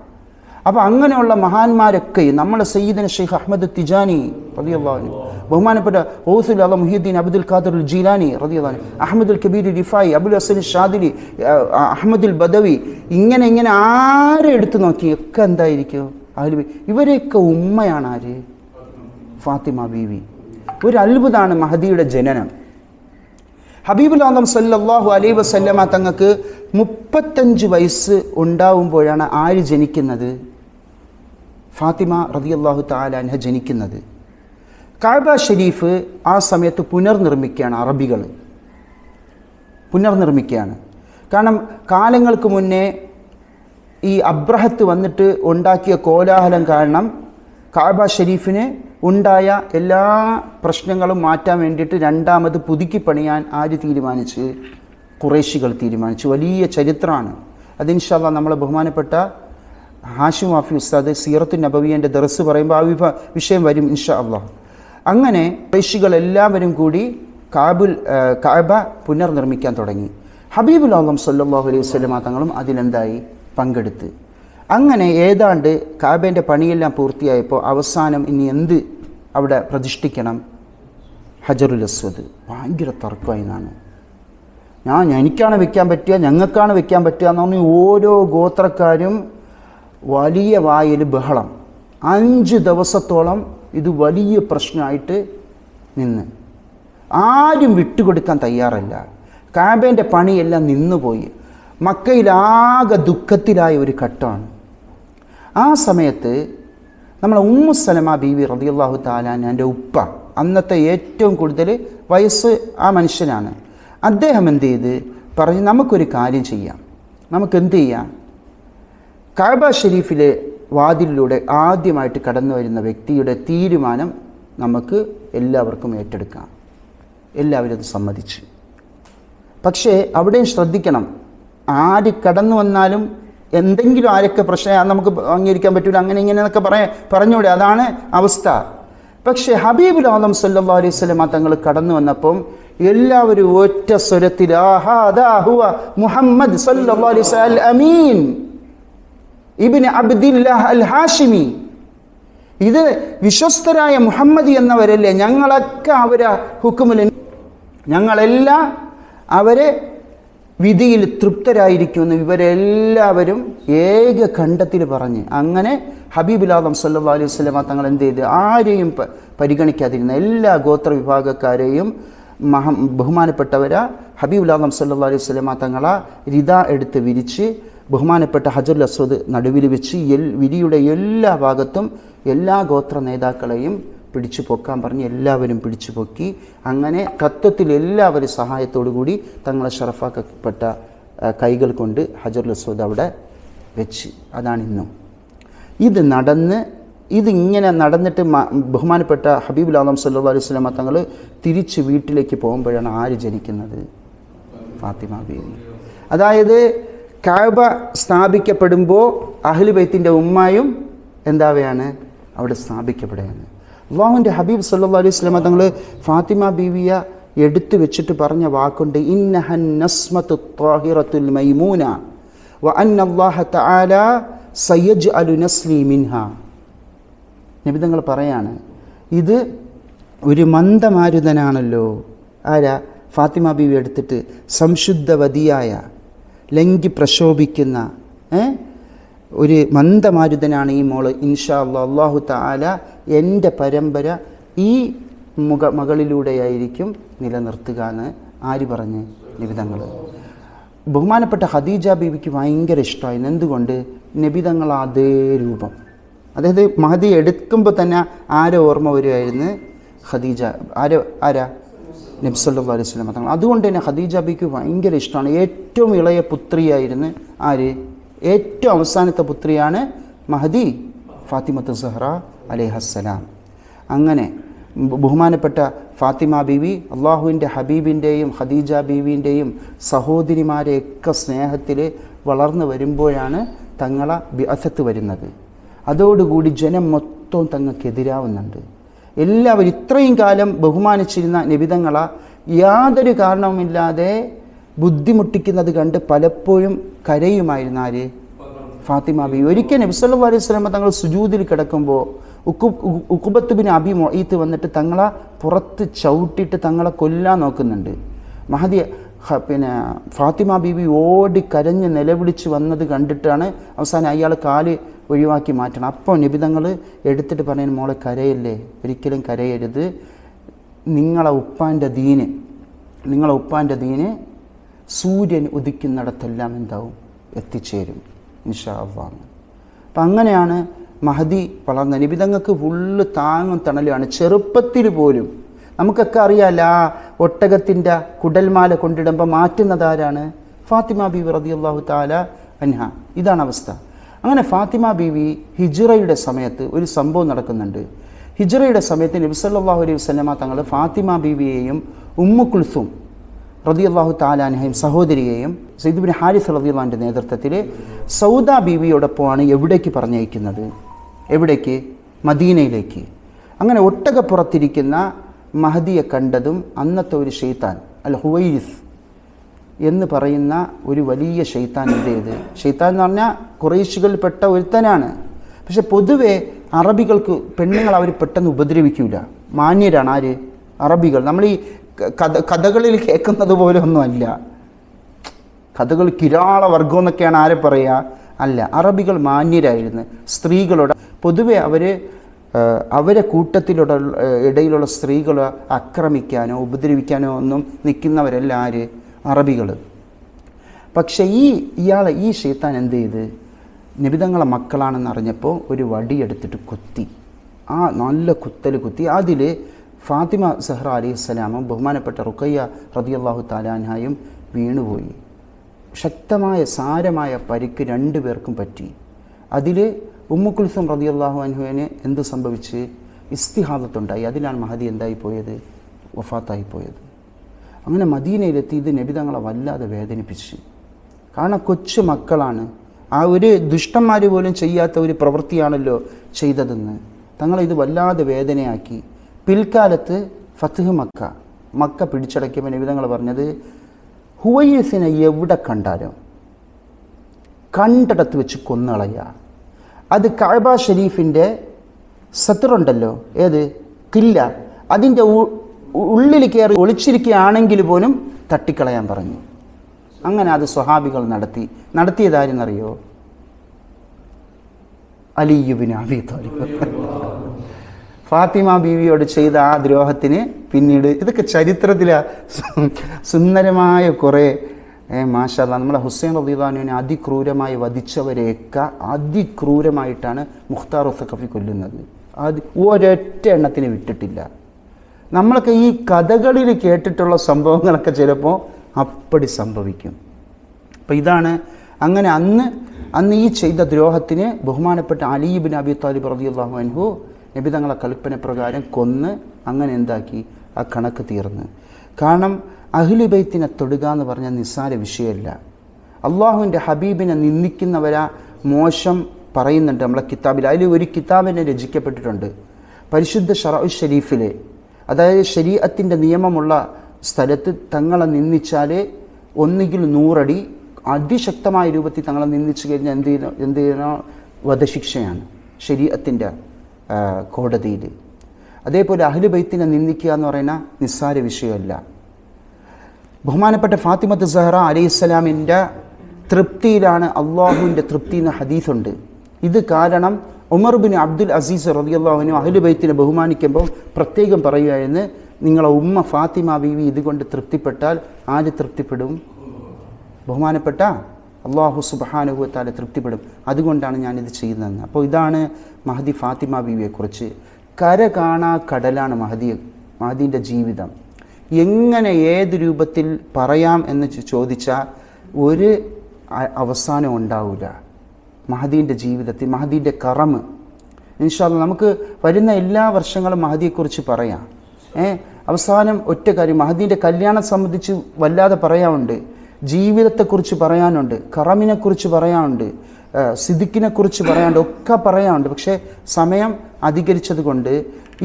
അപ്പോൾ അങ്ങനെയുള്ള മഹാന്മാരൊക്കെയും നമ്മുടെ സയ്യിദന ഷെയ്ഖ് അഹ്മദ് തിജാനി റളിയല്ലാഹു അൻഹു, ബഹുമാനപ്പെട്ട ഗൗസുൽ ആലം മുഹ്യിദ്ദീൻ അബ്ദുൽ ഖാദിർ ജീലാനി റളിയല്ലാഹു അൻഹു, അഹ്മദുൽ കബീർ റിഫായി, അബുൽ ഹസൻ ഷാദിലി, അഹ്മദുൽ ബദവി, ഇങ്ങനെ ആരെ എടുത്ത് നോക്കി ഒക്കെ എന്തായിരിക്കും? ഇവരെയൊക്കെ ഉമ്മയാണ് ആര്? ഫാത്തിമ ബീവി. ഒരു അത്ഭുതമാണ് മഹദിയുടെ ജനനം. ഹബീബുൽ ആദം സല്ലല്ലാഹു അലൈഹി വസല്ലമ തങ്ങൾക്ക് 35 വയസ്സ് ഉണ്ടാവുമ്പോഴാണ് ആര് ജനിക്കുന്നത്? ഫാത്തിമ റളിയല്ലാഹു തആല അൻഹ ജനിക്കുന്നത്. കഅബ ഷരീഫ് ആ സമയത്ത് പുനർനിർമ്മിക്കുകയാണ്, അറബികൾ പുനർനിർമ്മിക്കുകയാണ്. കാരണം കാലങ്ങൾക്ക് മുന്നേ ഈ അബ്രഹത്ത് വന്നിട്ട് ഉണ്ടാക്കിയ കോലാഹലം കാരണം കഅബ ഷരീഫിന് ഉണ്ടായ എല്ലാ പ്രശ്നങ്ങളും മാറ്റാൻ വേണ്ടിയിട്ട് രണ്ടാമത് പുതുക്കി പണിയാൻ ആര് തീരുമാനിച്ച്? ഖുറൈശികൾ തീരുമാനിച്ചു. വലിയ ചരിത്രമാണ് അത്. ഇൻഷാ അല്ലാഹ് നമ്മളെ ബഹുമാനപ്പെട്ട ഹാഷിം വാഫി ഉസ്താദ് സീറത്തു നബവിയൻ്റെ ദർസ് പറയുമ്പോൾ ആ വിഷയം വരും ഇൻഷാ അല്ലാഹ്. അങ്ങനെ ഖുറൈശികൾ എല്ലാവരും കൂടി കഅബ പുനർനിർമ്മിക്കാൻ തുടങ്ങി. ഹബീബുൽ ആലം സല്ലല്ലാഹു അലൈഹി വസല്ലമ തങ്ങളും അതിലെന്തായി? പങ്കെടുത്ത്. അങ്ങനെ ഏതാണ്ട് കാബേൻ്റെ പണിയെല്ലാം പൂർത്തിയായപ്പോൾ അവസാനം ഇനി എന്ത് അവിടെ പ്രതിഷ്ഠിക്കണം? ഹജറുൽ അസ്വദ്. ഭയങ്കര തർക്കമായി എന്നാണ്. എനിക്കാണ് വെക്കാൻ പറ്റുക, ഞങ്ങൾക്കാണ് വെക്കാൻ പറ്റുക എന്ന് പറഞ്ഞ് ഓരോ ഗോത്രക്കാരും വലിയ വായിൽ ബഹളം. 5 ദിവസത്തോളം ഇത് വലിയ പ്രശ്നമായിട്ട് നിന്ന്. ആരും വിട്ടുകൊടുക്കാൻ തയ്യാറല്ല. കാബേൻ്റെ പണിയെല്ലാം നിന്നുപോയി. മക്കയിലാകെ ദുഃഖത്തിലായ ഒരു ഘട്ടമാണ്. ആ സമയത്ത് നമ്മളെ ഉമ്മു സലമ ബീവി റളിയല്ലാഹു തആല അൻഹയുടെ ഉപ്പ, അന്നത്തെ ഏറ്റവും കൂടുതൽ വയസ്സ് ആ മനുഷ്യനാണ്. അദ്ദേഹം എന്ത് ചെയ്ത് പറഞ്ഞ്, നമുക്കൊരു കാര്യം ചെയ്യാം. നമുക്കെന്ത് ചെയ്യാം? കഅബ ഷരീഫിലെ വാതിലിലൂടെ ആദ്യമായിട്ട് കടന്നു വരുന്ന വ്യക്തിയുടെ തീരുമാനം നമുക്ക് എല്ലാവർക്കും ഏറ്റെടുക്കാം. എല്ലാവരും അത് സമ്മതിച്ചു. പക്ഷേ അവിടെയും ശ്രദ്ധിക്കണം, ആര് കടന്നു വന്നാലും എന്തെങ്കിലും ആരൊക്കെ പ്രശ്നം നമുക്ക് അംഗീകരിക്കാൻ പറ്റില്ല, അങ്ങനെ ഇങ്ങനെ എന്നൊക്കെ പറഞ്ഞൂടെ, അതാണ് അവസ്ഥ. പക്ഷേ ഹബീബുൽ ആലം സല്ലല്ലാഹു അലൈഹി വസല്ലം തങ്ങൾ കടന്നു വന്നപ്പം എല്ലാവരും ഒറ്റ സ്വരത്തിൽ മുഹമ്മദ് സല്ലല്ലാഹു അലൈഹി വസല്ലം അൽ അമീൻ ഇബ്നു അബ്ദില്ലാഹ് അൽ ഹാഷിമി, ഇത് വിശ്വസ്തരായ മുഹമ്മദ് എന്നവരല്ലേ, ഞങ്ങളൊക്കെ അവരെ ഹുക്കുമിൽ, ഞങ്ങളെല്ലാം അവരെ വിധിയിൽ തൃപ്തരായിരിക്കുമെന്ന് ഇവരെല്ലാവരും ഏക ഖണ്ഡത്തിൽ പറഞ്ഞ്, അങ്ങനെ ഹബീബുൽ ആലം സല്ലല്ലാഹു അലൈഹി വസല്ലം തങ്ങൾ എന്ത് ചെയ്ത്, ആരെയും പരിഗണിക്കാതിരുന്ന എല്ലാ ഗോത്ര വിഭാഗക്കാരെയും ബഹുമാനപ്പെട്ടവരാ ഹബീബുൽ ആലം സല്ലല്ലാഹു അലൈഹി വസല്ലം തങ്ങളെ റിദ എടുത്ത് വിരിച്ച് ബഹുമാനപ്പെട്ട ഹജറുൽ അസ്വദ് നടുവിൽ വെച്ച് വിരിയുടെ എല്ലാ ഭാഗത്തും എല്ലാ ഗോത്ര നേതാക്കളെയും പിടിച്ചു പൊക്കാൻ പറഞ്ഞ് എല്ലാവരും പിടിച്ചു പൊക്കി. അങ്ങനെ തത്വത്തിൽ എല്ലാവരും സഹായത്തോടു കൂടി തങ്ങളെ ഷറഫാക്കപ്പെട്ട കൈകൾ കൊണ്ട് ഹജറുൽ അസ്വദ് അവിടെ വെച്ച്. അതാണ് ഇന്നും ഇതിങ്ങനെ നടന്നിട്ട് ബഹുമാനപ്പെട്ട ഹബീബുൽ ആലം സല്ലല്ലാഹു അലൈഹി വസല്ലം തങ്ങൾ തിരിച്ച് വീട്ടിലേക്ക് പോകുമ്പോഴാണ് ആര് ജനിക്കുന്നത്? ഫാത്തിമ ബീവി. അതായത് കഅബ സ്ഥാപിക്കപ്പെടുമ്പോൾ അഹ്ലു ബൈത്തിന്റെ ഉമ്മയും എന്താവുകയാണ്? അവിടെ സ്ഥാപിക്കപ്പെടുകയാണ്. അല്ലാഹുവിൻ്റെ ഹബീബ് സല്ലല്ലാഹു അലൈഹി വസല്ലം തങ്ങൾ ഫാത്തിമ ബീവിയെ എടുത്തു വെച്ചിട്ട് പറഞ്ഞ വാക്കുണ്ട്, ഇന്നഹൻ നസ്മത്തു ത്വാഹിറത്തുൽ മൈമൂന വ അന്നല്ലാഹ തആല സയജ്അലു നസ്ലി മിൻഹാ. നബി തങ്ങൾ പറയാണ്, ഇത് ഒരു മന്ദമാരുതനാണല്ലോ. ആരാ? ഫാത്തിമ ബീവി എടുത്തിട്ട് സംശുദ്ധവതിയായ ലംഘി പ്രശോഭിക്കുന്ന ഒരു മന്ദമാരുതനാണ് ഈ മോള്. ഇൻഷാ അല്ലാഹ് അല്ലാഹു തആല എൻ്റെ പരമ്പര ഈ മകളിലൂടെയായിരിക്കും നിലനിർത്തുക എന്ന് ആര് പറഞ്ഞ്? നബി തങ്ങൾ. ബഹുമാനപ്പെട്ട ഖദീജ ബീവിക്ക് ഭയങ്കര ഇഷ്ടമായിരുന്നു. എന്തുകൊണ്ട്? നബി തങ്ങൾ അതേ രൂപം, അതായത് മഹദി എടുക്കുമ്പോൾ തന്നെ ആരെ ഓർമ്മ വരുമായിരുന്നു? ഖദീജ. ആരാ? നബി സല്ലല്ലാഹു അലൈഹി വസല്ലം തങ്ങൾ. അതുകൊണ്ട് തന്നെ ഖദീജ ബീവിക്ക് ഭയങ്കര ഇഷ്ടമാണ്. ഏറ്റവും ഇളയ പുത്രിയായിരുന്നു ആര്? ഏറ്റവും അവസാനത്തെ പുത്രിയാണ് മഹദി, ഫാത്തിമത്ത് സഹ്റ അലൈഹസ്സലാം. അങ്ങനെ ബഹുമാനപ്പെട്ട ഫാത്തിമ ബീവി അള്ളാഹുവിൻ്റെ ഹബീബിൻ്റെയും ഖദീജ ബീവിൻ്റെയും സഹോദരിമാരെയൊക്കെ സ്നേഹത്തിൽ വളർന്നു വരുമ്പോഴാണ് തങ്ങളെ ബിഅസത്ത് വരുന്നത്. അതോടുകൂടി ജനം മൊത്തം തങ്ങൾക്കെതിരാവുന്നുണ്ട്. എല്ലാവരും ഇത്രയും കാലം ബഹുമാനിച്ചിരുന്ന നബിതങ്ങളെ യാതൊരു കാരണവുമില്ലാതെ ബുദ്ധിമുട്ടിക്കുന്നത് കണ്ട് പലപ്പോഴും കരയുമായിരുന്നു ആര്? ഫാത്തിമ ബീവി. ഒരിക്കൽ നബി സല്ലല്ലാഹു അലൈഹി വസല്ലം തങ്ങൾ സുജൂദിൽ കിടക്കുമ്പോൾ ഉഖബത്ത് ബിൻ അബി മുഈത്ത് വന്നിട്ട് തങ്ങളെ പുറത്ത് ചവിട്ടിയിട്ട് തങ്ങളെ കൊല്ലാൻ നോക്കുന്നുണ്ട്. മഹദി ഫാത്തിമ ബീവി ഓടി കരഞ്ഞ് നിലവിളിച്ച് വന്നത് കണ്ടിട്ടാണ് അവസാനം അയാൾ കാല് ഒഴിവാക്കി മാറ്റണം. അപ്പോൾ നബി തങ്ങൾ എടുത്തിട്ട് പറയുന്നത്, മോളെ കരയല്ലേ, ഒരിക്കലും കരയരുത്, നിങ്ങളെ ഉപ്പാൻ്റെ ദീന് സൂര്യൻ ഉദിക്കുന്നിടത്തെല്ലാം എന്താവും? എത്തിച്ചേരും ഇൻഷാ അല്ലാഹ്. അപ്പം അങ്ങനെയാണ് മഹദി വളർന്നത്. നബി തങ്ങൾക്ക് ഫുള്ള് താങ്ങും തണലുമാണ്. ചെറുപ്പത്തിൽ പോലും നമുക്കൊക്കെ അറിയാമല്ല, ആ ഒട്ടകത്തിൻ്റെ കുടൽമാല കൊണ്ടിടുമ്പോൾ മാറ്റുന്നതാരാണ്? ഫാത്തിമ ബീവി റളിയല്ലാഹു തആല അൻഹ. ഇതാണ് അവസ്ഥ. അങ്ങനെ ഫാത്തിമ ബീവി ഹിജ്റയുടെ സമയത്ത് ഒരു സംഭവം നടക്കുന്നുണ്ട്. ഹിജ്റയുടെ സമയത്ത് നബി സല്ലല്ലാഹു അലൈഹി വസല്ലമ തങ്ങൾ ഫാത്തിമ ബീവിയെയും ഉമ്മു കുൽസും റളിയല്ലാഹു തആല അൻഹയും സഹോദരിയെയും സയ്യിദ് ഇബ്നു ഹാരിസ് റളിയല്ലാഹു അൻഹുവിൻ്റെ നേതൃത്വത്തിൽ സൗദ ബീവിയോടൊപ്പമാണ് എവിടേക്ക് പറഞ്ഞയക്കുന്നത്? എവിടേക്ക്? മദീനയിലേക്ക്. അങ്ങനെ ഒട്ടകപ്പുറത്തിരിക്കുന്ന മഹദിയെ കണ്ടതും അന്നത്തെ ഒരു ഷെയ്ത്താൻ അൽ ഹുവൈരിസ് എന്ന് പറയുന്ന ഒരു വലിയ ശൈത്താൻ എന്ത് ചെയ്ത്, ശൈത്താൻ എന്ന് പറഞ്ഞാൽ ഖുറൈശികളിൽപ്പെട്ട ഒരുത്തനാണ്. പക്ഷെ പൊതുവെ അറബികൾക്ക് പെണ്ണുങ്ങൾ അവർ പെട്ടെന്ന് ഉപദ്രവിക്കൂല, മാന്യരാണ്. ആര്? അറബികൾ. നമ്മൾ ഈ കഥകളിൽ കേൾക്കുന്നത് പോലെ ഒന്നുമല്ല. കഥകൾ കിരാള വർഗം എന്നൊക്കെയാണ് ആരെ പറയുക? അല്ല, അറബികൾ മാന്യരായിരുന്നു. സ്ത്രീകളോട് പൊതുവെ അവരെ കൂട്ടത്തിലുള്ള ഇടയിലുള്ള സ്ത്രീകളെ ആക്രമിക്കാനോ ഉപദ്രവിക്കാനോ ഒന്നും നിൽക്കുന്നവരല്ല. ആര്? അറബികൾ. പക്ഷേ ഈ ശൈത്താൻ എന്ത് ചെയ്ത്, നബിതങ്ങളെ മക്കളാണെന്ന് അറിഞ്ഞപ്പോൾ ഒരു വടിയെടുത്തിട്ട് കുത്തി. ആ നല്ല കുത്തി. അതിൽ ഫാത്തിമ സഹ്റ അലൈഹിസ്സലാമും ബഹുമാനപ്പെട്ട റുഖയ്യ റളിയല്ലാഹു തആല അൻഹയും വീണുപോയി. ശക്തമായ സാരമായ പരിക്ക് രണ്ടുപേർക്കും പറ്റി. അതിൽ ഉമ്മു കുൽസും റളിയല്ലാഹു അൻഹുവിന് എന്ത് സംഭവിച്ച്? ഇസ്തിഹാദത്തുണ്ടായി. അതിലാണ് മഹദി എന്തായി പോയത്? വഫാത്തായി പോയത്. അങ്ങനെ മദീനയിലെത്തി. ഇത് നബിതങ്ങളെ വല്ലാതെ വേദനിപ്പിച്ച്. കാരണം കൊച്ചു മക്കളാണ്. ആ ഒരു ദുഷ്ടന്മാർ പോലും ചെയ്യാത്ത ഒരു പ്രവൃത്തിയാണല്ലോ ചെയ്തതെന്ന് തങ്ങളിത് വല്ലാതെ വേദനയാക്കി. പിൽക്കാലത്ത് ഫത്ഹ് മക്ക പിടിച്ചടക്കിയപ്പോൾ നബിതങ്ങൾ പറഞ്ഞത്, ഹുവൈസിനെ എവിടെ കണ്ടാലും കണ്ടിടത്ത് വെച്ച് കൊന്നുകളയുക. അത് കഅബ ഷരീഫിൻ്റെ സത്റുണ്ടല്ലോ, ഏത് കില്ല, അതിൻ്റെ ഉള്ളിൽ കയറി ഒളിച്ചിരിക്കുകയാണെങ്കിൽ പോലും തട്ടിക്കളയാൻ പറഞ്ഞു. അങ്ങനെ അത് സ്വഹാബികൾ നടത്തിയതാരെന്നറിയോ? അലി ഇബ്നു അബീ ത്വാലിബ്. ഫാത്തിമ ബീവിയോട് ചെയ്ത ആ ദ്രോഹത്തിന് പിന്നീട് ഇതൊക്കെ ചരിത്രത്തിലെ സുന്ദരമായ കുറേ മാഷാ അല്ലാഹ്, നമ്മളെ ഹുസൈൻ റളിയല്ലാഹു അൻഹുവിനെ അതിക്രൂരമായി വധിച്ചവരെയൊക്കെ അതിക്രൂരമായിട്ടാണ് മുഖ്താർ സഖഫി കൊല്ലുന്നത്. ഒരൊറ്റ എണ്ണത്തിന് വിട്ടിട്ടില്ല. നമ്മളൊക്കെ ഈ കഥകളിൽ കേട്ടിട്ടുള്ള സംഭവങ്ങളൊക്കെ ചിലപ്പോൾ അപ്പടി സംഭവിക്കും. അപ്പം ഇതാണ് അങ്ങനെ അന്ന് ഈ ചെയ്ത ദ്രോഹത്തിന് ബഹുമാനപ്പെട്ട അലി ഇബ്നു അബീ ത്വാലിബ് റളിയല്ലാഹു അൻഹു നബി തങ്ങളെ കൽപ്പന പ്രകാരം കൊന്ന് അങ്ങനെ എന്താക്കി, ആ കണക്ക് തീർന്ന്. കാരണം അഹ്ലു ബൈത്തിനെ തൊടുക എന്ന് പറഞ്ഞാൽ നിസ്സാര വിഷയമല്ല. അള്ളാഹുവിൻ്റെ ഹബീബിനെ നിന്ദിക്കുന്നവരാ മോശം പറയുന്നുണ്ട് നമ്മളെ കിതാബിൽ. അതിൽ ഒരു കിതാബിനെ രചിക്കപ്പെട്ടിട്ടുണ്ട് പരിശുദ്ധ ശറഉ ഷരീഫിൽ. അതായത് ശരീഅത്തിൻ്റെ നിയമമുള്ള സ്ഥലത്ത് തങ്ങളെ നിന്ദിച്ചാൽ ഒന്നുകിൽ 100 അടി, അതിശക്തമായ രൂപത്തിൽ തങ്ങളെ നിന്ദിച്ചു കഴിഞ്ഞാൽ എന്ത് ചെയ്യണോ? വധശിക്ഷയാണ് ശരീഅത്തിൻ്റെ കോടതിയിൽ. അതേപോലെ അഹ്ലു ബൈത്തിനെ നിന്ദിക്കുക എന്ന് പറയുന്ന നിസ്സാര വിഷയമല്ല. ബഹുമാനപ്പെട്ട ഫാത്തിമത്ത് സഹ്റ അലൈഹിസ്സലാമിൻ്റെ തൃപ്തിയിലാണ് അള്ളാഹുവിൻ്റെ തൃപ്തി എന്ന ഹദീസുണ്ട്. ഇത് കാരണം ഉമർ ബിൻ അബ്ദുൽ അസീസ് റളിയല്ലാഹു അൻഹു അഹ്ലു ബൈത്തിനെ ബഹുമാനിക്കുമ്പോൾ പ്രത്യേകം പറയുകയായിരുന്നു, നിങ്ങളെ ഉമ്മ ഫാത്തിമ ബീവി ഇതുകൊണ്ട് തൃപ്തിപ്പെട്ടാൽ ആര് തൃപ്തിപ്പെടും? ബഹുമാനപ്പെട്ട അള്ളാഹു സുബ്ഹാനഹു വ തആല തൃപ്തിപ്പെടും. അതുകൊണ്ടാണ് ഞാനിത് ചെയ്യുന്നതെന്ന്. അപ്പോൾ ഇതാണ് മഹദി ഫാത്തിമ ബീവിയെക്കുറിച്ച്. കര കാണാ കടലാണ് മഹദീൻ്റെ ജീവിതം. എങ്ങനെ ഏത് രൂപത്തിൽ പറയാം എന്ന് ചോദിച്ചാൽ ഒരു അവസാനം ഉണ്ടാവില്ല മഹദീൻ്റെ ജീവിതത്തിൽ. മഹദീൻ്റെ കറമ് ഇൻഷാ അല്ലാഹ് നമുക്ക് വരുന്ന എല്ലാ വർഷങ്ങളും മഹദിയെക്കുറിച്ച് പറയാം. അവസാനം ഒറ്റ കാര്യം, മഹദീൻ്റെ കല്യാണം സംബന്ധിച്ച് വല്ലാതെ പറയാനുണ്ട്, ജീവിതത്തെക്കുറിച്ച് പറയാനുണ്ട്, കറമിനെക്കുറിച്ച് പറയാനുണ്ട്, സിദ്ദിഖിനെക്കുറിച്ച് പറയാനുണ്ട്, ഒക്കെ പറയാനുണ്ട്. പക്ഷേ സമയം അധികരിച്ചത് കൊണ്ട്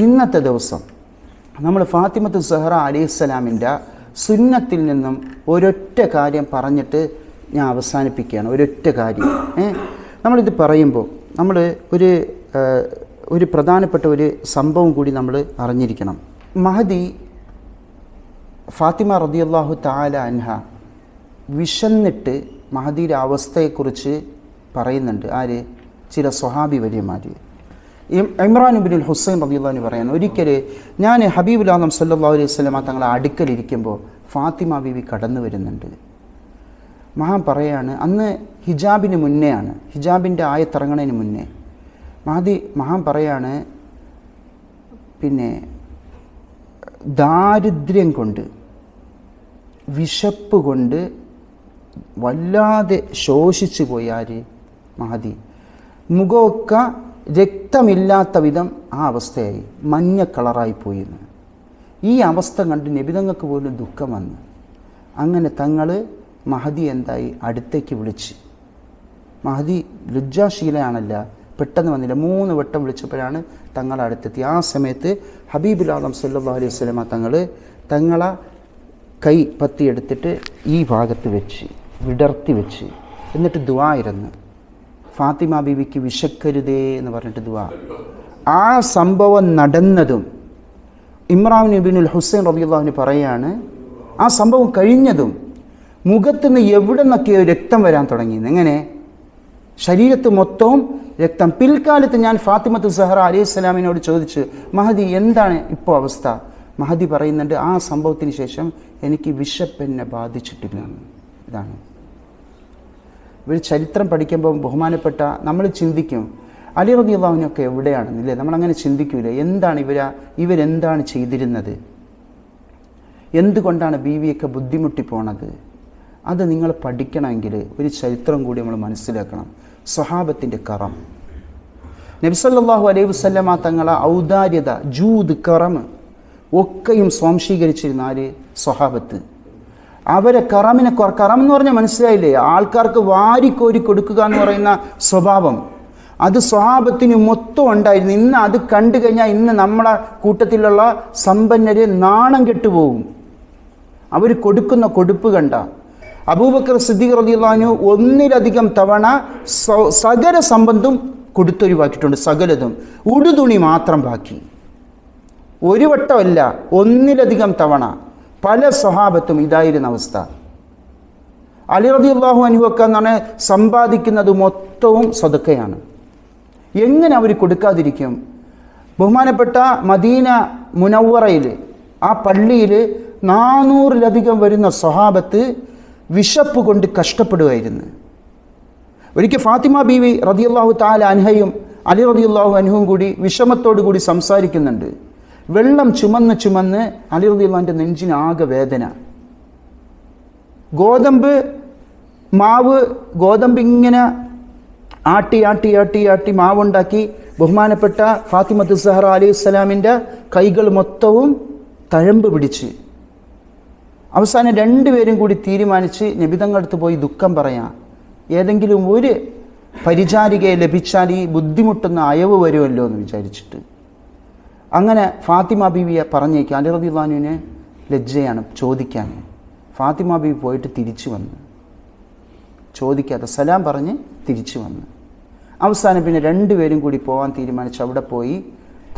ഇന്നത്തെ ദിവസം നമ്മൾ ഫാത്തിമത്ത് സഹ്റ അലൈഹിസ്സലാമിൻ്റെ സുന്നത്തിൽ നിന്നും ഒരൊറ്റ കാര്യം പറഞ്ഞിട്ട് ഞാൻ അവസാനിപ്പിക്കുകയാണ്. ഒരൊറ്റ കാര്യം. നമ്മളിത് പറയുമ്പോൾ നമ്മൾ ഒരു പ്രധാനപ്പെട്ട ഒരു സംഭവം കൂടി നമ്മൾ അറിഞ്ഞിരിക്കണം. മഹദി ഫാത്തിമ റളിയല്ലാഹു തആല അൻഹ വിശന്നിട്ട് മഹദിയുടെ അവസ്ഥയെക്കുറിച്ച് പറയുന്നുണ്ട്. ആര്? ചില സ്വഹാബി വലിയമാർ. ഇമ്രാൻ ഇബ്നുൽ ഹുസൈൻ റളിയല്ലാഹു അൻഹു പറയുന്നു, ഒരിക്കൽ ഞാൻ ഹബീബുൽ ആലം സല്ലല്ലാഹു അലൈഹി വസല്ലമ തങ്ങളെ അടുക്കലിരിക്കുമ്പോൾ ഫാത്തിമ ബീവി കടന്നു വരുന്നുണ്ട്. മഹാൻ പറയാണ്, അന്ന് ഹിജാബിന് മുന്നെയാണ്, ഹിജാബിൻ്റെ ആയത്തിറങ്ങണതിന് മുന്നേ. മഹാൻ പറയാണ്, പിന്നെ ദാരിദ്ര്യം കൊണ്ട് വിശപ്പ് കൊണ്ട് വല്ലാതെ ശോഷിച്ചു പോയി. ആര്? മഹദി. മുഖമൊക്കെ രക്തമില്ലാത്ത വിധം ആ അവസ്ഥയായി, മഞ്ഞ കളറായി പോയിരുന്നു. ഈ അവസ്ഥ കണ്ട് നബിതങ്ങൾക്ക് പോലും ദുഃഖം വന്നു. അങ്ങനെ തങ്ങൾ മഹദി എന്തായി അടുത്തേക്ക് വിളിച്ച്. മഹദി ലജ്ജാശീലയാണല്ല, പെട്ടെന്ന് വന്നില്ല. 3 വട്ടം വിളിച്ചപ്പോഴാണ് തങ്ങൾ അടുത്തെത്തി. ആ സമയത്ത് ഹബീബുൽ ആലം സല്ലല്ലാഹു അലൈഹി വസല്ലമ തങ്ങളെ കൈ പത്തിയെടുത്തിട്ട് ഈ ഭാഗത്ത് വെച്ച് വിടർത്തി വെച്ച് എന്നിട്ട് ദുആ ഇരുന്ന് ഫാത്തിമ ബീവിക്ക് വിശക്കരുതേ എന്ന് പറഞ്ഞിട്ട് ദുആ. ആ സംഭവം നടന്നതും ഇമ്രാൻ ഇബ്നുൽ ഹുസൈൻ റളിയല്ലാഹു അൻഹു പറയാണ്, ആ സംഭവം കഴിഞ്ഞതും മുഖത്തുനിന്ന് എവിടെ നിന്നൊക്കെയോ രക്തം വരാൻ തുടങ്ങി. എങ്ങനെ? ശരീരത്ത് മൊത്തവും രക്തം. പിൽക്കാലത്ത് ഞാൻ ഫാത്തിമത്തു സഹറ അലൈഹിസ്സലാമിനോട് ചോദിച്ചു, മഹദി എന്താണ് ഇപ്പോൾ അവസ്ഥ? മഹദി പറയുന്നുണ്ട്, ആ സംഭവത്തിന് ശേഷം എനിക്ക് വിശപ്പെന്നെ ബാധിച്ചിട്ടില്ല. ഇതാണ് ഇവർ ചരിത്രം പഠിക്കുമ്പോൾ ബഹുമാനപ്പെട്ട നമ്മൾ ചിന്തിക്കും അലി റളിയല്ലാഹു അൻഹു ഒക്കെ എവിടെയാണെന്നില്ലേ? നമ്മളങ്ങനെ ചിന്തിക്കൂലേ? എന്താണ് ഇവരെന്താണ് ചെയ്തിരുന്നത്? എന്തുകൊണ്ടാണ് ബീവിയൊക്കെ ബുദ്ധിമുട്ടി പോണത്? അത് നിങ്ങൾ പഠിക്കണമെങ്കിൽ ഒരു ചരിത്രം കൂടി നമ്മൾ മനസ്സിലാക്കണം. സ്വഹാബത്തിൻ്റെ കറം, നബി സല്ലല്ലാഹു അലൈഹി വസല്ലമ തങ്ങളെ ഔദാര്യത, ജൂദ്, കറം ഒക്കെയും സ്വാംശീകരിച്ചിരുന്ന ആര്? സ്വഹാബത്ത്. അവരെ കറം എന്ന് പറഞ്ഞാൽ മനസ്സിലായില്ലേ? ആൾക്കാർക്ക് വാരിക്കോരി കൊടുക്കുക എന്ന് പറയുന്ന സ്വഭാവം അത് സ്വഹാബത്തിന് മൊത്തം ഉണ്ടായിരുന്നു. ഇന്ന് അത് കണ്ടു കഴിഞ്ഞാൽ ഇന്ന് നമ്മളെ കൂട്ടത്തിലുള്ള സമ്പന്നര് നാണം കെട്ടുപോകും. അവർ കൊടുക്കുന്ന കൊടുപ്പ് കണ്ട. അബൂബക്കർ സിദ്ദീഖ് റളിയല്ലാഹു അൻഹു ഒന്നിലധികം തവണ സകല സമ്പത്തും കൊടുത്തൊഴിവാക്കിയിട്ടുണ്ട്. സകലതും. ഉടുതുണി മാത്രം ബാക്കി. ഒരു വട്ടമല്ല, ഒന്നിലധികം തവണ. പല സ്വഹാബത്തും ഇതായിരുന്ന അവസ്ഥ. അലി റളിയല്ലാഹു അൻഹു ഒക്കെ എന്ന് പറഞ്ഞാൽ സമ്പാദിക്കുന്നത് മൊത്തവും സദഖയാണ്. എങ്ങനെ അവർ കൊടുക്കാതിരിക്കും? ബഹുമാനപ്പെട്ട മദീന മുനവ്വറയിൽ ആ പള്ളിയിൽ 400-ലധികം വരുന്ന സ്വഹാബത്ത് വിശപ്പ് കൊണ്ട് കഷ്ടപ്പെടുമായിരുന്നു. ഒരിക്കൽ ഫാത്തിമ ബീവി റളിയല്ലാഹു തആല അൻഹയും അലി റളിയല്ലാഹു അൻഹുവും കൂടി വിഷമത്തോടു കൂടി സംസാരിക്കുന്നുണ്ട്. വെള്ളം ചുമന്ന് അലി റളിയല്ലാഹുവിൻ്റെ നെഞ്ചിന് ആകെ വേദന. ഗോതമ്പ് ഇങ്ങനെ ആട്ടി മാവുണ്ടാക്കി ബഹുമാനപ്പെട്ട ഫാത്തിമത്തു സഹറ അലൈഹിസ്സലാമിൻ്റെ കൈകൾ മൊത്തവും തഴമ്പ് പിടിച്ച് അവസാനം രണ്ടുപേരും കൂടി തീരുമാനിച്ച് നബിതങ്ങളടുത്ത് പോയി ദുഃഖം പറയാം. ഏതെങ്കിലും ഒരു പരിചാരികയെ ലഭിച്ചാൽ ഈ ബുദ്ധിമുട്ടുന്ന അയവ് വരുമല്ലോ എന്ന് വിചാരിച്ചിട്ട് അങ്ങനെ ഫാത്തിമ ബീവിയെ പറഞ്ഞേക്കും. അലി റളിയല്ലാഹു അൻഹുവിന് ലജ്ജയാണ് ചോദിക്കാൻ. ഫാത്തിമ ബീവി പോയിട്ട് തിരിച്ചു വന്നു, ചോദിക്കാതെ സലാം പറഞ്ഞ് തിരിച്ചു വന്നു. അവസാനം പിന്നെ രണ്ടുപേരും കൂടി പോകാൻ തീരുമാനിച്ച് അവിടെ പോയി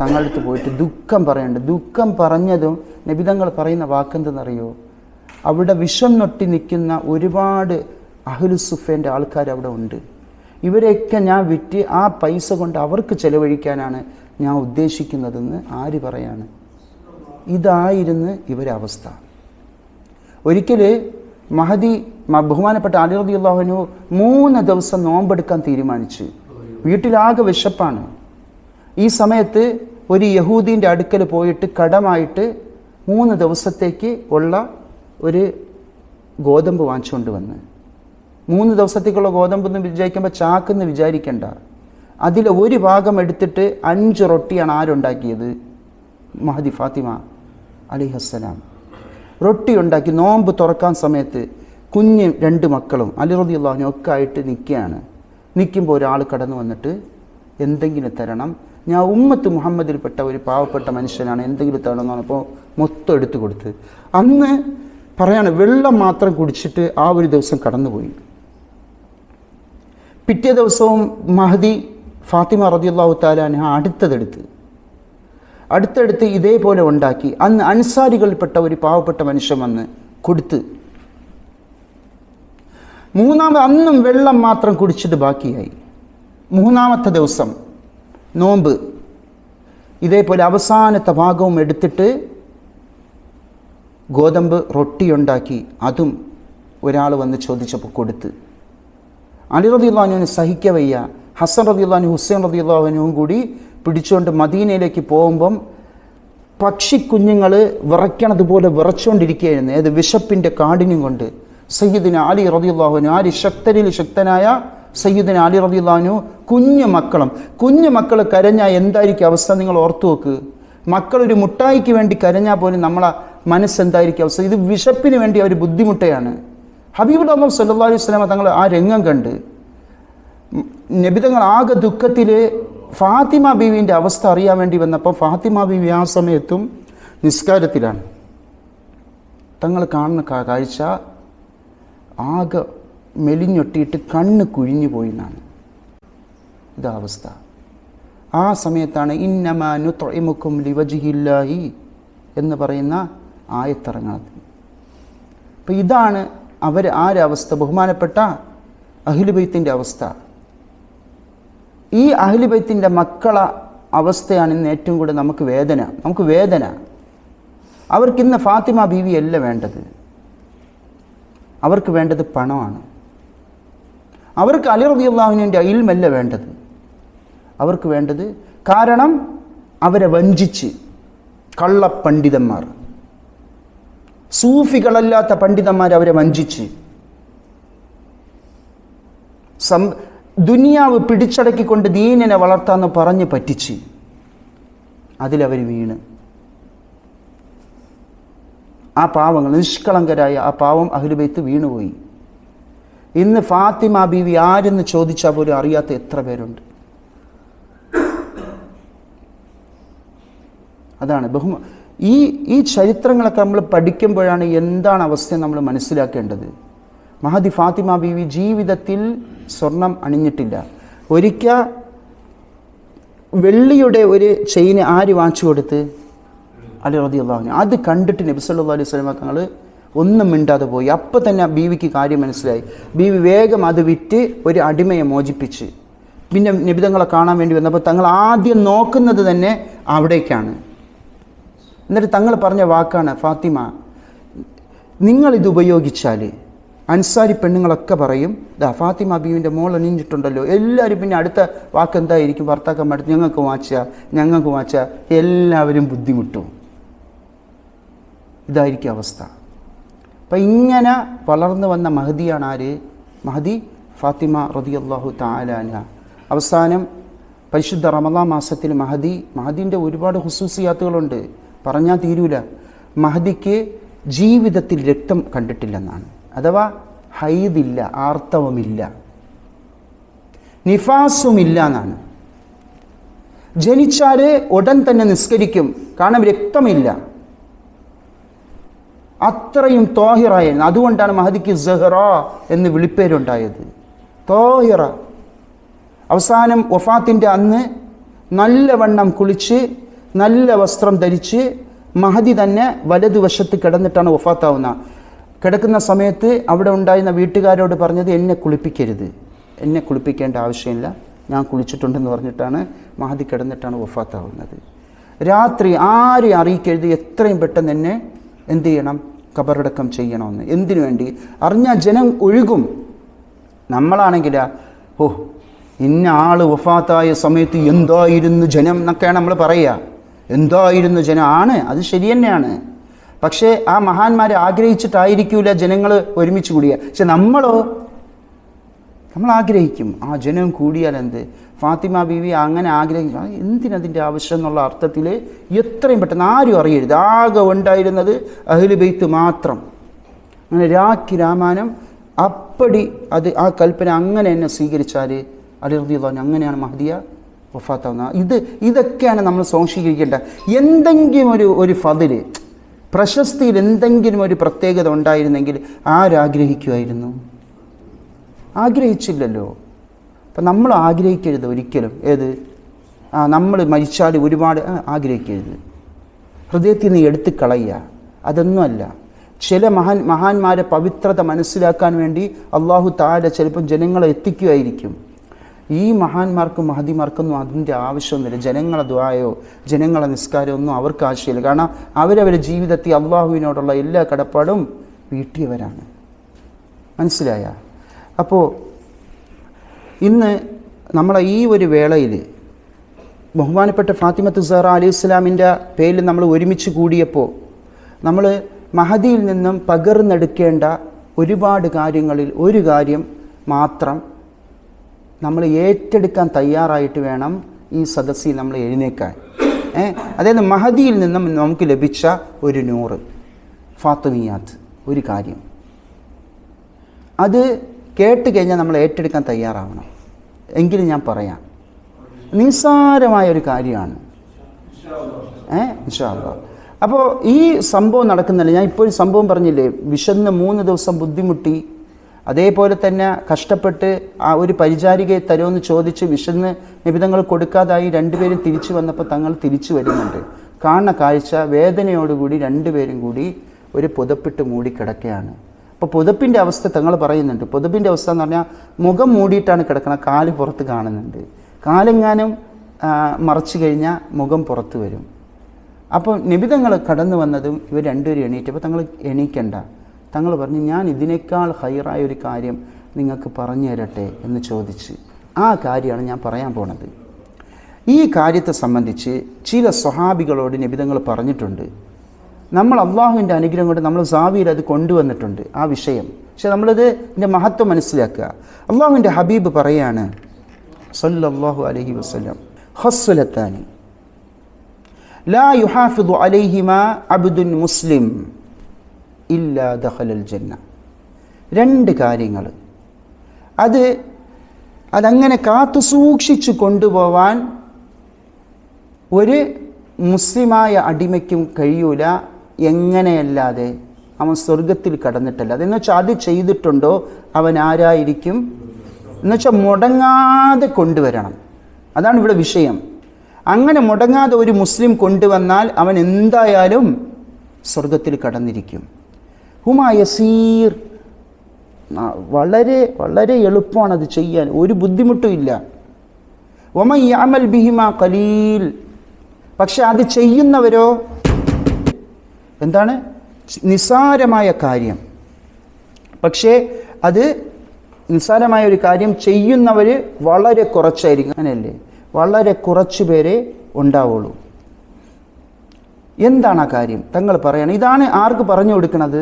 തങ്ങളടുത്ത് പോയിട്ട് ദുഃഖം പറയുന്നുണ്ട്. ദുഃഖം പറഞ്ഞതും നബിതങ്ങൾ പറയുന്ന വാക്കെന്തെന്നറിയോ? അവിടെ വിഷം നൊട്ടി നിൽക്കുന്ന ഒരുപാട് അഹ്ലുസുഫേൻ്റെ ആൾക്കാർ അവിടെ ഉണ്ട്. ഇവരെയൊക്കെ ഞാൻ വിറ്റ് ആ പൈസ കൊണ്ട് അവർക്ക് ചെലവഴിക്കാനാണ് ഞാൻ ഉദ്ദേശിക്കുന്നതെന്ന് ആര് പറയാണ്? ഇതായിരുന്നു ഇവരെ അവസ്ഥ. ഒരിക്കൽ മഹദി ബഹുമാനപ്പെട്ട അലി റളിയല്ലാഹു അൻഹു 3 ദിവസം നോമ്പെടുക്കാൻ തീരുമാനിച്ചു. വീട്ടിലാകെ വിശപ്പാണ്. ഈ സമയത്ത് ഒരു യഹൂദീൻ്റെ അടുക്കൽ പോയിട്ട് കടമായിട്ട് 3 ദിവസത്തേക്ക് ഉള്ള ഒരു ഗോതമ്പ് വാങ്ങിച്ചുകൊണ്ട് വന്ന് 3 ദിവസത്തേക്കുള്ള ഗോതമ്പെന്ന് വിചാരിക്കുമ്പോൾ ചാക്കെന്ന് വിചാരിക്കേണ്ട. അതിൽ ഒരു ഭാഗം എടുത്തിട്ട് 5 റൊട്ടിയാണ് ആരുണ്ടാക്കിയത്? മഹദി ഫാത്തിമ അലൈഹിസ്സലാം റൊട്ടി ഉണ്ടാക്കി. നോമ്പ് തുറക്കാൻ സമയത്ത് കുഞ്ഞ് 2 മക്കളും അലി റളിയല്ലാഹു അൻഹു ഒക്കെ ആയിട്ട് നിൽക്കുകയാണ്. നിൽക്കുമ്പോൾ ഒരാൾ കടന്നു വന്നിട്ട് എന്തെങ്കിലും തരണം, ഞാൻ ഉമ്മത്ത് മുഹമ്മദിൽപ്പെട്ട ഒരു പാവപ്പെട്ട മനുഷ്യനാണ്, എന്തെങ്കിലും തരണം എന്ന് പറഞ്ഞപ്പോൾ മൊത്തം എടുത്തു കൊടുത്ത്. അന്ന് പറയാണ് വെള്ളം മാത്രം കുടിച്ചിട്ട് ആ ഒരു ദിവസം കടന്നുപോയി. പിറ്റേ ദിവസവും മഹദി ഫാത്തിമ റളിയല്ലാഹു തആല അൻഹ അടുത്തെടുത്ത് ഇതേപോലെ ഉണ്ടാക്കി. അന്ന് അൻസാരികളിൽപ്പെട്ട ഒരു പാവപ്പെട്ട മനുഷ്യൻ വന്ന് കൊടുത്ത്. അന്നും വെള്ളം മാത്രം കുടിച്ചിട്ട് ബാക്കിയായി. 3-ാമത്തെ ദിവസം നോമ്പ് ഇതേപോലെ അവസാനത്തെ ഭാഗവും എടുത്തിട്ട് ഗോതമ്പ് റൊട്ടിയുണ്ടാക്കി. അതും ഒരാൾ വന്ന് ചോദിച്ചപ്പോൾ കൊടുത്ത്. അലി റളിയല്ലാഹു അൻഹുവിന് സഹിക്കവയ്യ. ഹസൻ റളിയല്ലാഹു അൻഹു ഹുസൈൻ റളിയല്ലാഹു അൻഹുവും കൂടി പിടിച്ചുകൊണ്ട് മദീനയിലേക്ക് പോകുമ്പം പക്ഷിക്കുഞ്ഞുങ്ങൾ വിറയ്ക്കണതുപോലെ വിറച്ചുകൊണ്ടിരിക്കുകയായിരുന്നു. ഏത് വിശപ്പിൻ്റെ കാഠിന്യം കൊണ്ട്. സയ്യിദുന അലി റളിയല്ലാഹു അൻഹു, ആര് ശക്തരിൽ ശക്തനായ സയ്യിദുന അലി റളിയല്ലാഹു അൻഹു, കുഞ്ഞു മക്കൾ കരഞ്ഞാൽ എന്തായിരിക്കും അവസ്ഥ? നിങ്ങൾ ഓർത്തു നോക്ക്. മക്കളൊരു മുട്ടായിക്ക് വേണ്ടി കരഞ്ഞാൽ പോലും നമ്മളെ മനസ്സെന്തായിരിക്കും അവസ്ഥ? ഇത് വിശപ്പിന് വേണ്ടി അവർ ബുദ്ധിമുട്ടുകയാണ്. ഹബീബുൽ അല്ലാഹ് സ്വല്ലല്ലാഹു അലൈഹി വസല്ലം തങ്ങൾ ആ രംഗം കണ്ട് നബിതങ്ങൾ ആകെ ദുഃഖത്തിൽ ഫാത്തിമ ബീവിൻ്റെ അവസ്ഥ അറിയാൻ വേണ്ടി വന്നപ്പോൾ ഫാത്തിമ ബീവി ആ സമയത്തും നിസ്കാരത്തിലാണ്. തങ്ങൾ കാണുന്ന കാഴ്ച ആകെ മെലിഞ്ഞൊട്ടിയിട്ട് കണ്ണ് കുഴിഞ്ഞു പോയി എന്നാണ്. ഇതാ അവസ്ഥ. ആ സമയത്താണ് ഇന്നമാ നുത്ഇമുക്കും ലിവജ്ഹില്ലാഹി എന്ന് പറയുന്ന ആയത്തിറങ്ങുന്നത്. അപ്പം ഇതാണ് ആരവസ്ഥ, ബഹുമാനപ്പെട്ട അഹ്ലു ബൈത്തിൻ്റെ അവസ്ഥ. ഈ അഹ്ലു ബൈത്തിൻ്റെ മക്കളെ അവസ്ഥയാണ് ഇന്ന് ഏറ്റവും കൂടുതൽ നമുക്ക് വേദന. അവർക്കിന്ന് ഫാത്തിമ ബീവി അല്ല വേണ്ടത്, അവർക്ക് വേണ്ടത് പണമാണ്. അവർക്ക് അലി റളിയല്ലാഹുവിൻ്റെ ഇൽമല്ല വേണ്ടത്, അവർക്ക് വേണ്ടത്, കാരണം അവരെ വഞ്ചിച്ച് കള്ളപ്പണ്ഡിതന്മാർ, സൂഫികളല്ലാത്ത പണ്ഡിതന്മാർ അവരെ വഞ്ചിച്ച് ദുനിയാവ് പിടിച്ചടക്കിക്കൊണ്ട് ദീനിനെ വളർത്താമെന്ന് പറഞ്ഞ് പറ്റിച്ച് അതിലവർ വീണ് ആ പാവങ്ങൾ, നിഷ്കളങ്കരായ ആ പാവം അഹ്ലു ബൈത്ത് വീണുപോയി. ഇന്ന് ഫാത്തിമ ബീവി ആരെന്ന് ചോദിച്ചാൽ പോലും അറിയാത്ത എത്ര പേരുണ്ട്. അതാണ് ഈ ചരിത്രങ്ങളൊക്കെ നമ്മൾ പഠിക്കുമ്പോഴാണ് എന്താണ് അവസ്ഥ നമ്മൾ മനസ്സിലാക്കേണ്ടത്. മഹദി ഫാത്തിമ ബീവി ജീവിതത്തിൽ സ്വർണം അണിഞ്ഞിട്ടില്ല. ഒരിക്കൽ വെള്ളിയുടെ ഒരു ചെയിന് ആര് വാങ്ങിച്ചു കൊടുത്ത്? അലി റളിയല്ലാഹു അൻഹു. അത് കണ്ടിട്ട് നബി സല്ലല്ലാഹു അലൈഹി വസല്ലം തങ്ങൾ ഒന്നും മിണ്ടാതെ പോയി. അപ്പം തന്നെ ബീവിക്ക് കാര്യം മനസ്സിലായി. ബീവി വേഗം അത് വിറ്റ് ഒരു അടിമയെ മോചിപ്പിച്ച് പിന്നെ നബി തങ്ങളെ കാണാൻ വേണ്ടി വന്നപ്പോൾ തങ്ങൾ ആദ്യം നോക്കുന്നത് തന്നെ അവിടേക്കാണ്. എന്നിട്ട് തങ്ങൾ പറഞ്ഞ വാക്കാണ്, ഫാത്തിമ, നിങ്ങളിത് ഉപയോഗിച്ചാൽ അൻസാരി പെണ്ണുങ്ങളൊക്കെ പറയും, ദാ ഫാത്തിമ ബീവിൻ്റെ മോൾ അണിഞ്ഞിട്ടുണ്ടല്ലോ. എല്ലാവരും പിന്നെ അടുത്ത വാക്ക് എന്തായിരിക്കും? ഭർത്താക്കന്മാർ ഞങ്ങൾക്ക് വാച്ച എല്ലാവരും ബുദ്ധിമുട്ടും. ഇതായിരിക്കും അവസ്ഥ. അപ്പം ഇങ്ങനെ വളർന്നു വന്ന മഹദിയാണ് ആര്? മഹദി ഫാത്തിമ റളിയല്ലാഹു തആല അൻഹ. അവസാനം പരിശുദ്ധ റമളാൻ മാസത്തിൽ മഹദിൻ്റെ ഒരുപാട് ഖുസൂസിയാത്തുകളുണ്ട്, പറഞ്ഞാൽ തീരൂല. മഹദിക്ക് ജീവിതത്തിൽ രക്തം കണ്ടിട്ടില്ലെന്നാണ്, അഥവാ ഹൈദില്ല, ആർത്തവമില്ല, നിഫാസുമില്ല എന്നാണ്. ജനിച്ചാൽ ഉടൻ തന്നെ നിസ്കരിക്കും, കാരണം രക്തമില്ല. അത്രയും തോഹിറായിരുന്നു. അതുകൊണ്ടാണ് മഹദിക്ക് സഹറ എന്ന് വിളിപ്പേരുണ്ടായത്, തോഹിറ. അവസാനം വഫാത്തിൻ്റെ അന്ന് നല്ലവണ്ണം കുളിച്ച് നല്ല വസ്ത്രം ധരിച്ച് മഹദി തന്നെ വലതുവശത്ത് കിടന്നിട്ടാണ് വഫാത്താവുന്നത്. കിടക്കുന്ന സമയത്ത് അവിടെ ഉണ്ടായിരുന്ന വീട്ടുകാരോട് പറഞ്ഞത്, എന്നെ കുളിപ്പിക്കരുത്, എന്നെ കുളിപ്പിക്കേണ്ട ആവശ്യമില്ല, ഞാൻ കുളിച്ചിട്ടുണ്ടെന്ന് പറഞ്ഞിട്ടാണ് മഹദി കിടന്നിട്ടാണ് വഫാത്താവുന്നത്. രാത്രി ആരെയും അറിയിക്കരുത്, എത്രയും പെട്ടെന്ന് എന്നെ എന്ത് ചെയ്യണം? ഖബറടക്കം ചെയ്യണമെന്ന്. എന്തിനു വേണ്ടി? അറിഞ്ഞാൽ ജനം ഒഴുകും. നമ്മളാണെങ്കിലാ, ഇന്ന ആള് വഫാത്തായ സമയത്ത് എന്തായിരുന്നു ജനം എന്നൊക്കെയാണ് നമ്മൾ പറയുക. എന്തായിരുന്നു ജനം ആണ്, അത് ശരി തന്നെയാണ്. പക്ഷേ ആ മഹാന്മാരെ ആഗ്രഹിച്ചിട്ടായിരിക്കൂല ജനങ്ങൾ ഒരുമിച്ച് കൂടിയ. പക്ഷെ നമ്മൾ ആഗ്രഹിക്കും, ആ ജനം കൂടിയാൽ എന്ത്? ഫാത്തിമ ബീവി അങ്ങനെ ആഗ്രഹിക്കും. എന്തിനതിൻ്റെ ആവശ്യം എന്നുള്ള അർത്ഥത്തിൽ എത്രയും പെട്ടെന്ന് ആരും അറിയരുത്. ആകെ ഉണ്ടായിരുന്നത് അഹ്ലു ബൈത്ത് മാത്രം. അങ്ങനെ രാമാനം അപ്പടി അത് ആ കൽപ്പന അങ്ങനെ തന്നെ സ്വീകരിച്ചാൽ അലി റളിയല്ലാഹു അൻഹു അങ്ങനെയാണ് മഹദിയ വഫാത്താവുന്നത്. ഇതൊക്കെയാണ് നമ്മൾ സ്വാംശീകരിക്കേണ്ട. എന്തെങ്കിലും ഒരു ഫദില്, പ്രശസ്തിയിൽ എന്തെങ്കിലും ഒരു പ്രത്യേകത ഉണ്ടായിരുന്നെങ്കിൽ ആരാഗ്രഹിക്കുമായിരുന്നു? ആഗ്രഹിച്ചില്ലല്ലോ. അപ്പം നമ്മൾ ആഗ്രഹിക്കരുത് ഒരിക്കലും. ഏത്? നമ്മൾ മരിച്ചാൽ ഒരുപാട് ആഗ്രഹിക്കരുത്. ഹൃദയത്തിൽ നിന്ന് എടുത്ത് കളയുക, അതൊന്നുമല്ല. ചില മഹാന്മാരെ പവിത്രത മനസ്സിലാക്കാൻ വേണ്ടി അള്ളാഹു തആല ചിലപ്പോൾ ജനങ്ങളെ എത്തിക്കുമായിരിക്കും. ഈ മഹാന്മാർക്കും മഹദിമാർക്കൊന്നും അതിൻ്റെ ആവശ്യമൊന്നുമില്ല. ജനങ്ങളെ ദുആയോ ജനങ്ങളെ നിസ്കാരമോ ഒന്നും അവർക്ക് ആവശ്യമില്ല. കാരണം അവരവരുടെ ജീവിതത്തിൽ അള്ളാഹുവിനോടുള്ള എല്ലാ കടപ്പാടും വീട്ടിയവരാണ്. മനസ്സിലായ? അപ്പോൾ ഇന്ന് നമ്മളെ ഈ ഒരു വേളയിൽ ബഹുമാനപ്പെട്ട ഫാത്തിമത്ത് സഹ്റ അലൈഹി ഇസ്ലാമിൻ്റെ പേരിൽ നമ്മൾ ഒരുമിച്ച് കൂടിയപ്പോൾ നമ്മൾ മഹദിയിൽ നിന്നും പകർന്നെടുക്കേണ്ട ഒരുപാട് കാര്യങ്ങളിൽ ഒരു കാര്യം മാത്രം നമ്മൾ ഏറ്റെടുക്കാൻ തയ്യാറായിട്ട് വേണം ഈ സദസ്സിൽ നമ്മൾ എഴുന്നേക്കാൻ. അതായത് മഹദിയിൽ നിന്നും നമുക്ക് ലഭിച്ച ഒരു നൂറ് ഫാത്തിമിയാത്ത്, ഒരു കാര്യം, അത് കേട്ട് കഴിഞ്ഞാൽ നമ്മൾ ഏറ്റെടുക്കാൻ തയ്യാറാവണം. എങ്കിലും ഞാൻ പറയാം, നിസ്സാരമായ ഒരു കാര്യമാണ്. ഇൻഷാ അല്ലാഹ്. അപ്പോൾ ഈ സംഭവം നടക്കുന്നില്ല. ഞാൻ ഇപ്പോൾ സംഭവം പറഞ്ഞില്ലേ, വിശന്ന് 3 ദിവസം ബുദ്ധിമുട്ടി, അതേപോലെ തന്നെ കഷ്ടപ്പെട്ട് ആ ഒരു പരിചാരികയെ തരുമെന്ന് ചോദിച്ച് വിശന്ന് നിബിധങ്ങൾ കൊടുക്കാതായി 2 പേരും തിരിച്ചു വന്നപ്പോൾ തങ്ങൾ തിരിച്ചു വരുന്നുണ്ട്. കാണുന്ന കാഴ്ച, വേദനയോടുകൂടി 2 പേരും കൂടി ഒരു പുതപ്പിട്ട് മൂടിക്കിടക്കുകയാണ്. അപ്പോൾ പുതപ്പിൻ്റെ അവസ്ഥ തങ്ങൾ പറയുന്നുണ്ട്. പുതപ്പിൻ്റെ അവസ്ഥ എന്ന് പറഞ്ഞാൽ മുഖം മൂടിയിട്ടാണ് കിടക്കുന്നത്, കാല് പുറത്ത് കാണുന്നുണ്ട്. കാലെങ്ങാനും മറച്ചു കഴിഞ്ഞാൽ മുഖം പുറത്ത് വരും. അപ്പോൾ നിബിധങ്ങൾ കടന്നു വന്നതും ഇവർ 2 പേരും എണീറ്റപ്പോൾ തങ്ങൾ എണീക്കണ്ട, തങ്ങൾ പറഞ്ഞു ഞാൻ ഇതിനേക്കാൾ ഹൈറായ ഒരു കാര്യം നിങ്ങൾക്ക് പറഞ്ഞു തരട്ടെ എന്ന് ചോദിച്ച്. ആ കാര്യമാണ് ഞാൻ പറയാൻ പോണത്. ഈ കാര്യത്തെ സംബന്ധിച്ച് ചില സ്വഹാബികളോട് നിബിധങ്ങൾ പറഞ്ഞിട്ടുണ്ട്. നമ്മൾ അള്ളാഹുവിൻ്റെ അനുഗ്രഹം കൊണ്ട് നമ്മൾ സാവിയിൽ അത് കൊണ്ടുവന്നിട്ടുണ്ട് ആ വിഷയം. പക്ഷെ നമ്മളിത് ഇതിൻ്റെ മഹത്വം മനസ്സിലാക്കുക. അള്ളാഹുവിൻ്റെ ഹബീബ് പറയാണ് സല്ലല്ലാഹു അലൈഹി വസല്ലം, ഖസ്ലത്താനി ലാ യുഹാഫിദു അലൈഹിമാ അബ്ദുൻ മുസ്ലിം ഇല്ലാ ദഖലൽ ജന്ന. 2 കാര്യങ്ങൾ അതങ്ങനെ കാത്തു സൂക്ഷിച്ചു കൊണ്ടുപോവാൻ ഒരു മുസ്ലിമായ അടിമയ്ക്കും കഴിയൂല, എങ്ങനെയല്ലാതെ അവൻ സ്വർഗത്തിൽ കടന്നിട്ടല്ല. അതെന്ന് വെച്ചാൽ അത് ചെയ്തിട്ടുണ്ടോ അവൻ ആരായിരിക്കും എന്നുവെച്ചാൽ മുടങ്ങാതെ കൊണ്ടുവരണം. അതാണ് ഇവിടെ വിഷയം. അങ്ങനെ മുടങ്ങാതെ ഒരു മുസ്ലിം കൊണ്ടുവന്നാൽ അവൻ എന്തായാലും സ്വർഗത്തിൽ കടന്നിരിക്കും. ഹുമാ യസീർ, വളരെ വളരെ എളുപ്പമാണ് അത് ചെയ്യാൻ, ഒരു ബുദ്ധിമുട്ടും ഇല്ല. വമൻ യഅമൽ ബിഹിമാ ഖലീൽ, പക്ഷെ അത് ചെയ്യുന്നവരോ എന്താണ് നിസ്സാരമായ കാര്യം. പക്ഷേ അത് നിസ്സാരമായ ഒരു കാര്യം ചെയ്യുന്നവർ വളരെ കുറച്ചായിരിക്കും. അങ്ങനെയല്ലേ, വളരെ കുറച്ച് പേരെ ഉണ്ടാവുള്ളൂ. എന്താണ് ആ കാര്യം? തങ്ങൾ പറയണം. ഇതാണ് ആർക്ക് പറഞ്ഞു കൊടുക്കുന്നത്?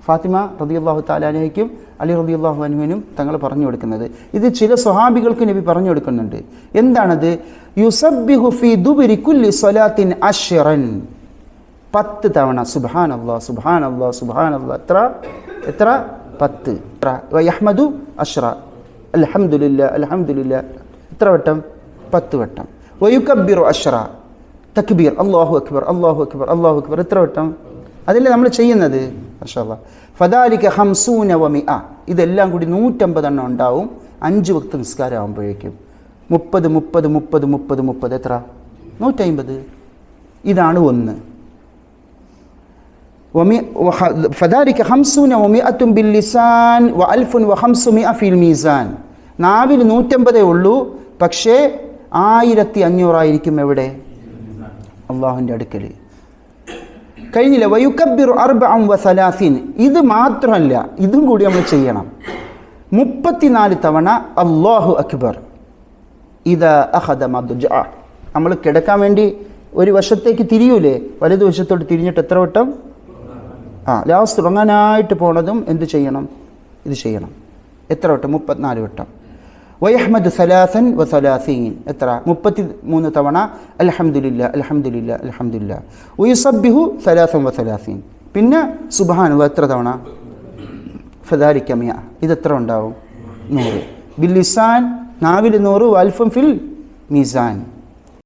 ഫാത്തിമ റളിയല്ലാഹു തആല അൻഹയ്ക്കും അലി റളിയല്ലാഹു അൻഹുവിനും തങ്ങൾ പറഞ്ഞു കൊടുക്കുന്നത്. ഇത് ചില സ്വഹാബികൾക്ക് നബി പറഞ്ഞു കൊടുക്കുന്നുണ്ട്. എന്താണത്? യുസബ്ബിഹു ഫീ ദുബരി കുല്ലി സ്വലാത്തിൻ അശ്റൻ, 10 തവണ സുബ്ഹാനല്ലാഹ് സുബ്ഹാനല്ലാഹ് സുബ്ഹാനല്ലാഹ്. എത്ര 10. വയഹ്മദു അശ്റ, അൽഹംദുലില്ലാഹ് അൽഹംദുലില്ലാഹ് എത്ര വട്ടം? 10 വട്ടം. വയുകബ്ബിറു അശ്റ, തക്ബീർ അല്ലാഹു അക്ബർ അല്ലാഹു അക്ബർ അല്ലാഹു അക്ബർ എത്ര വട്ടം? അതല്ലേ നമ്മൾ ചെയ്യുന്നത്. മാഷാഅല്ലാഹ്. ഫദാലിക 50 വ100, ഇതെല്ലാം കൂടി 150 എണ്ണം ഉണ്ടാവും 5 വക്ത് നിസ്കാരം ആകുമ്പോഴേക്കും. 30 30 30 30 30 എത്ര? 150. ഇതാണ് 1. ഫദാലിക 50 വ100 ബിൽ ലിസാൻ വ1500 ഫിൽ മീസാൻ. നാവിൽ 150 ഉള്ളൂ, പക്ഷേ 1500 ആയിരിക്കും എവിടെ? അള്ളാഹുവിൻ്റെ അടുക്കൽ. കഴിഞ്ഞില്ല. വയുകബ്ബിറു 34, ഇത് മാത്രമല്ല, ഇതും കൂടി നമ്മൾ ചെയ്യണം. 34 തവണ അല്ലാഹു അക്ബർ. ഇദാ അഖദ മദ്ജഅ, നമ്മൾ കിടക്കാൻ വേണ്ടി ഒരു വശത്തേക്ക് തിരിയൂലേ, വലതു വശത്തോട്ട് തിരിഞ്ഞിട്ട് എത്ര വട്ടം? ലാസ്റ്റ് ഉറങ്ങാനായിട്ട് പോണതും എന്ത് ചെയ്യണം? ഇത് ചെയ്യണം. എത്ര വട്ടം? 34 വട്ടം. വയഹ്മദ് 33, എത്ര? 33 തവണ അൽഹംദുലില്ലാഹ് അൽഹംദുലില്ലാഹ് അൽഹംദുലില്ലാഹ്. വയുസബ്ബിഹു 33, പിന്നെ സുബ്ഹാനല്ലാഹ് എത്ര തവണ? ഫദാലിക 100, ഇതെത്ര ഉണ്ടാവും? 100. ബിൽ ലിസാൻ, നാവിൽ 100, വൽഫും ഫിൽ മീസാൻ.